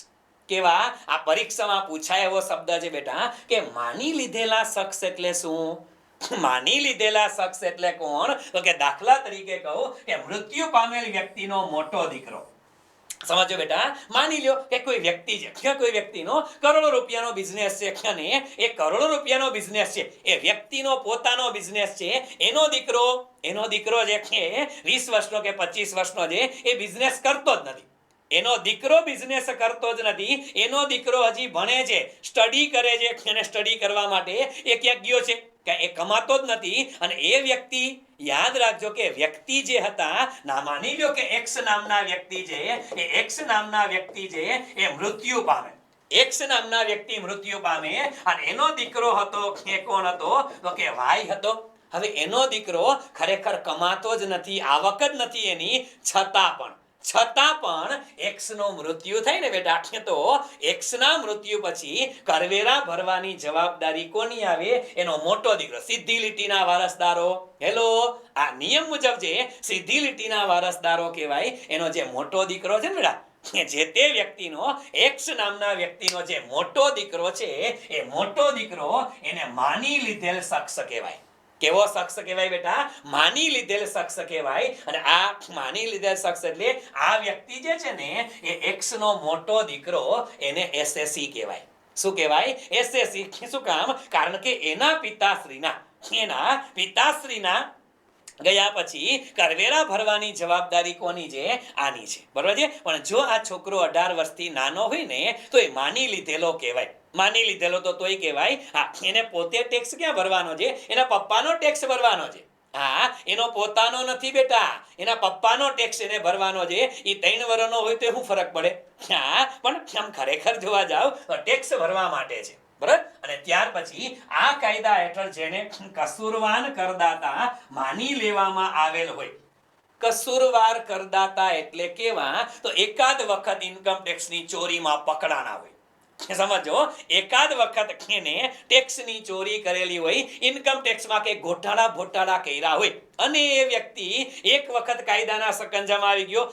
કેવા? આ પરીક્ષામાં પૂછાય એવો શબ્દ છે બેટા કે માની લીધેલા શખ્સ એટલે શું? માની લીધેલા શખ્સ એટલે કોણ? તો કે દાખલા તરીકે કહું કે મૃત્યુ પામેલ વ્યક્તિનો મોટો દીકરો. સમજો બેટા, માની લ્યો કે કોઈ વ્યક્તિ છે, કોઈ વ્યક્તિનો કરોડો રૂપિયાનો બિઝનેસ છે અને એ કરોડો રૂપિયાનો બિઝનેસ છે એ વ્યક્તિનો પોતાનો બિઝનેસ છે. એનો દીકરો જે છે 20 વર્ષનો કે 25 વર્ષનો છે એ બિઝનેસ કરતો જ નથી. એનો દીકરો બિઝનેસ કરતો જ નથી. એનો દીકરો હજી ભણે છે, સ્ટડી કરે છે અને સ્ટડી કરવા માટે એ ક્યાંક ગયો છે કે એ કમાતો જ નથી. અને એ વ્યક્તિ, યાદ રાખજો કે વ્યક્તિ જે હતા, ના માની લ્યો કે એક્સ નામના વ્યક્તિ છે, એ એક્સ નામના વ્યક્તિ છે એ મૃત્યુ પામે. એક્સ નામના વ્યક્તિ મૃત્યુ પામે અને એનો દીકરો હતો એ કોણ હતો? તો કે વાય હતો. હવે એનો દીકરો ખરેખર કમાતો જ નથી, આવક જ નથી એની, છતાં પણ એક્સ નો મૃત્યુ થાય ને બેટા, તો એક્સ ના મૃત્યુ પછી કરવેરા ભરવાની જવાબદારી કોની આવે? એનો મોટો દીકરો. સીધી લીટીના વારસદારો. હેલો, આ નિયમ મુજબ જે સીધી લીટીના વારસદારો કહેવાય એનો જે મોટો દીકરો છે ને બેટા, જે તે વ્યક્તિનો, એક્સ નામના વ્યક્તિનો જે મોટો દીકરો છે એ મોટો દીકરો એને માની લીધેલ શખ્સ કહેવાય. કેવો શખ્સ કહેવાય બેટા? માની લીધેલ શખ્સ કહેવાય. અને આ માની લીધેલ શખ્સ એટલે આ વ્યક્તિ જે છે ને એ એક્સ નો મોટો દીકરો, એને એસએસસી કહેવાય. શું કહેવાય? એસએસસી. શું કામ? કારણ કે એના પિતાશ્રીના ગયા પછી કરવેરા ભરવાની જવાબદારી કોની છે? આની છે. બરોબર છે? પણ જો આ છોકરો 18 વર્ષથી નાનો હોય ને તો એ માની લીધેલો કહેવાય. માની લીધેલો તો તોય કહેવાય. હા, એને પોતે ટેક્સ ક્યાં ભરવાનો છે? એના પપ્પાનો ટેક્સ ભરવાનો છે. હા, એનો પોતાનો નથી બેટા, એના પપ્પાનો ટેક્સ એને ભરવાનો છે. એ 3 વર્ષનો હોય તો શું ફરક પડે? હા, પણ આમ ખરેખર જોવા જાવ તો ટેક્સ ભરવા માટે છે. બરાબર? અને ત્યાર પછી આ કાયદા હેઠળ જેને કસૂરવાન કરદાતા માની લેવામાં આવેલ હોય. કસૂરવાર કરદાતા એટલે કેવા? તો એકાદ વખત ઇન્કમ ટેક્સની ચોરીમાં પકડાના હોય. સમજો, એકાદ વખત એને ટેક્સની ચોરી કરેલી હોય, ઇન્કમ ટેક્સમાં કે ગોટાળા કર્યા હોય અને એ વ્યક્તિ એક વખત કાયદાના સકંજામાં આવી ગયો,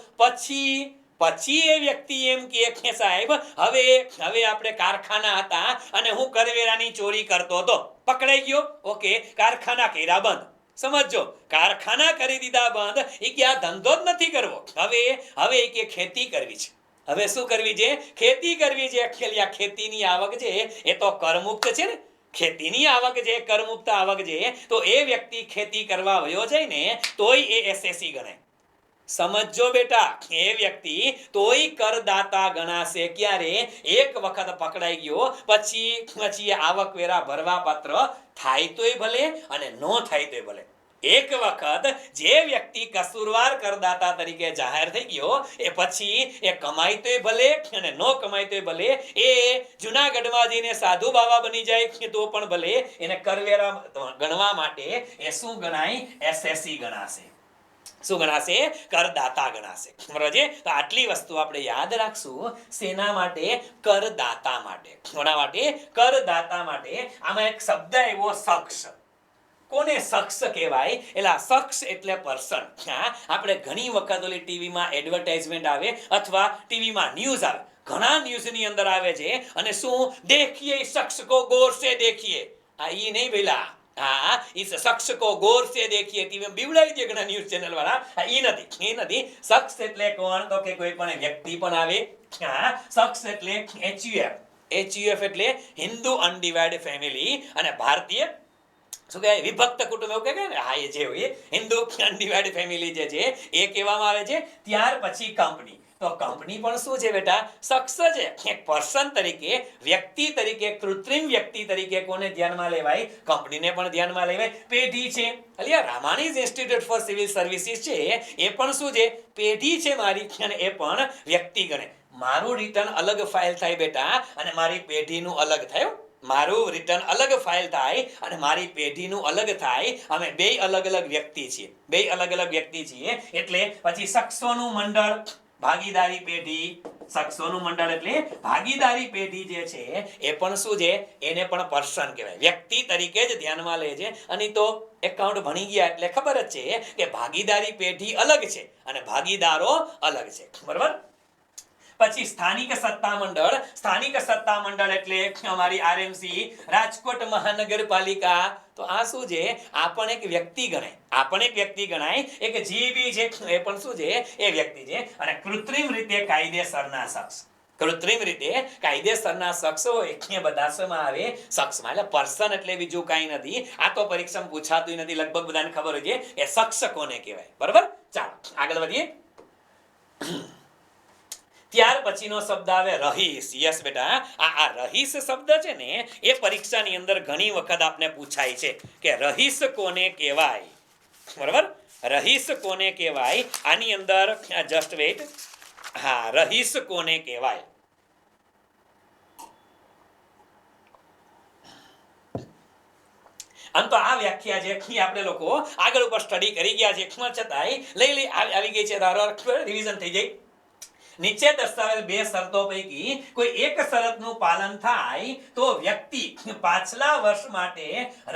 પછી એ વ્યક્તિ એમ કે સાહેબ હવે આપણે કારખાના હતા અને હું કરવેરાની ચોરી કરતો હતો, પકડાઈ ગયો. ઓકે, કારખાના કર્યા બંધ. સમજો, કારખાના કરી દીધા બંધ. એ કે આ ધંધો જ નથી કરવો, હવે એ કે ખેતી કરવી છે. હવે શું કરવી છે? ખેતી કરવી છે. એકચ્યુઅલી આ ખેતીની આવક છે એ તો કરમુક્ત છે ને. ખેતીની આવક છે, કરમુક્ત આવક છે, તો એ વ્યક્તિ ખેતી કરવા વયો જાય ને તોય એ એસએસસી ગણાય. સમજો બેટા, એ વ્યક્તિ તોય કરદાતા ગણાશે. ક્યારે? એક વખત પકડાઈ ગયો પછી આવકવેરા ભરવા પાત્ર થાય તોય ભલે અને ન થાય તોય ભલે. એક વખત જે વ્યક્તિ કસૂરવાર કરદાતા તરીકે જાહેર થઈ ગયો એ પછી એ કમાય તોય ભલે અને ન કમાય તોય ભલે, એ જુનાગઢમાં જઈને સાધુ બાવા બની જાય તો પણ ભલે, એને કરવેરા ગણવા માટે એ શું ગણાય? એસએસસી ગણાશે. શું ગણાશે? કરદાતા ગણાશે. બરાબર છે? તો આટલી વસ્તુ આપણે યાદ રાખશું. શેના માટે? કરદાતા માટે. કોના માટે? કરદાતા માટે. આમાં એક શબ્દ એવો શખ્સ. કોને શખ્સ કહેવાય? એલા શખ્સ એટલે પર્સન. આપણે ઘણી વખત ઓલી ટીવીમાં એડવર્ટાઇઝમેન્ટ આવે અથવા ટીવીમાં ન્યૂઝ આવે, ઘણા ન્યૂઝની અંદર આવે છે અને શું દેખીએ શખ્સ કો ગૌર સે દેખીએ. આ ઈ નહીં ભઈલા, હા, इस शख्स को गौर से देखिए. ટીવી બીવડાવી દે ઘણા ન્યૂઝ ચેનલ વાળા. એ નથી. શખ્સ એટલે કોણ? તો કે કોઈ પણ વ્યક્તિ પણ આવે. હા, શખ્સ એટલે HUF એટલે હિન્દુ અનડિવાઇડેડ ફેમિલી અને ભારતીય શું કહેવાય? વિભક્ત કુટુંબ એવું કહે ને. હા, એ જે હોય હિન્દુ અનડિવાઇડેડ ફેમિલી જે છે એ કહેવામાં આવે છે. ત્યાર પછી કંપની. તો કંપની પણ શું છે બેટા? શખ્સ છે. એક પર્સન તરીકે, વ્યક્તિ તરીકે, કૃત્રિમ વ્યક્તિ તરીકે કોને ધ્યાનમાં લેવાય? કંપનીને પણ ધ્યાનમાં લેવાય. પેઢી છે, અલ્યા રામાણીઝ ઇન્સ્ટિટ્યૂટ ફોર સિવિલ સર્વિસીસ છે એ પણ શું છે? પેઢી છે મારી, અને એ પણ વ્યક્તિ ગણે. મારું રિટર્ન અલગ ફાઇલ થાય બેટા, અને મારી પેઢીનું અલગ થાય. મારું રિટર્ન અલગ ફાઇલ થાય અને મારી પેઢીનું અલગ થાય. અમે બે અલગ અલગ વ્યક્તિ છીએ, બે અલગ અલગ વ્યક્તિ છીએ. એટલે પછી શખ્સોનું મંડળ, ભાગીદારી પેઢી. શખ્સોનું મંડળ એટલે ભાગીદારી પેઢી જે છે એ પણ શું છે? એને પણ પર્સન કહેવાય, વ્યક્તિ તરીકે જ ધ્યાનમાં લે છે. અને તો એકાઉન્ટ ભણી ગયા એટલે ખબર જ છે કે ભાગીદારી પેઢી અલગ છે અને ભાગીદારો અલગ છે. બરાબર. પછી સ્થાનિક સત્તા મંડળ. સ્થાનિક સત્તા મંડળ એટલે અમારી આરએમસી, રાજકોટ મહાનગરપાલિકા. તો આ શું છે? આ પણ એક વ્યક્તિ ગણાય, આ પણ એક વ્યક્તિ ગણાય. એક જીબી છે એ પણ શું છે? એ વ્યક્તિ છે. અને કૃત્રિમ રીતે કાયદેસરના શખ્સ, કૃત્રિમ રીતે કાયદેસરના શખ્સ હોય એ બધા શેમાં આવે? શખ્સમાં. એટલે પર્સન એટલે બીજું કાંઈ નથી. આ તો પરીક્ષામાં પૂછાતું નથી, લગભગ બધાને ખબર હોય છે એ શખ્સ કોને કહેવાય. બરાબર. ચાલો આગળ વધીએ. ત્યાર પછીનો શબ્દ આવે રહીશ. યસ બેટા, આ રહીશ શબ્દ છે ને એ પરીક્ષાની અંદર ઘણી વખત આપને પૂછાય છે કે રહીશ કોને કહેવાય. બરાબર. રહીશ કોને કહેવાય? આની અંદર જસ્ટ વેઇટ. હા, રહીશ કોને કહેવાય? આમ તો આ વ્યાખ્યા છે આપણે લોકો આગળ ઉપર સ્ટડી કરી ગયા છે, છતાંય લઈ આવી ગઈ છે, રિવિઝન થઈ જાય. નીચે દર્શાવેલ બે શરતો પૈકી કોઈ એક શરતનું પાલન થાય તો વ્યક્તિ પાછલા વર્ષ માટે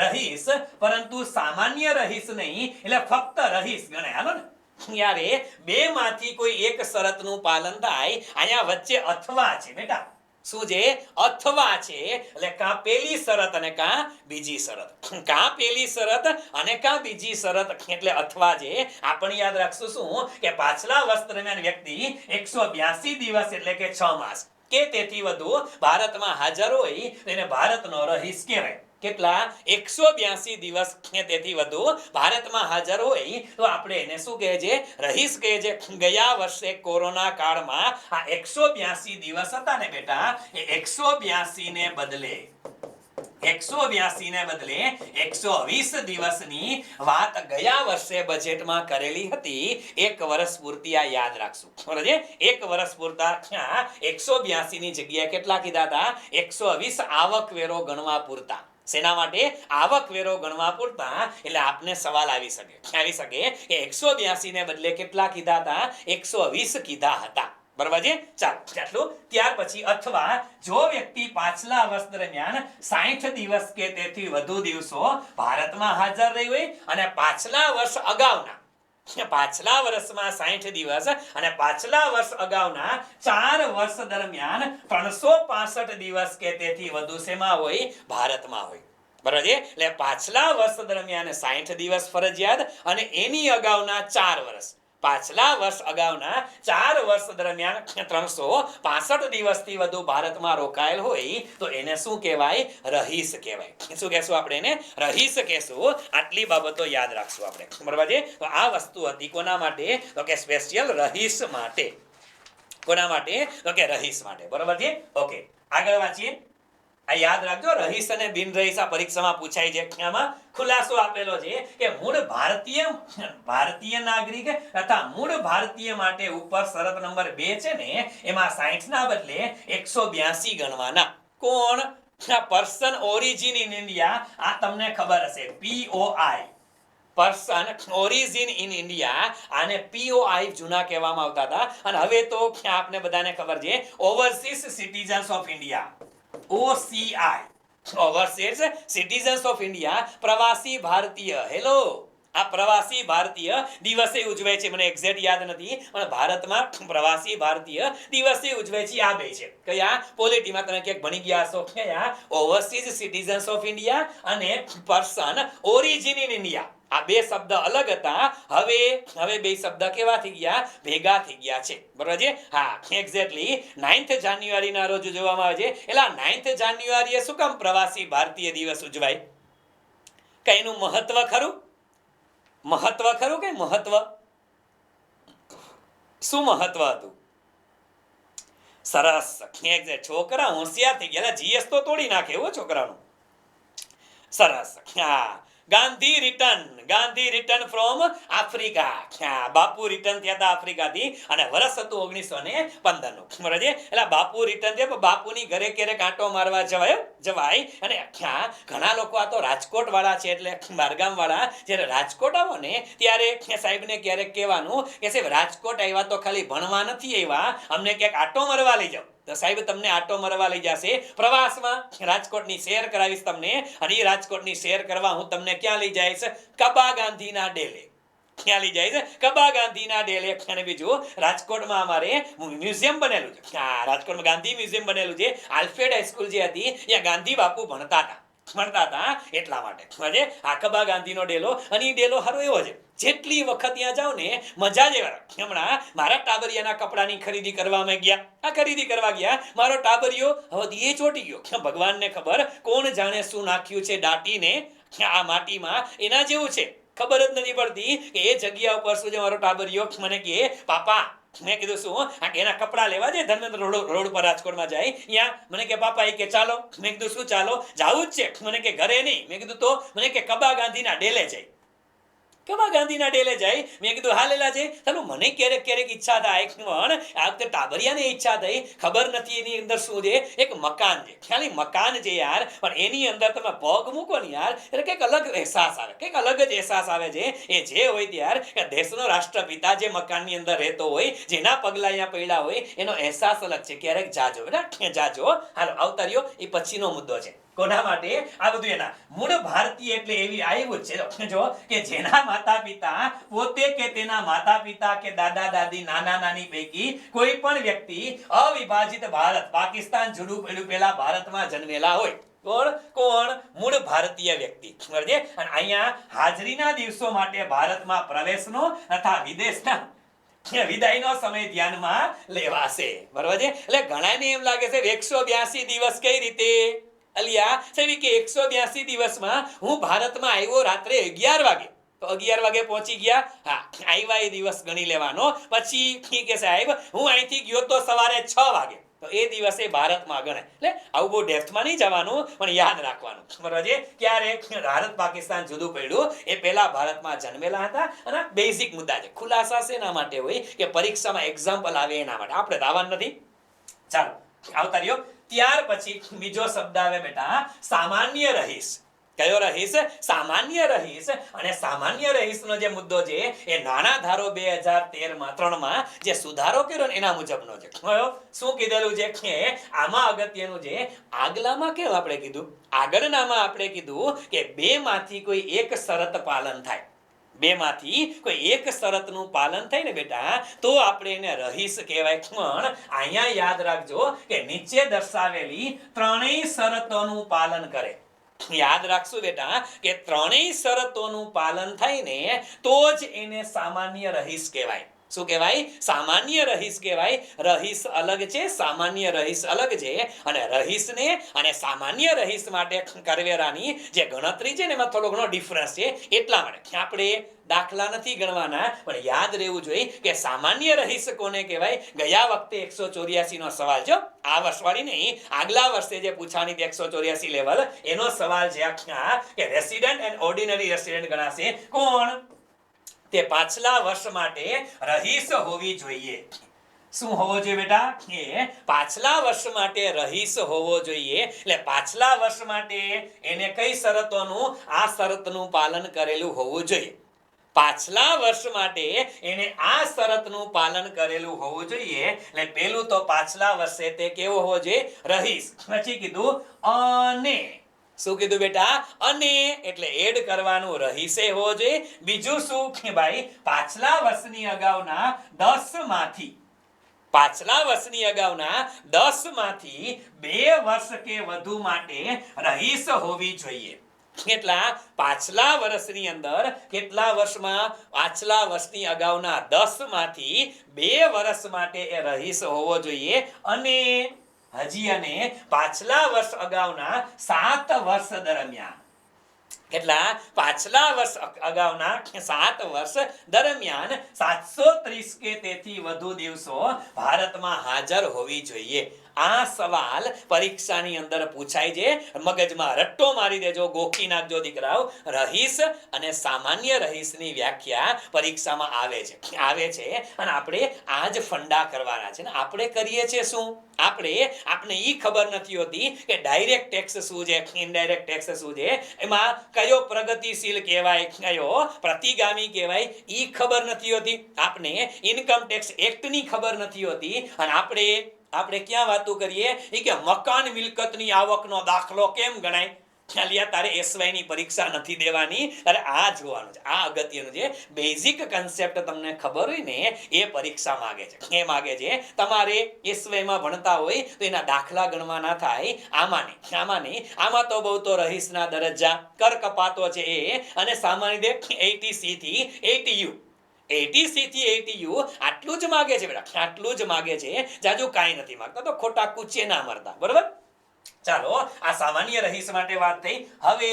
રહીશ, પરંતુ સામાન્ય રહીશ નહીં, એટલે ફક્ત રહીશ ગણાય. હાલો ને યારે બે માંથી કોઈ એક શરતનું પાલન થાય. અહીંયા વચ્ચે અથવા છે બેટા. શું છે? અથવા છે. એટલે કાં પેલી શરત અને કાં બીજી શરત, કાં પેલી શરત અને કાં બીજી શરત, એટલે અથવા છે. આપણે યાદ રાખશું શું કે પાછલા વર્ષ દરમિયાન વ્યક્તિ 182 દિવસ એટલે કે 6 માસ કે તેથી વધુ ભારતમાં હાજર હોય તેને ભારતનો રહીશ કહેવાય. કેટલા? 182 દિવસ કે તેથી વધુ ભારતમાં હાજર હોય તો આપણે એને શું કહે છે? રહીશ કહે છે. ગયા વર્ષે કોરોના કાળમાં આ 182 દિવસ હતા ને બેટા, એ 182 ને બદલે 182 ને બદલે 120 દિવસની વાત ગયા વર્ષે બજેટમાં કરેલી હતી. એક વર્ષ પૂરતી આ યાદ રાખશું. બરાબર. એક વર્ષ પૂરતા 182 ની જગ્યાએ કેટલા કીધા હતા? 120 આવક વેરો ગણવા પૂરતા. શેના માટે? આવક વેરો ગણવા પૂરતા. એટલે આપને સવાલ આવી શકે કે 182 ને બદલે કેટલા કીધા હતા? 120 કીધા હતા. બરાબર છે. ચાલો આટલું. ત્યાર પછી અથવા જો વ્યક્તિ પાછલા વર્ષ દરમિયાન 60 દિવસ કે તેથી વધુ દિવસો ભારતમાં હાજર રહી હોય અને પાછલા વર્ષ અગાઉના, પાછલા વર્ષમાં 60 દિવસ અને પાછલા વર્ષ અગાઉના 4 વર્ષ દરમિયાન 365 દિવસ કે તેથી વધુ શેમાં હોય? ભારતમાં હોય. બરાબર છે. એટલે પાછલા વર્ષ દરમિયાન 60 દિવસ ફરજિયાત અને એની અગાઉના 4 વર્ષ, પાછલા વર્ષ અગાઉના 4 વર્ષ દરમિયાન 365 દિવસથી વધુ ભારતમાં રોકાયેલ હોય તો એને શું કહેવાય? રહીશ કહેવાય. શું કહેશું આપણે? એને રહીશ કહેશું. આટલી બાબતો યાદ રાખશું આપણે. બરાબર છે. તો આ વસ્તુ હતી કોના માટે? તો કે સ્પેશિયલ રહીશ માટે. કોના માટે? તો કે રહીશ માટે. બરાબર છે. ઓકે, આગળ વાંચીએ. આ યાદ રાખજો, રહીશ અને બિન રહીશ આ પરીક્ષામાં પૂછાય છે. આમાં ખુલાસો આપેલો છે કે મૂળ ભારતીય નાગરિક તથા મૂળ ભારતીય માટે ઉપર શરત નંબર 2 છે ને એમાં 60 ના બદલે 182 ગણવાના. કોણ? Person origin in India. આ તમને ખબર હશે, POI, person origin in India. આને POI જૂના કહેવામાં આવતા હતા અને હવે તો આપને બધાને ખબર છે overseas citizens of India, OCI, overseas citizens of India, પ્રવાસી ભારતીય. હેલો, આ પ્રવાસી ભારતીય દિવસે ઉજવાય છે. મને એક્ઝેક્ટ યાદ નથી પણ ભારતમાં પ્રવાસી ભારતીય દિવસે ઉજવાય છે. આ બે છે. કયા? પોલિટીમાં તમે ક્યાંક ભણી ગયા હશો. કયા? ઓવરસીઝ સિટીઝન્સ ઓફ ઇન્ડિયા અને પર્સન ઓરિજિન ઇન ઇન્ડિયા. આ બે શબ્દ અલગ હતા. હવે બે શબ્દ કેવા થઈ ગયા? ભેગા થઈ ગયા છે. બરાબર છે. હા, એક્ઝેક્ટલી 9th જાન્યુઆરી ના રોજ ઉજવવામાં આવે છે. એટલે 9th જાન્યુઆરીએ શું કામ પ્રવાસી ભારતીય દિવસ ઉજવાય? કઈ એનું મહત્વ ખરું? મહત્વ ખરું કે મહત્વ? શું મહત્વ હતું? સરસ. છોકરા હોશિયાર થઈ ગયા. જીએસ તો તોડી નાખે એવો છોકરાનું. સરસ. હા, ગાંધી રિટર્ન ફ્રોમ આફ્રિકા. હા, બાપુ રિટર્ન થયા હતા આફ્રિકાથી અને વર્ષ હતું 1915 નું. બરાબર છે. એટલે બાપુ રિટર્ન થયા, પણ બાપુની ઘરે ક્યારેક આંટો મારવા જવાય. અને ઘણા લોકો આ તો રાજકોટ વાળા છે, એટલે બારગામ વાળા જ્યારે રાજકોટ આવો ને ત્યારે સાહેબને ક્યારેક કહેવાનું કે સાહેબ રાજકોટ આવ્યા તો ખાલી ભણવા નથી આવ્યા, અમને ક્યાંક આંટો મારવા લઈ જાઓ. તો સાહેબ તમને આંટો મારવા લઈ જશે પ્રવાસમાં. રાજકોટની શેર કરાવીશ તમને, અને એ રાજકોટની શેર કરવા હું તમને ક્યાં લઈ જઈશ? કબા ગાંધીના ડેલે. ક્યાં લઈ જઈશ? કબા ગાંધીના ડેલે. અને બીજું રાજકોટમાં અમારે મ્યુઝિયમ બનેલું છે. હા, રાજકોટમાં ગાંધી મ્યુઝિયમ બનેલું છે. આલ્ફ્રેડ હાઈસ્કૂલ જે હતી ત્યાં ગાંધી બાપુ ભણતા હતા એટલા માટે. આ કબા ગાંધીનો ડેલો, અને એ ડેલો સારો એવો છે, જેટલી વખત ત્યાં જાવ ને મજા જ એવા. હમણાં મારા ટાબરિયાના કપડાની ખરીદી કરવા અમે ગયા. ખરીદી કરવા ગયા, મારો ટાબરિયો હવે એ ચોટી ગયો. ભગવાનને ખબર કોણ જાણે શું નાખ્યું છે દાટીને આ માટીમાં, એના જેવું છે. ખબર જ નથી પડતી કે એ જગ્યા ઉપર શું છે. મારો ટાબરિયો મને કહે, પાપા, મેં કીધું શું? એના કપડા લેવા જાય ધર્મેન્દ્ર રોડ પર રાજકોટમાં જાય ત્યાં. મને કે પાપા, એ કે ચાલો. મેં કીધું શું ચાલો? જાવું જ છે. મને કે ઘરે નહીં. મેં કીધું તો? મને કે કબા ગાંધીના ડેલે જાય. કબા ગાંધીના ડેલે જાય. મેં કીધું હા લેલા છે. ચાલો, મને ક્યારેક ઈચ્છા થાય, પણ આ વખતે ટાબરિયાને ઈચ્છા થઈ. ખબર નથી એની અંદર શું છે. એક મકાન છે, ખાલી મકાન છે યાર, પણ એની અંદર તમે પગ મૂકો ને યાર એટલે કંઈક અલગ અહેસાસ આવે, કંઈક અલગ જ અહેસાસ આવે છે. એ જે હોય ત્યાર કે દેશનો રાષ્ટ્રપિતા જે મકાનની અંદર રહેતો હોય, જેના પગલા અહીંયા પડ્યા હોય, એનો અહેસાસ અલગ છે. ક્યારેક જાજો બેટા, જાજો. હાલો, આવતા રહ્યો. એ પછીનો મુદ્દો છે. કોના માટે આ બધું? એના મૂળ ભારતીય એટલે એવી આવ્યું છે જો કે જેના માતા પિતા પોતે કે તેના માતા પિતા કે દાદા દાદી નાના નાની પૈકી કોઈ પણ વ્યક્તિ અવિભાજિત ભારત પાકિસ્તાન જુદું પડ્યું પહેલા ભારતમાં જન્મેલા હોય. કોણ? મૂળ ભારતીય વ્યક્તિ. બરાબર. અને અહીંયા હાજરીના દિવસો માટે ભારતમાં પ્રવેશનો તથા વિદેશના વિદાયનો સમય ધ્યાનમાં લેવાશે. બરાબર છે. એટલે ઘણાને એમ લાગે છે 182 દિવસ કઈ રીતે અલિયા સાહેબ કે 182 દિવસમાં હું ભારતમાં આવ્યો રાત્રે 11 વાગે, તો 11 વાગે પહોંચી ગયા. હા, આવ્યા એ દિવસ ગણી લેવાનો. પછી કે સાહેબ હું અહીંથી ગયો તો સવારે 6 વાગે, તો એ દિવસે ભારતમાં ગણે. એટલે આવું બહુ ડેપ્થમાં નહીં જવાનું, પણ યાદ રાખવાનું. બરાબર છે. ક્યારે ભારત પાકિસ્તાન જુદું પડ્યું એ પહેલા ભારતમાં જન્મેલા હતા. અને બેઝિક મુદ્દા છે. ખુલાસા શેના માટે હોય કે પરીક્ષામાં એક્ઝામ્પલ આવે એના માટે. આપણે દાવાનું નથી. ચાલો, આવતા રહ્યો. ત્યાર પછી બીજો શબ્દ આવે બેટા, સામાન્ય રહીશ. કયો રહીશ? સામાન્ય રહીશ. અને સામાન્ય રહીશનો જે મુદ્દો છે એ નાણા ધારો 2013 માં જે સુધારો કર્યો ને એના મુજબનો છે. શું કીધેલું છે કે આમાં અગત્યનું છે, આગલામાં કેમ આપણે કીધું, આગળનામાં આપણે કીધું કે બે માંથી કોઈ એક શરત પાલન થાય. બેમાંથી કોઈ એક શરતનું પાલન થાય ને બેટા, તો આપણે એને રહીશ કહેવાય. પણ અહીંયા યાદ રાખજો કે નીચે દર્શાવેલી ત્રણેય શરતોનું પાલન કરે. યાદ રાખશું બેટા કે ત્રણેય શરતોનું પાલન થાય ને તો જ એને સામાન્ય રહીશ કહેવાય. શું કહેવાય? સામાન્ય રહીશ કહેવાય. રહીશ અલગ છે, સામાન્ય રહીશ અલગ છે. અને રહીશને અને સામાન્ય રહીશ માટે કરવેરાની જે ગણતરી છે ને એમાં થોડો ઘણો ડિફરન્સ છે. એટલા માટે આપણે દાખલા નથી ગણવાના, પણ યાદ રહેવું જોઈએ કે સામાન્ય રહીશ કોને કહેવાય. ગયા વખતે 184 નો સવાલ જો, આ વર્ષવાળી નહીં, આગલા વર્ષે જે પૂછાણી 184 લેવલ એનો સવાલ છે કે રેસિડેન્ટ એન્ડ ઓર્ડિનરી રેસિડેન્ટ ગણાશે. કોણ? તે પાછલા વર્ષ માટે રહીશ હોવી જોઈએ. શું હોવો જોઈએ બેટા? એ પાછલા વર્ષ માટે રહીશ હોવો જોઈએ. એટલે પાછલા વર્ષ માટે એને કઈ શરતોનું? આ શરતનું પાલન કરેલું હોવું જોઈએ. પાછલા વર્ષ માટે એને આ શરતનું પાલન કરેલું હોવું જોઈએ. એટલે પહેલું તો પાછલા વર્ષે તે કેવો હોવો જોઈએ? રહીશ. પછી કીધું અને. શું કીધું બેટા? અને એટલે એડ કરવાનું રહીશે હોવો જોઈએ. બીજું શું કે ભાઈ, પાછલા વર્ષની અગાઉના 10 માંથી 2 વર્ષ કે વધુ માટે રહીશ હોવી જોઈએ. કેટલા? પાછલા વર્ષની અંદર કેટલા વર્ષમાં? પાછલા વર્ષની અગાઉના 10 માંથી 2 વર્ષ માટે એ રહીશ હોવો જોઈએ. અને હજી અને પાછલા વર્ષ અગાઉના 7 વર્ષ દરમિયાન કેટલા પાછલા વર્ષ અગાઉના 7 વર્ષ દરમિયાન 730 કે તેથી વધુ દિવસો ભારતમાં હાજર હોવી જોઈએ. આ સવાલ પરીક્ષાની અંદર પૂછાય છે. મગજમાં રટ્ટો મારી દેજો, ગોખી નાખજો દીકરાઓ. રહીશ અને સામાન્ય રહીશની વ્યાખ્યા પરીક્ષામાં આવે છે અને આપણે આ જ ફંડા કરવાના છે ને આપણે કરીએ છીએ શું? આપણે ઈ ખબર નથી હોતી કે ડાયરેક્ટ ટેક્સ શું છે, ઇનડાયરેક્ટ ટેક્સ શું છે, એમાં કયો પ્રગતિશીલ કહેવાય, કયો પ્રતિગામી કહેવાય, ઈ ખબર નથી હોતી. આપને ઇન્કમ ટેક્સ એક્ટની ખબર નથી હોતી અને આપણે ક્યાં વાતો કરીએ કે મકાન મિલકતની આવકનો દાખલો કેમ ગણાય. ખ્યાલિયા તારે એસવાય ની પરીક્ષા નથી દેવાની, અરે આ જોવાનું છે. આ અગત્યનું છે. બેઝિક કન્સેપ્ટ તમને ખબર હોય ને એ પરીક્ષા માગે છે. એ માગે છે તમારે એસવાય માં ભણતા હોય તો એના દાખલા ગણવાના થાય. આમાં તો બહુ તો રહીશના દરજ્જા, કર કપાતો છે એ, અને સામાન્ય દે 80C થી 80U, 80C થી 80U આટલું જ માગે છે બેટા, આટલું જ માગે છે. જાજુ કાંઈ નથી માગતા, તો ખોટા કૂચે ના મરતા. બરોબર? ચાલો, આ સામાન્ય રહીશ માટે વાત થઈ. હવે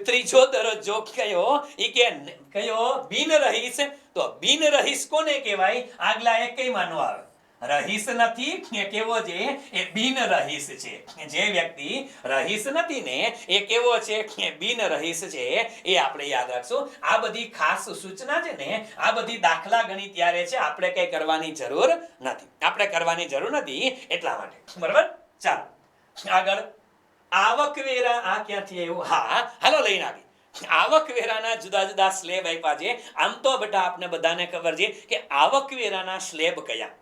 ત્રીજો દરજ્જો કયો બિન રહીશ. તો બિન રહીશ કોને કહેવાય? આગલા એકમાં નો આવે. રહીશ નથી એ કેવો છે? એ બિન રહીશ છે. જે વ્યક્તિ રહીશ નથી ને એ કેવો છે? એ બિન રહીશ છે. એ આપણે યાદ રાખશું. આ બધી ખાસ સૂચના છે ને, આ બધી દાખલા ગણી ત્યારે છે, આપણે કઈ કરવાની જરૂર નથી. એટલા માટે. બરાબર? ચાલો આગળ. આવકવેરા, આ ક્યાંથી આવ્યું? હાલો લઈને આવી. આવકવેરાના જુદા જુદા સ્લેબ આપ્યા છે. આમ તો બેટા આપણે બધાને ખબર છે કે આવકવેરાના સ્લેબ કયા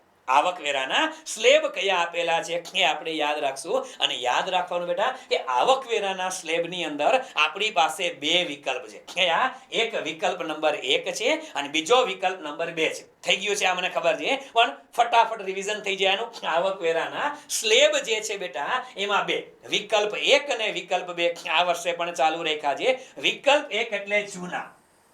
આપેલા છે એ આપણે યાદ રાખશું. અને યાદ રાખવાનું બેટા કે આવકવેરાના સ્લેબની અંદર આપણી પાસે બે વિકલ્પ છે. કયા? એક વિકલ્પ નંબર 1 છે અને બીજો વિકલ્પ નંબર 2 છે. થઈ ગયું છે આ મને ખબર છે, પણ ફટાફટ રિવિઝન થઈ જાય એનું. આવકવેરાના સ્લેબ જે છે બેટા એમાં બે, વિકલ્પ 1 અને વિકલ્પ 2 આ વર્ષે પણ ચાલુ રાખ્યા છે. વિકલ્પ 1 એટલે જૂના,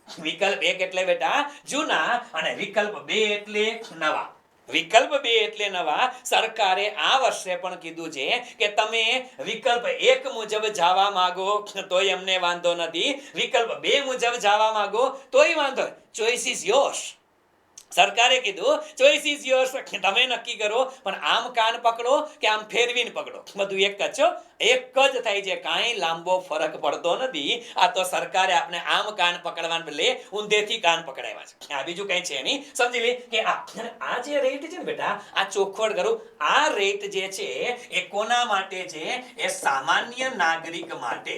વિકલ્પ 1 એટલે બેટા જૂના, અને વિકલ્પ 2 એટલે નવા. વિકલ્પ 2 એટલે નવા. સરકારે આ વર્ષે પણ કીધું છે કે તમે વિકલ્પ 1 મુજબ જવા માંગો તોય અમને વાંધો નથી, વિકલ્પ 2 મુજબ જવા માંગો તોય વાંધો. Choice is yours. સરકારે કીધું ચોઇસ ઇઝ યોર્સ, તમે નક્કી કરો. પણ આમ કાન પકડો કે આમ ફેરવીને પકડો, બધું એક જ છો, એક જ થાય છે. કાંઈ લાંબો ફરક પડતો નથી. આ તો સરકારે આપણે આમ કાન પકડવાને બદલે ઊંધેથી કાન પકડાવ્યા છે. આ બીજું કઈ છે નહીં. સમજી લે કે આ જે રેટ છે ને બેટા, આ ચોખવટ કરું, આ રેટ જે છે એ કોના માટે છે? એ સામાન્ય નાગરિક માટે.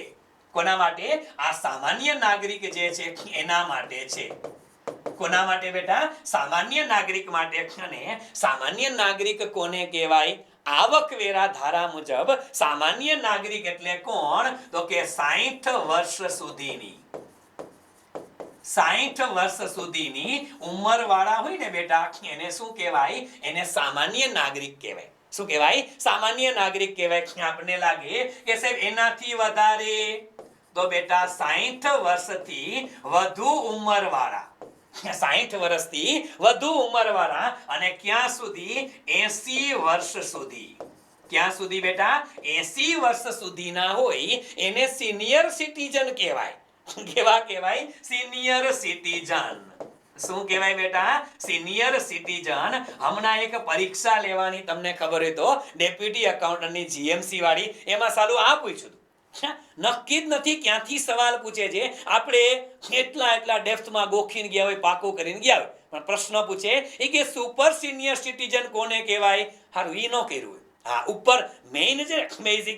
કોના માટે? આ સામાન્ય નાગરિક જે છે એના માટે છે. કોના માટે બેટા? સામાન્ય નાગરિક માટે. અને સામાન્ય નાગરિક કોને કહેવાય? આવકવેરા ધારા મુજબ સામાન્ય નાગરિક એટલે કોણ? તો કે 60 વર્ષ સુધીની ઉંમર વાળા હોય ને બેટા, એને શું કહેવાય? એને સામાન્ય નાગરિક કહેવાય. શું કહેવાય? સામાન્ય નાગરિક કહેવાય. આપણને લાગે કે સાહેબ એનાથી વધારે, તો બેટા 60 વર્ષથી વધુ ઉંમર વાળા, 60 વર્ષથી વધુ ઉંમર વાળા, અને ક્યાં સુધી? 80 વર્ષ સુધી. ક્યાં સુધી બેટા? 80 વર્ષ સુધીના હોય એને સિનિયર સિટીઝન કહેવાય. કેવા કહેવાય? Senior citizen. શું કહેવાય બેટા? Senior citizen. હમણાં એક પરીક્ષા લેવાની તમને ખબર હોય તો, ડેપ્યુટી એકાઉન્ટન્ટની જીએમસી વાળી, એમાં સાલું આ પૂછ્યું. નક્કી જ નથી ક્યાંથી સવાલ પૂછે છે. આપણે એટલા ડેપ્થમાં ગોખીને ગયા હોય, પાકું કરીને ગયા હોય, પણ પ્રશ્ન પૂછે એ કે સુપર સિનિયર સિટીઝન કોને કહેવાય? હારું, ઈ ન કર્યું હોય. ઉપર મેઇન છે બેઝિક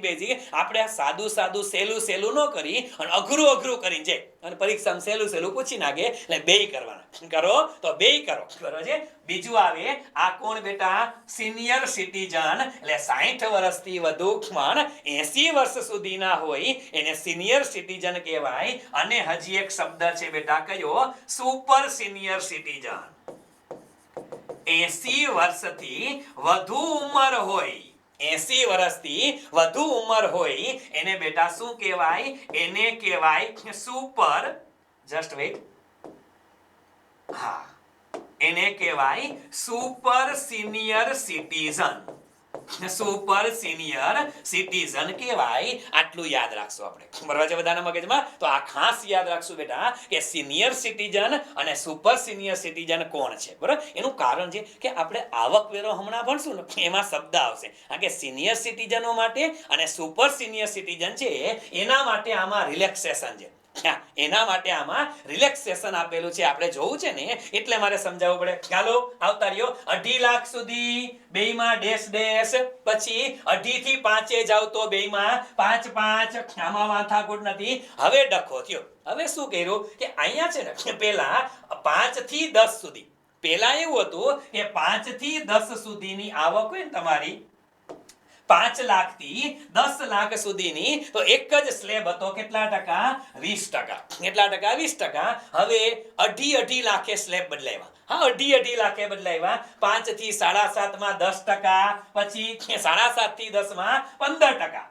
આપણે સાદું સહેલું ન કરી અને અઘરું કરીને છે, અને પરીક્ષામાં સહેલું પૂછી નાખે. એટલે બેય કરવાના. કરો તો બેય કરો. બરોબર છે? બીજું આવે આ કોણ બેટા? Senior citizen. એટલે 60 વર્ષથી વધુ પણ 80 વર્ષ સુધીના હોય એને સિનિયર સિટીઝન કહેવાય. અને હજી એક શબ્દ છે બેટા, કયો? Super senior citizen. 80 વર્ષથી વધુ ઉંમર હોય, 80 વર્ષથી વધુ ઉંમર હોય એને બેટા શું કહેવાય? એને કહેવાય સુપર, જસ્ટ વેઇટ, એને કહેવાય super senior citizen. Super senior citizen કહેવાય. આટલું યાદ રાખશું આપણે, બરાબર છે બધાના મગજમાં? તો આ ખાસ યાદ રાખશું બેટા કે સિનિયર સિટીઝન અને સુપર સિનિયર સિટીઝન કોણ છે, બરાબર? એનું કારણ છે કે આપણે આવકવેરો હમણાં ભણશું ને એમાં શબ્દ આવશે. કારણ કે સિનિયર સિટીઝનો માટે અને સુપર સિનિયર સિટીઝન છે એના માટે આમાં રિલેક્સેશન છે. એના માટે આમાં રિલેક્સેશન આપેલું છે, આપણે જોવું છે ને એટલે મારે સમજાવવું પડે. ચાલો આવતા રહ્યો. 2.5 લાખ સુધી બેયમાં ડેશ ડેશ, પછી 2.5 થી 5 જાવ તો બેયમાં 5 5, આમાં માથાકૂટ નથી. હવે ડખો થયો. હવે શું કર્યું કે અહીંયા છે ને પેલા 5 થી 10 સુધી, પેલા એવું હતું કે 5 થી 10 સુધીની આવક હોય ને તમારી 5 લાખ થી 10 લાખ સુધીની, તો એક જ સ્લેબ હતો. કેટલા ટકા? 20%. કેટલા ટકા? 20%. હવે 2.5 લાખે સ્લેબ બદલાવ્યા. હા, 2.5 લાખે બદલાવ્યા. 5 થી 7.5 માં 10%, પછી 7.5 થી 10 માં 15%,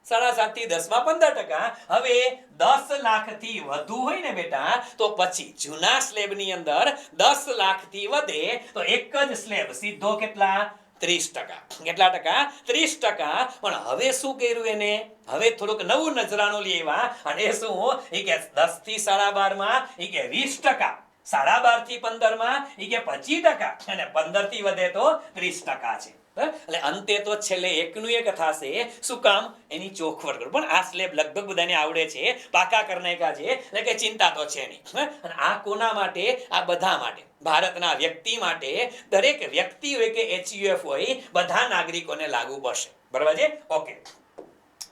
7.5 થી 10 માં 15%. હવે 10 લાખ થી વધુ હોય ને બેટા તો પછી જૂના સ્લેબની અંદર 10 લાખ થી વધે તો એક જ સ્લેબ સીધો કેટલા? 30%. કેટલા ટકા? 30%. પણ હવે શું કર્યું એને? હવે થોડુંક નવું નજરાણું લેવા, અને શું એ કે 10 થી 12.5 માં એ કે 20%, 12.5 થી 15 માં એ કે 25%, અને 15 થી વધે તો 30% છે. એટલે અંતે તો છેલ્લે એકનું એક થશે. શું કામ? એની ચોખવટ કરો. પણ આ સ્લેબ લગભગ બધાને આવડે છે, પાકા કરી નાખ્યા છે, એટલે કે ચિંતા તો છે નહીં. અને આ કોના માટે? આ બધા માટે, ભારતના વ્યક્તિ માટે. દરેક વ્યક્તિ હોય કે એચયુએફ હોય, બધા નાગરિકોને લાગુ પડશે, બરાબર છે? ઓકે,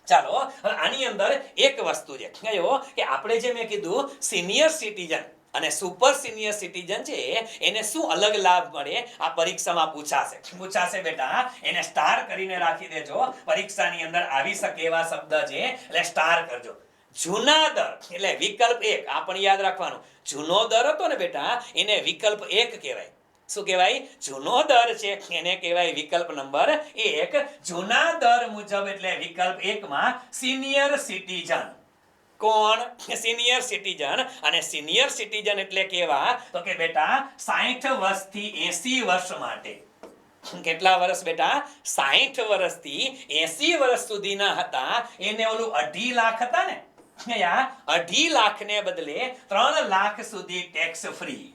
ચાલો હવે આની અંદર એક વસ્તુ છે કયો કે આપણે જે મેં કીધું સિનિયર સિટીઝન અને સુપર સિનિયર સિટીઝન છે એને શું અલગ લાભ મળે? આ પરીક્ષામાં પૂછાશે બેટા. એને સ્ટાર કરીને રાખી દેજો. પરીક્ષાની અંદર આવી શકે એવા શબ્દ છે એટલે સ્ટાર કરજો. જૂના દર એટલે વિકલ્પ 1, આ પણ યાદ રાખવાનું. જૂનો દર હતો ને બેટા એને વિકલ્પ 1 કહેવાય. શું કહેવાય? જૂનો દર છે એને કહેવાય વિકલ્પ નંબર 1. જૂના દર મુજબ એટલે વિકલ્પ 1 માં સિનિયર સિટીઝન. કોણ? Senior citizen. અને સિનિયર સિટીઝન એટલે કેવા? તો કે બેટા 60 વર્ષથી 80 વર્ષ માટે. કેટલા વર્ષ બેટા? 60 વર્ષથી 80 વર્ષ સુધીના હતા એને ઓલું 2.5 લાખ હતા ને, 2.5 લાખ ને બદલે 3 લાખ સુધી ટેક્સ ફ્રી.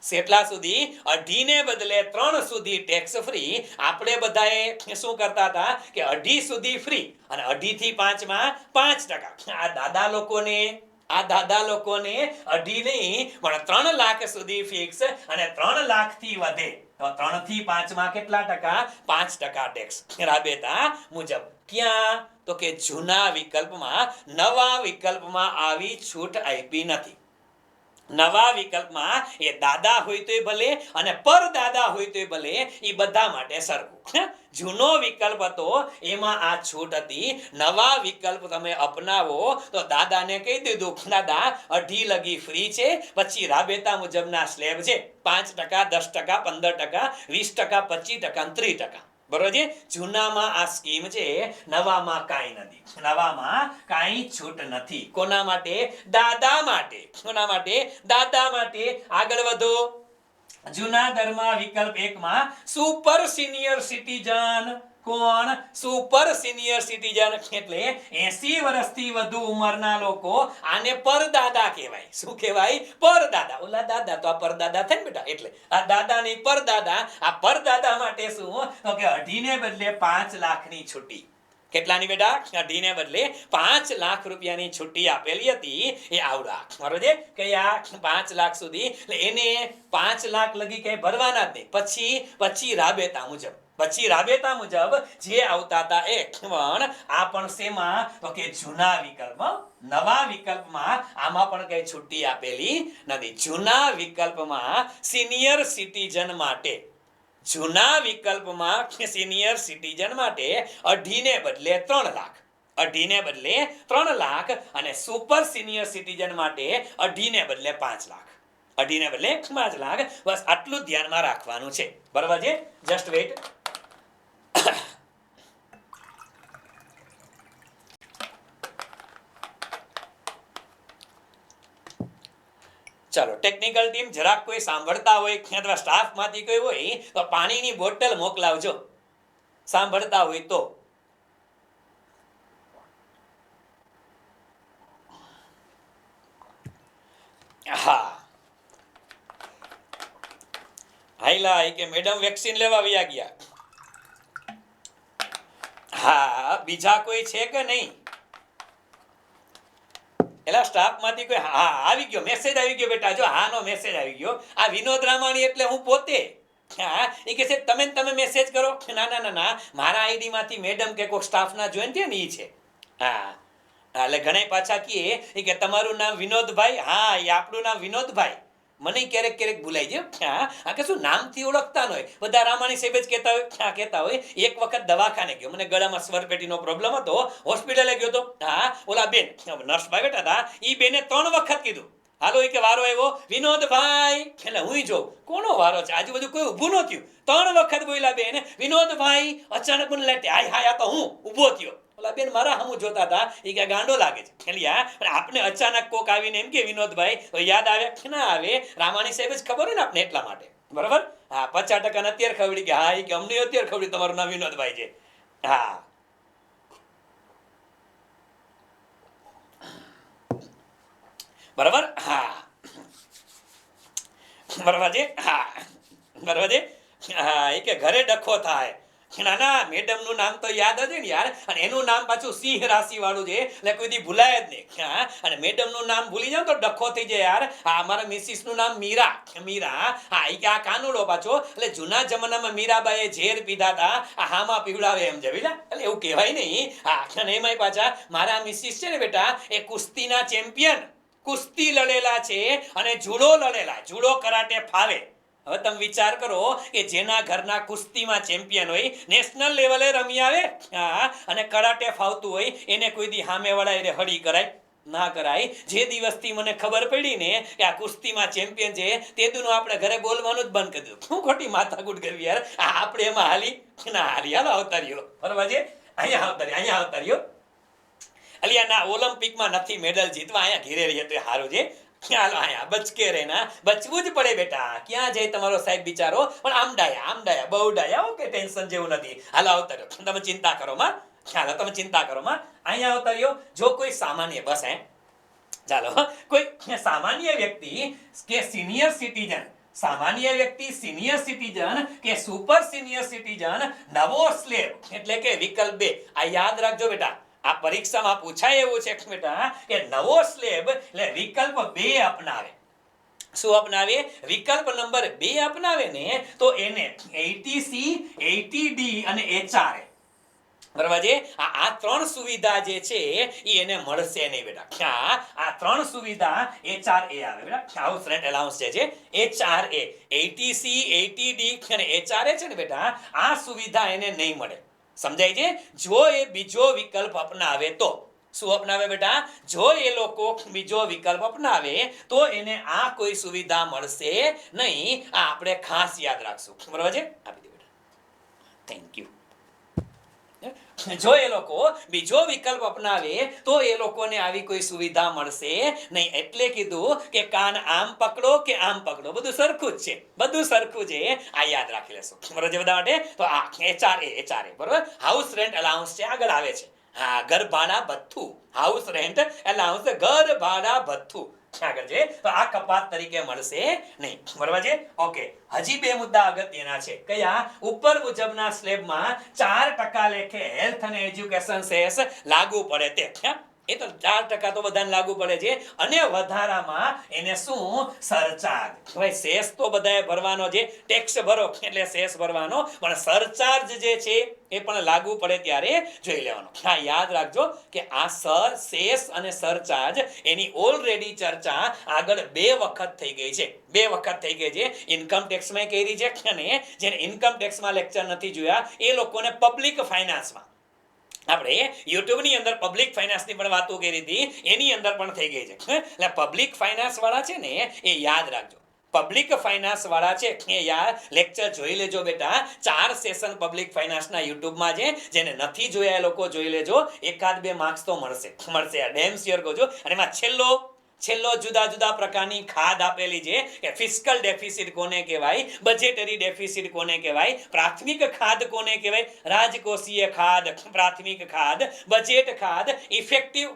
કેટલા સુધી? 2.5 ને બદલે 3 સુધી ટેક્સ ફ્રી. આપણે બધાએ શું કરતા હતા કે 2.5 સુધી ફ્રી અને 2.5 થી 5 માં 5%. આ દાદા લોકોને 2.5 નહીં પણ 3 લાખ સુધી ફિક્સ, અને 3 લાખ થી વધે તો 3 થી 5 માં કેટલા ટકા? 5% ટેક્સ રાબેતા મુજબ. ક્યાં? તો કે જૂના વિકલ્પમાં. નવા વિકલ્પમાં આવી છૂટ આપી નથી. નવા વિકલ્પમાં એ દાદા હોય તોય ભલે અને પરદાદા હોય તોય ભલે, એ બધા માટે સરખું. જૂનો વિકલ્પ હતો એમાં આ છૂટ હતી. નવા વિકલ્પ તમે અપનાવો તો દાદાને કહી દીધું દાદા 2.5 લગી ફ્રી છે, પછી રાબેતા મુજબના સ્લેબ છે 5%, 10%, 15%, 20%, 25%, 30%. બરોબર છે? જૂનામાં આ સ્કીમ છે, નવામાં કાંઈ નથી. નવામાં કાંઈ છૂટ નથી. કોના માટે? દાદા માટે. કોના માટે? દાદા માટે. આગળ વધો. જૂના દરમાં વિકલ્પ 1 માં સુપર સિનિયર સિટીઝન. કોણ? સુપર સિનિયર સિટીઝન એટલે 80 વર્ષથી વધુ ઉંમરના લોકો. આને પરદાદા કહેવાય. શું કહેવાય? પરદાદા. ઓલા દાદા તો આ પરદાદા થાય ને બેટા, એટલે આ દાદા નહીં પરદાદા. આ પરદાદા માટે શું? તો કે 2.5 ને બદલે 5 લાખની છૂટી. કેટલાની બેટા? 2.5 ને બદલે 5 લાખ રૂપિયાની છૂટી આપેલી હતી. એ આવડા બરોબર છે કે આ 5 લાખ સુધી, એટલે એને 5 લાખ લગી કઈ ભરવાના જ નહીં. પછી રાબેતા મુજબ. પછી રાબેતા મુજબ જે આવતા હતા એ. પણ આ પણ શેમાં? તો કે જૂના વિકલ્પ. નવા વિકલ્પમાં આમાં પણ કઈ છૂટી આપેલી નથી. જૂના વિકલ્પમાં સિનિયર સિટીઝન માટે, જૂના વિકલ્પમાં સિનિયર સિટીઝન માટે 2.5 ને બદલે 3 લાખ. 2.5 ને બદલે 3 લાખ. અને સુપર સિનિયર સિટીઝન માટે 2.5 ને બદલે 5 લાખ. 2.5 ને બદલે 5 લાખ. બસ આટલું ધ્યાનમાં રાખવાનું છે, બરાબર છે? Just weight. ચાલો ટેકનિકલ ટીમ જરાક કોઈ સાંભળતા હોય અથવા સ્ટાફમાંથી કોઈ હોય તો પાણીની બોટલ મોકલાવજો. સાંભળતા હોય તો. હા હાઈલા કે મેડમ વેક્સિન લેવા વયા ગયા. હા બીજા કોઈ છે કે નહીં? એલા સ્ટાફ માંથી કોઈ? હા આવી ગયો, મેસેજ આવી ગયો બેટા. જો હા નો મેસેજ આવી ગયો. આ વિનોદ રામાણી એટલે હું પોતે. હા એ કે છે તમે મેસેજ કરો. ના ના ના ના, મારા આઈડી માંથી મેડમ કે કોઈ સ્ટાફ ના જોઈન થયા ને ઈ છે. હા એટલે ઘણા પાછા કે તમારું નામ વિનોદભાઈ. હા એ આપણું નામ વિનોદભાઈ. મને ક્યારેક ક્યારેક ભૂલાઈ જાય. હા કે શું નામથી ઓળખતા ન હોય બધા. રામાણી સાહેબ જ કહેતા હોય એક વખત દવાખાને ગયો, મને ગળામાં સ્વરપેટીનો પ્રોબ્લેમ હતો, હોસ્પિટલે ગયો તો. હા ઓલા બેન નર્સ ભાઈ બેઠા હતા, ઈ બેને 3 વખત કીધું હાલો કે વારો આવ્યો વિનોદભાઈ. એટલે હું જોઉં કોનો વારો છે, આજુબાજુ કોઈ ઊભું ન થયું. 3 વખત બોલ્યા બેન વિનોદભાઈ. અચાનક મને લાગે હાય હાય આ તો હું ઊભો થયો. ઓલા બેન મારા સામું જોતા હતા, એ કે ગાંડો લાગે છે. એટલે આપણે અચાનક કોક આવીને એમ કે વિનોદભાઈ, તો યાદ આવે કે ના આવે? રામાણી સાહેબ જ ખબર હોય ને આપણે, એટલા માટે. બરાબર. હા 50% અત્યારે ખબડી કે હા એ કે અમને અત્યારે ખબડી તમારું નામ વિનોદભાઈ છે. હા બરાબર. હા બરાબર છે. હા બરાબર છે. હા એ કે ઘરે ડખો થાય. ના ના મેડમ નું નામ તો યાદ હશે ને યાર. અને એનું નામ પાછું સિંહ રાશિ વાળું છે, એટલે કોઈ દી ભૂલાય જ નહીં. હા અને મેડમ નું નામ ભૂલી જાવ તો ડખો થઈ જાય યાર. હા અમારા મિસિસ નું નામ મીરા. મીરા. હા એ કે આ કાનુડો પાછો. એટલે જૂના જમાનામાં મીરાબાઈએ ઝેર પીધા હતા, આ હામાં પીવડાવે એમ જવીલા. એટલે એવું કહેવાય નહીં. હા અને એમાંય પાછા મારા મિસિસ છે ને બેટા, એ કુસ્તીના ચેમ્પિયન. કુસ્તી લડેલા છે અને જુડો લડેલા. જુડો કરાટે ફાવે. હવે તમે વિચાર કરો કે જેના ઘરના કુસ્તીમાં ચેમ્પિયન હોય, નેશનલ લેવલે રમી આવે, હા અને કરાટે ફાવતું હોય, એને કોઈ દી સામે વાળા હળી કરાય? ના કરાય. જે દિવસથી મને ખબર પડી ને કે આ કુસ્તીમાં ચેમ્પિયન છે, તે દુનો આપણે ઘરે બોલવાનું જ બંધ કરી દીધું. શું ખોટી માથાકૂટ કરવી યાર. આપણે એમાં હાલી ના હાલી. હાલો અવતાર્યો બરોબર છે. અહીંયા અવતાર્યો. અલિયા ના ઓલિમ્પિકમાં નથી મેડલ જીતવા, અહીંયા ઘેરે રહીએ તો સારું છે. ચાલો અહીંયા બચકે રહેના, બચવું જ પડે બેટા. ક્યાં જાય તમારો સાહેબ બિચારો? પણ આમ ડાયા બહુ ડાયા. ઓકે ટેન્શન જેવું નથી. હાલો અવતાર્યો. તમે ચિંતા કરો માં. ચાલો તમે ચિંતા કરો માં. અહીંયા અવતાર્યો. જો કોઈ સામાન્ય બસ ચાલો કોઈ સામાન્ય વ્યક્તિ કે સિનિયર સિટીઝન, સામાન્ય વ્યક્તિ, સિનિયર સિટીઝન કે સુપર સિનિયર સિટીઝન, નવો સ્લેબ એટલે કે વિકલ્પ 2. આ યાદ રાખજો બેટા. આ પરીક્ષામાં પૂછાય એવું છે બેટા કે નવો સ્લેબ એટલે વિકલ્પ 2 અપનાવે. શું અપનાવે? વિકલ્પ નંબર 2 અપનાવે ને તો એને 80C, 80D અને HRA બરાબર છે. આ 3 સુવિધા જે છે એ એને મળશે નહીં બેટા. આ 3 સુવિધા HRA આવે બેટા. હાઉસ રેન્ટ એલાઉન્સ છે HRA. 80C, 80D અને HRA છે ને બેટા, આ સુવિધા એને નહીં મળે. સમજાય છે? જો એ બીજો વિકલ્પ અપનાવે તો. શું અપનાવે બેટા? જો એ લોકો બીજો વિકલ્પ અપનાવે તો એને આ કોઈ સુવિધા મળશે નહીં. આ આપણે ખાસ યાદ રાખશું. બરાબર છે? આપી દો બેટા. Thank you. જો એ લોકો બીજો વિકલ્પ અપનાવે તો એ લોકોને આવી કોઈ સુવિધા મળશે નહીં. એટલે કીધું કે કાન આમ પકડો કે આમ પકડો, બધું સરખું જ છે. બધું સરખું છે. આ યાદ રાખી લેશો. બરાબર છે બધા માટે? તો આ HRA બરાબર. હાઉસ રેન્ટ એલાઉન્સ છે, આગળ આવે છે. હા ઘર ભાડા ભથ્થું. હાઉસ રેન્ટ એલાઉન્સ ઘર ભાડા ભથ્થું આગળ છે. તો આ કપાત તરીકે મળશે નહીં. બરાબર છે? ઓકે. હજી 2 મુદ્દા અગત્યના છે. કયા? ઉપર મુજબના સ્લેબમાં 4% લેખે હેલ્થ અને એજ્યુકેશન સેસ લાગુ પડે તે. એ તો 4% તો બધાને લાગુ પડે છે. અને વધારામાં એને શું? સરચાર્જ. ભાઈ સેસ તો બધાએ ભરવાનો છે. ટેક્સ ભરો એટલે સેસ ભરવાનો, પણ સરચાર્જ જે છે એ પણ લાગુ પડે ત્યારે જોઈ લેવાનો. હા યાદ રાખજો કે આ સેસ અને સરચાર્જ એની ઓલરેડી ચર્ચા આગળ 2 વખત થઈ ગઈ છે. 2 વખત થઈ ગઈ છે. ઇન્કમ ટેક્સમાં કરી છે, અને જેને ઇન્કમ ટેક્સમાં લેક્ચર નથી જોયા એ લોકોને પબ્લિક ફાઇનાન્સમાં, આપણે યુટ્યુબની અંદર પબ્લિક ફાઇનાન્સની પણ વાતો કરી હતી, એની અંદર પણ થઈ ગઈ છે. એટલે પબ્લિક ફાઇનાન્સ વાળા છે ને એ યાદ રાખજો. પબ્લિક ફાઇનાન્સ વાળા છે એ યાર લેક્ચર જોઈ લેજો બેટા. 4 સેશન પબ્લિક ફાઇનાન્સના યુટ્યુબમાં છે. જેને નથી જોયા એ લોકો જોઈ લેજો. 1-2 માર્ક્સ તો મળશે. ડેમ શેર કરજો. અને એમાં છેલ્લો જુદા જુદા પ્રકારની ખાધ આપેલી છે કે ફિસ્કલ ડેફિસિટ કોને કહેવાય, બજેટરી ડેફિસિટ કોને કહેવાય, પ્રાથમિક ખાધ કોને કહેવાય, રાજકોષીય ખાધ, પ્રાથમિક ખાધ, બજેટ ખાધ, ઇફેક્ટિવ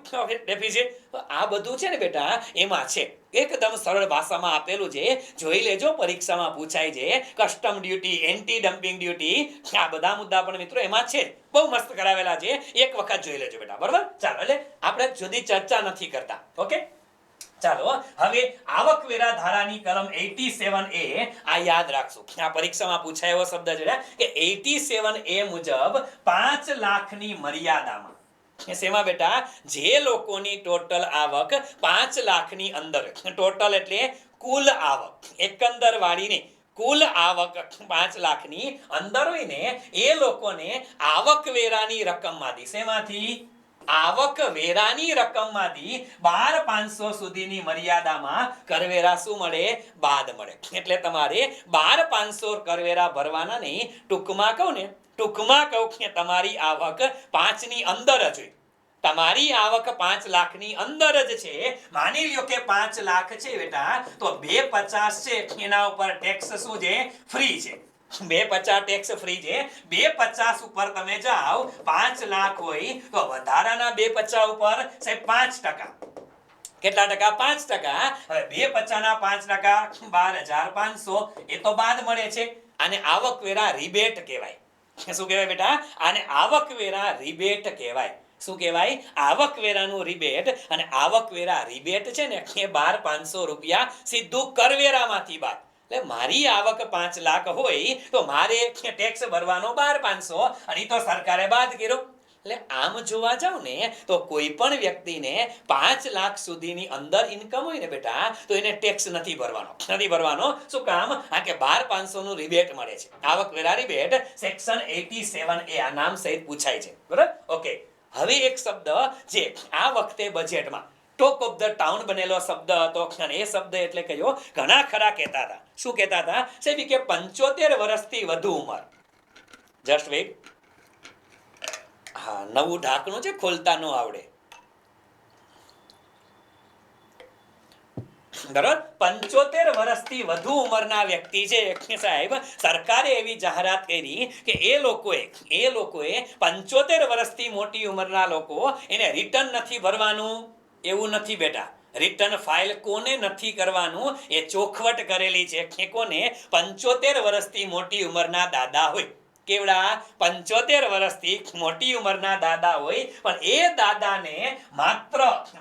ડેફિસિટ. આ બધું છે ને બેટા એમાં છે, એકદમ સરળ ભાષામાં આપેલું છે, જોઈ લેજો, પરીક્ષામાં પૂછાય છે. Custom duty, anti dumping duty, આ બધા મુદ્દા પણ મિત્રો એમાં છે, બહુ મસ્ત કરાવેલા છે, એક વખત જોઈ લેજો બેટા, બરાબર. ચાલો, એટલે આપણે જુદી ચર્ચા નથી કરતા. ઓકે, ચાલો હવે આવકવેરા ધારાની કલમ 87A આ યાદ રાખશું. આ પરીક્ષામાં પૂછાય એવો શબ્દ છે કે 87A મુજબ 5 લાખની મર્યાદામાં, શેમાં બેટા, જે લોકોની ટોટલ આવક 5 લાખની અંદર, ટોટલ એટલે કુલ આવક, એકંદર વાળીને કુલ આવક 5 લાખની અંદર હોય ને એ લોકોને આવકવેરાની રકમમાંથી, શેમાંથી, આવકવેરાની રકમમાંથી 12,500 સુધીની મર્યાદામાં કરવેરા શું મળે, બાદ મળે. એટલે તમારે 12,500 કરવેરા ભરવાના નહીં. ટૂંકમાં કહું કે તમારી આવક 5 ની અંદર જ હોય. તમારી આવક 5 લાખની અંદર જ છે. માની લ્યો કે 5 લાખ છે બેટા, તો 250 છે એના ઉપર ટેક્સ શું છે, ફ્રી છે. 250 ટેક્સ ફ્રી છે. 250 ઉપર તમે જાઓ, 5 લાખ હોય તો વધારાના 250 ઉપર સાહેબ 5%. કેટલા ટકા, 5%. હવે 250 ના 5%, 12,500, એ તો બાદ મળે છે. આને આવકવેરા રિબેટ કહેવાય. શું કહેવાય બેટા, આને આવકવેરા રિબેટ કહેવાય. શું કહેવાય, આવકવેરાનું રિબેટ. અને આવકવેરા રિબેટ છે ને એ 12,500 રૂપિયા સીધું કરવેરામાંથી બાદ. એટલે મારી આવક 5 લાખ હોય તો મારે ટેક્સ ભરવાનો 12,500, અને તો સરકારે બાદ કર્યો. એટલે આમ જોવા જાવ ને તો કોઈ પણ વ્યક્તિને 5 લાખ સુધીની અંદર ઇન્કમ હોય ને બેટા, તો એને ટેક્સ નથી ભરવાનો. શું કામ, આ કે 12,500 નું રિબેટ મળે છે. આવકવેરા રિબેટ સેક્શન 87A આ નામ સહિત પૂછાય છે, બરાબર. ઓકે, હવે એક શબ્દ જે આ વખતે બજેટમાં ટોક ઓફ ધ ટાઉન બનેલો શબ્દ હતો, અને એ શબ્દ એટલે કયો, ઘણા ખરા કહેતા હતા. શું કહેતા હતા સાહેબ, કે 75 વર્ષથી વધુ ઉંમર. જસ્ટ વેઇટ, હા, નવું ઢાંકણું છે, ખોલતા ન આવડે, બરાબર. 75 વર્ષથી વધુ ઉંમરના વ્યક્તિ છે સાહેબ, સરકારે એવી જાહેરાત કરી કે એ લોકોએ 75 વર્ષથી મોટી ઉંમરના લોકો એને રિટર્ન નથી ભરવાનું. એવું નથી બેટા, રિટર્ન ફાઇલ કોને નથી કરવાનું એ ચોખવટ કરેલી છે. કે કોને, 75 વર્ષથી મોટી ઉંમરના દાદા હોય. કેવડા, 75 વર્ષથી મોટી ઉંમરના દાદા હોય, પણ એ દાદાને માત્ર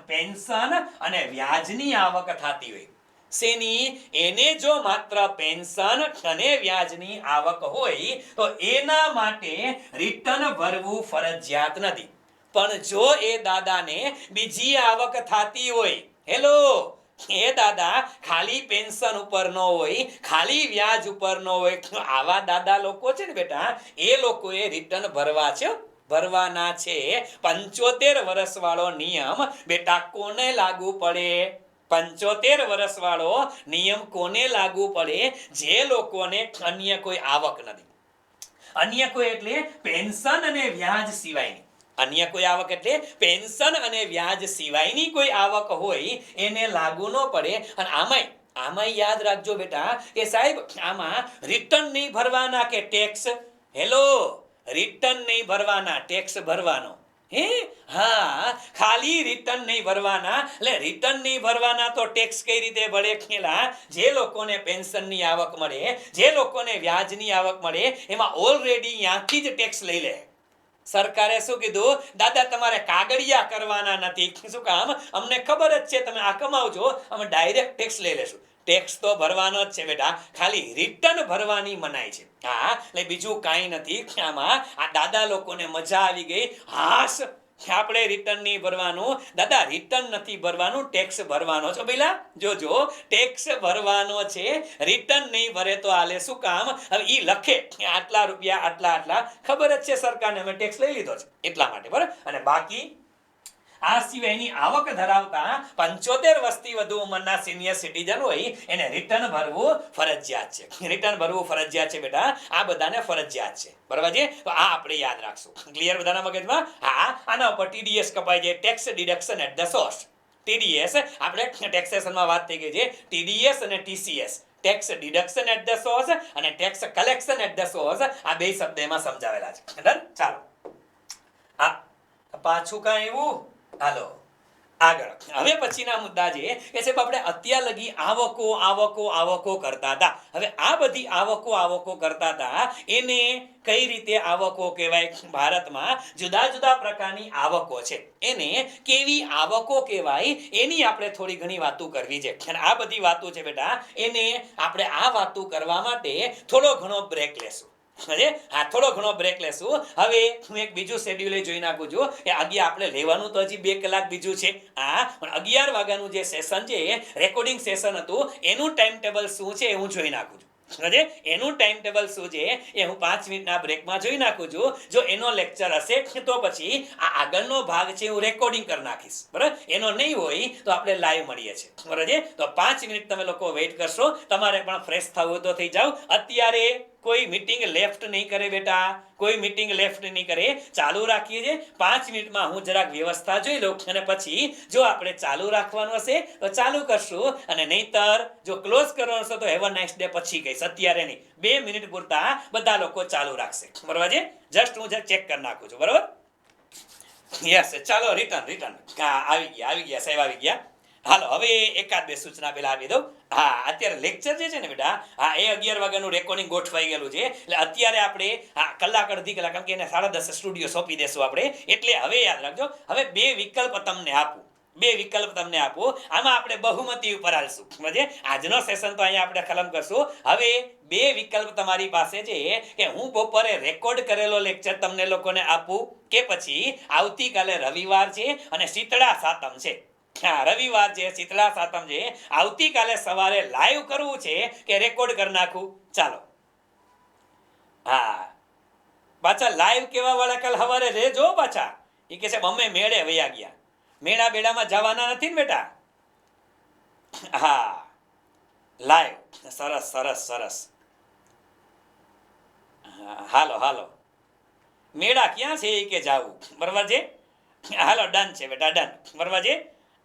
પેન્શન અને વ્યાજની આવક થતી હોય. શેની, એને જો માત્ર પેન્શન અને વ્યાજની આવક હોય તો એના માટે રિટર્ન ભરવું ફરજિયાત નથી. પણ જો એ દાદાને બીજી આવક થતી હોય, હેલો, એ દાદા ખાલી પેન્શન ઉપર ન હોય, ખાલી વ્યાજ ઉપર ન હોય, આવા દાદા લોકો છે ને બેટા, એ લોકોએ રિટર્ન ભરવાના છે. 75 વર્ષ વાળો નિયમ બેટા કોને લાગુ પડે, 75 વર્ષ વાળો નિયમ કોને લાગુ પડે, જે લોકોને અન્ય કોઈ આવક નથી. અન્ય કોઈ એટલે પેન્શન અને વ્યાજ સિવાયની. અન્ય કોઈ આવક એટલે પેન્શન અને વ્યાજ સિવાયની કોઈ આવક હોય એને લાગુ ન પડે. અને આમાંય યાદ રાખજો બેટા કે સાહેબ, આમાં રિટર્ન નહીં ભરવાના કે ટેક્સ. હેલો, રિટર્ન નહીં ભરવાના, ટેક્સ ભરવાનો. હા, ખાલી રિટર્ન નહીં ભરવાના. એટલે રિટર્ન નહીં ભરવાના તો ટેક્સ કઈ રીતે ભરે, ખેલા, જે લોકોને પેન્શનની આવક મળે, જે લોકોને વ્યાજની આવક મળે, એમાં ઓલરેડી ત્યાંથી જ ટેક્સ લઈ લે. સરકારે શું કીધું, દાદા તમારે કાગળિયા કરવાના નથી. શું કામ, અમને ખબર જ છે તમે આ કમાવજો, અમે ડાયરેક્ટ ટેક્સ લઈ લેશું. ટેક્સ તો ભરવાનો જ છે બેટા, ખાલી રિટર્ન ભરવાની મનાઈ છે. હા, એટલે બીજું કાંઈ નથી. આમાં આ દાદા લોકોને મજા આવી ગઈ. હાશ, આપણે રિટર્ન નહીં ભરવાનું, દાદા રિટર્ન નથી ભરવાનું, ટેક્સ ભરવાનો છો. પેલા જોજો, ટેક્સ ભરવાનો છે, રિટર્ન નહીં ભરે તો હાલે. શું કામ, હવે ઈ લખે આટલા રૂપિયા, આટલા, ખબર જ છે સરકારને અમે ટેક્સ લઈ લીધો છે એટલા માટે, બરાબર. અને બાકી આ સિવાયની આવક ધરાવતા 75 વર્ષથી વધુ ઉંમરના સિનિયર સિટીઝન હોય એને રિટર્ન ભરવું ફરજિયાત છે. રિટર્ન ભરવું ફરજિયાત છે બેટા, આ બધાને ફરજિયાત છે, બરાબર છે. તો આ આપણે યાદ રાખશું. ક્લિયર બધાના મગજમાં? હા, આના ઉપર TDS કપાય છે, tax deduction at the source. TDS આપણે ટેક્સેશનમાં વાત થઈ ગઈ છે TDS અને TCS tax deduction at the source અને tax collection at the source આ બે શબ્દ એમાં સમજાવેલા છે ડન ચાલો હા પાછું કાંઈ એવું હાલો આગળ હવે પછીના મુદ્દા છે કે સાહેબ આપણે અત્યાર લગી આવકો કરતા હતા હવે આ બધી આવકો કરતા હતા એને કઈ રીતે આવકો કહેવાય ભારતમાં જુદા જુદા પ્રકારની આવકો છે એને કેવી આવકો કહેવાય એની આપણે થોડી ઘણી વાતો કરવી છે અને આ બધી વાતો છે બેટા એને આપણે આ વાતો કરવા માટે થોડો ઘણો બ્રેક લેશું હા થોડો ઘણો બ્રેક લેશું હવે હું એક બીજું શેડ્યુલ જોઈ નાખું છું કે આપણે લેવાનું તો હજી 2 કલાક બીજું છે પણ 11 વાગ્યાનું જે સેશન છે રેકોર્ડિંગ સેશન હતું એનું ટાઈમ ટેબલ શું છે હું જોઈ નાખું છું એનું ટાઈમ ટેબલ શું છે એ હું 5 મિનિટના બ્રેકમાં જોઈ નાખું છું જો એનો લેક્ચર હશે તો પછી આ આગળનો ભાગ છે હું રેકોર્ડિંગ કરી નાખીશ બરાબર એનો નહીં હોય તો આપણે લાઈવ મળીએ છીએ બરાબર છે તો 5 મિનિટ તમે લોકો વેઇટ કરશો તમારે પણ ફ્રેશ થવું તો થઈ જાવ અત્યારે કોઈ મીટિંગ લેફ્ટ નહીં કરે બેટા કોઈ મીટિંગ લેફ્ટ નહીં કરે ચાલુ રાખીએ છે 5 મિનિટમાં હું જરાક વ્યવસ્થા જોઈ લઉં અને પછી જો આપણે ચાલુ રાખવાનું હશે તો ચાલુ કરશું અને નહીતર જો ક્લોઝ કરવાનું હશે તો હેવ અ નાઇસ ડે પછી કહીશ અત્યારે નહીં 2 મિનિટ પૂરતા બધા લોકો ચાલુ રાખશે બરાબર છે જસ્ટ હું ચેક કરી નાખું છું બરાબર યસ ચાલો રિટર્ન આવી ગયા સાહેબ આવી ગયા હાલો હવે એકાદ બે સૂચના પહેલા આપી દઉં હા અત્યારે લેક્ચર જે છે ને બેટા હા એ 11 વાગ્યાનું રેકોર્ડિંગ ગોઠવાઈ ગયેલું છે એટલે અત્યારે આપણે કલાક અડધી કલાક કેમ કે એને 10:30 સ્ટુડિયો સોંપી દેશું આપણે એટલે હવે યાદ રાખજો હવે 2 વિકલ્પ તમને આપું આમાં આપણે બહુમતી ઉપર હાલશું સમજે આજનો સેશન તો અહીંયા આપણે ખતમ કરશું હવે 2 વિકલ્પ તમારી પાસે છે કે હું બપોરે રેકોર્ડ કરેલો લેક્ચર તમને લોકોને આપું કે પછી આવતીકાલે રવિવાર છે અને શીતળા સાતમ છે રવિવાર છે શીતળા સાતમ છે આવતીકાલે સવારે લાઈવ કરવું છે કે રેકોર્ડ કરી નાખું ચાલો હા પાછા લાઈવ કેવા વાળા કાલ સવારે રહેજો પાછા એ કે છે અમે મેળે વયા ગયા મેળા બેડામાં જવાના નથી ને બેટા હા લાઈવ સરસ હાલો મેળા ક્યાં છે કે જાવું બરાબર છે હાલો ડન છે બેટા ડન બરાબર છે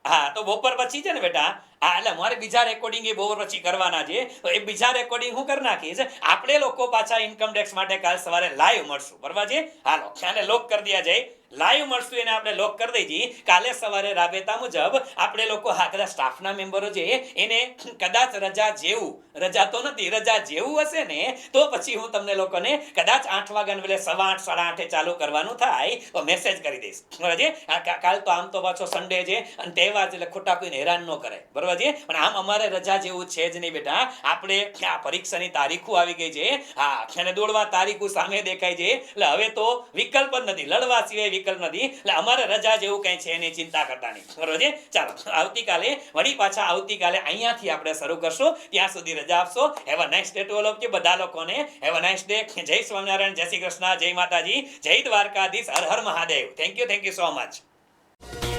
હા તો બપોર પછી છે ને બેટા હા એટલે મારે બીજા રેકોર્ડિંગ એ બપોર પછી કરવાના છે તો એ બીજા રેકોર્ડિંગ હું કરી નાખીશ આપણે લોકો પાછા ઇન્કમ ટેક્સ માટે કાલ સવારે લાઈવ મળશું બરાબર છે હાલો આને લોક કરી દયા જાય લાઈવ મળશું એને આપણે લોક કરી દઈએ કાલે સવારે રાબેતા મુજબ આપણે લોકો હા કદાચ સ્ટાફના મેમ્બરો છે એને કદાચ રજા તો નથી રજા જેવું હશે ને તો પછી હું તમને લોકોને કદાચ 8 વાગ્યાને વેલે 8:15 8:30 ચાલુ કરવાનું થાય તો મેસેજ કરી દઈશ બરાબર છે કાલ તો આમ તો પાછો સન્ડે છે અને તહેવાર છે એટલે ખોટા કોઈને હેરાન ન કરાય બરાબર છે પણ આમ અમારે રજા જેવું છે જ નહીં બેટા આપણે આ પરીક્ષાની તારીખો આવી ગઈ છે હા અને દોડવા તારીખો સામે દેખાય છે એટલે હવે તો વિકલ્પ જ નથી લડવા સિવાય વિકલ્પ નથી એટલે અમારે રજા જેવું કઈ છે એની ચિંતા કરતા નહીં બરોબર છે ચાલો આવતીકાલે અહીંયાથી આપણે શરૂ કરશું ત્યાં સુધી રજા આપશો have a nice day to all of you બધા લોકોને હેવ અ નાઇસ ડે જય સ્વામિનારાયણ જય શ્રી કૃષ્ણ જય માતાજી જય દ્વારકાધીશ હર હર Mahadev thank you so much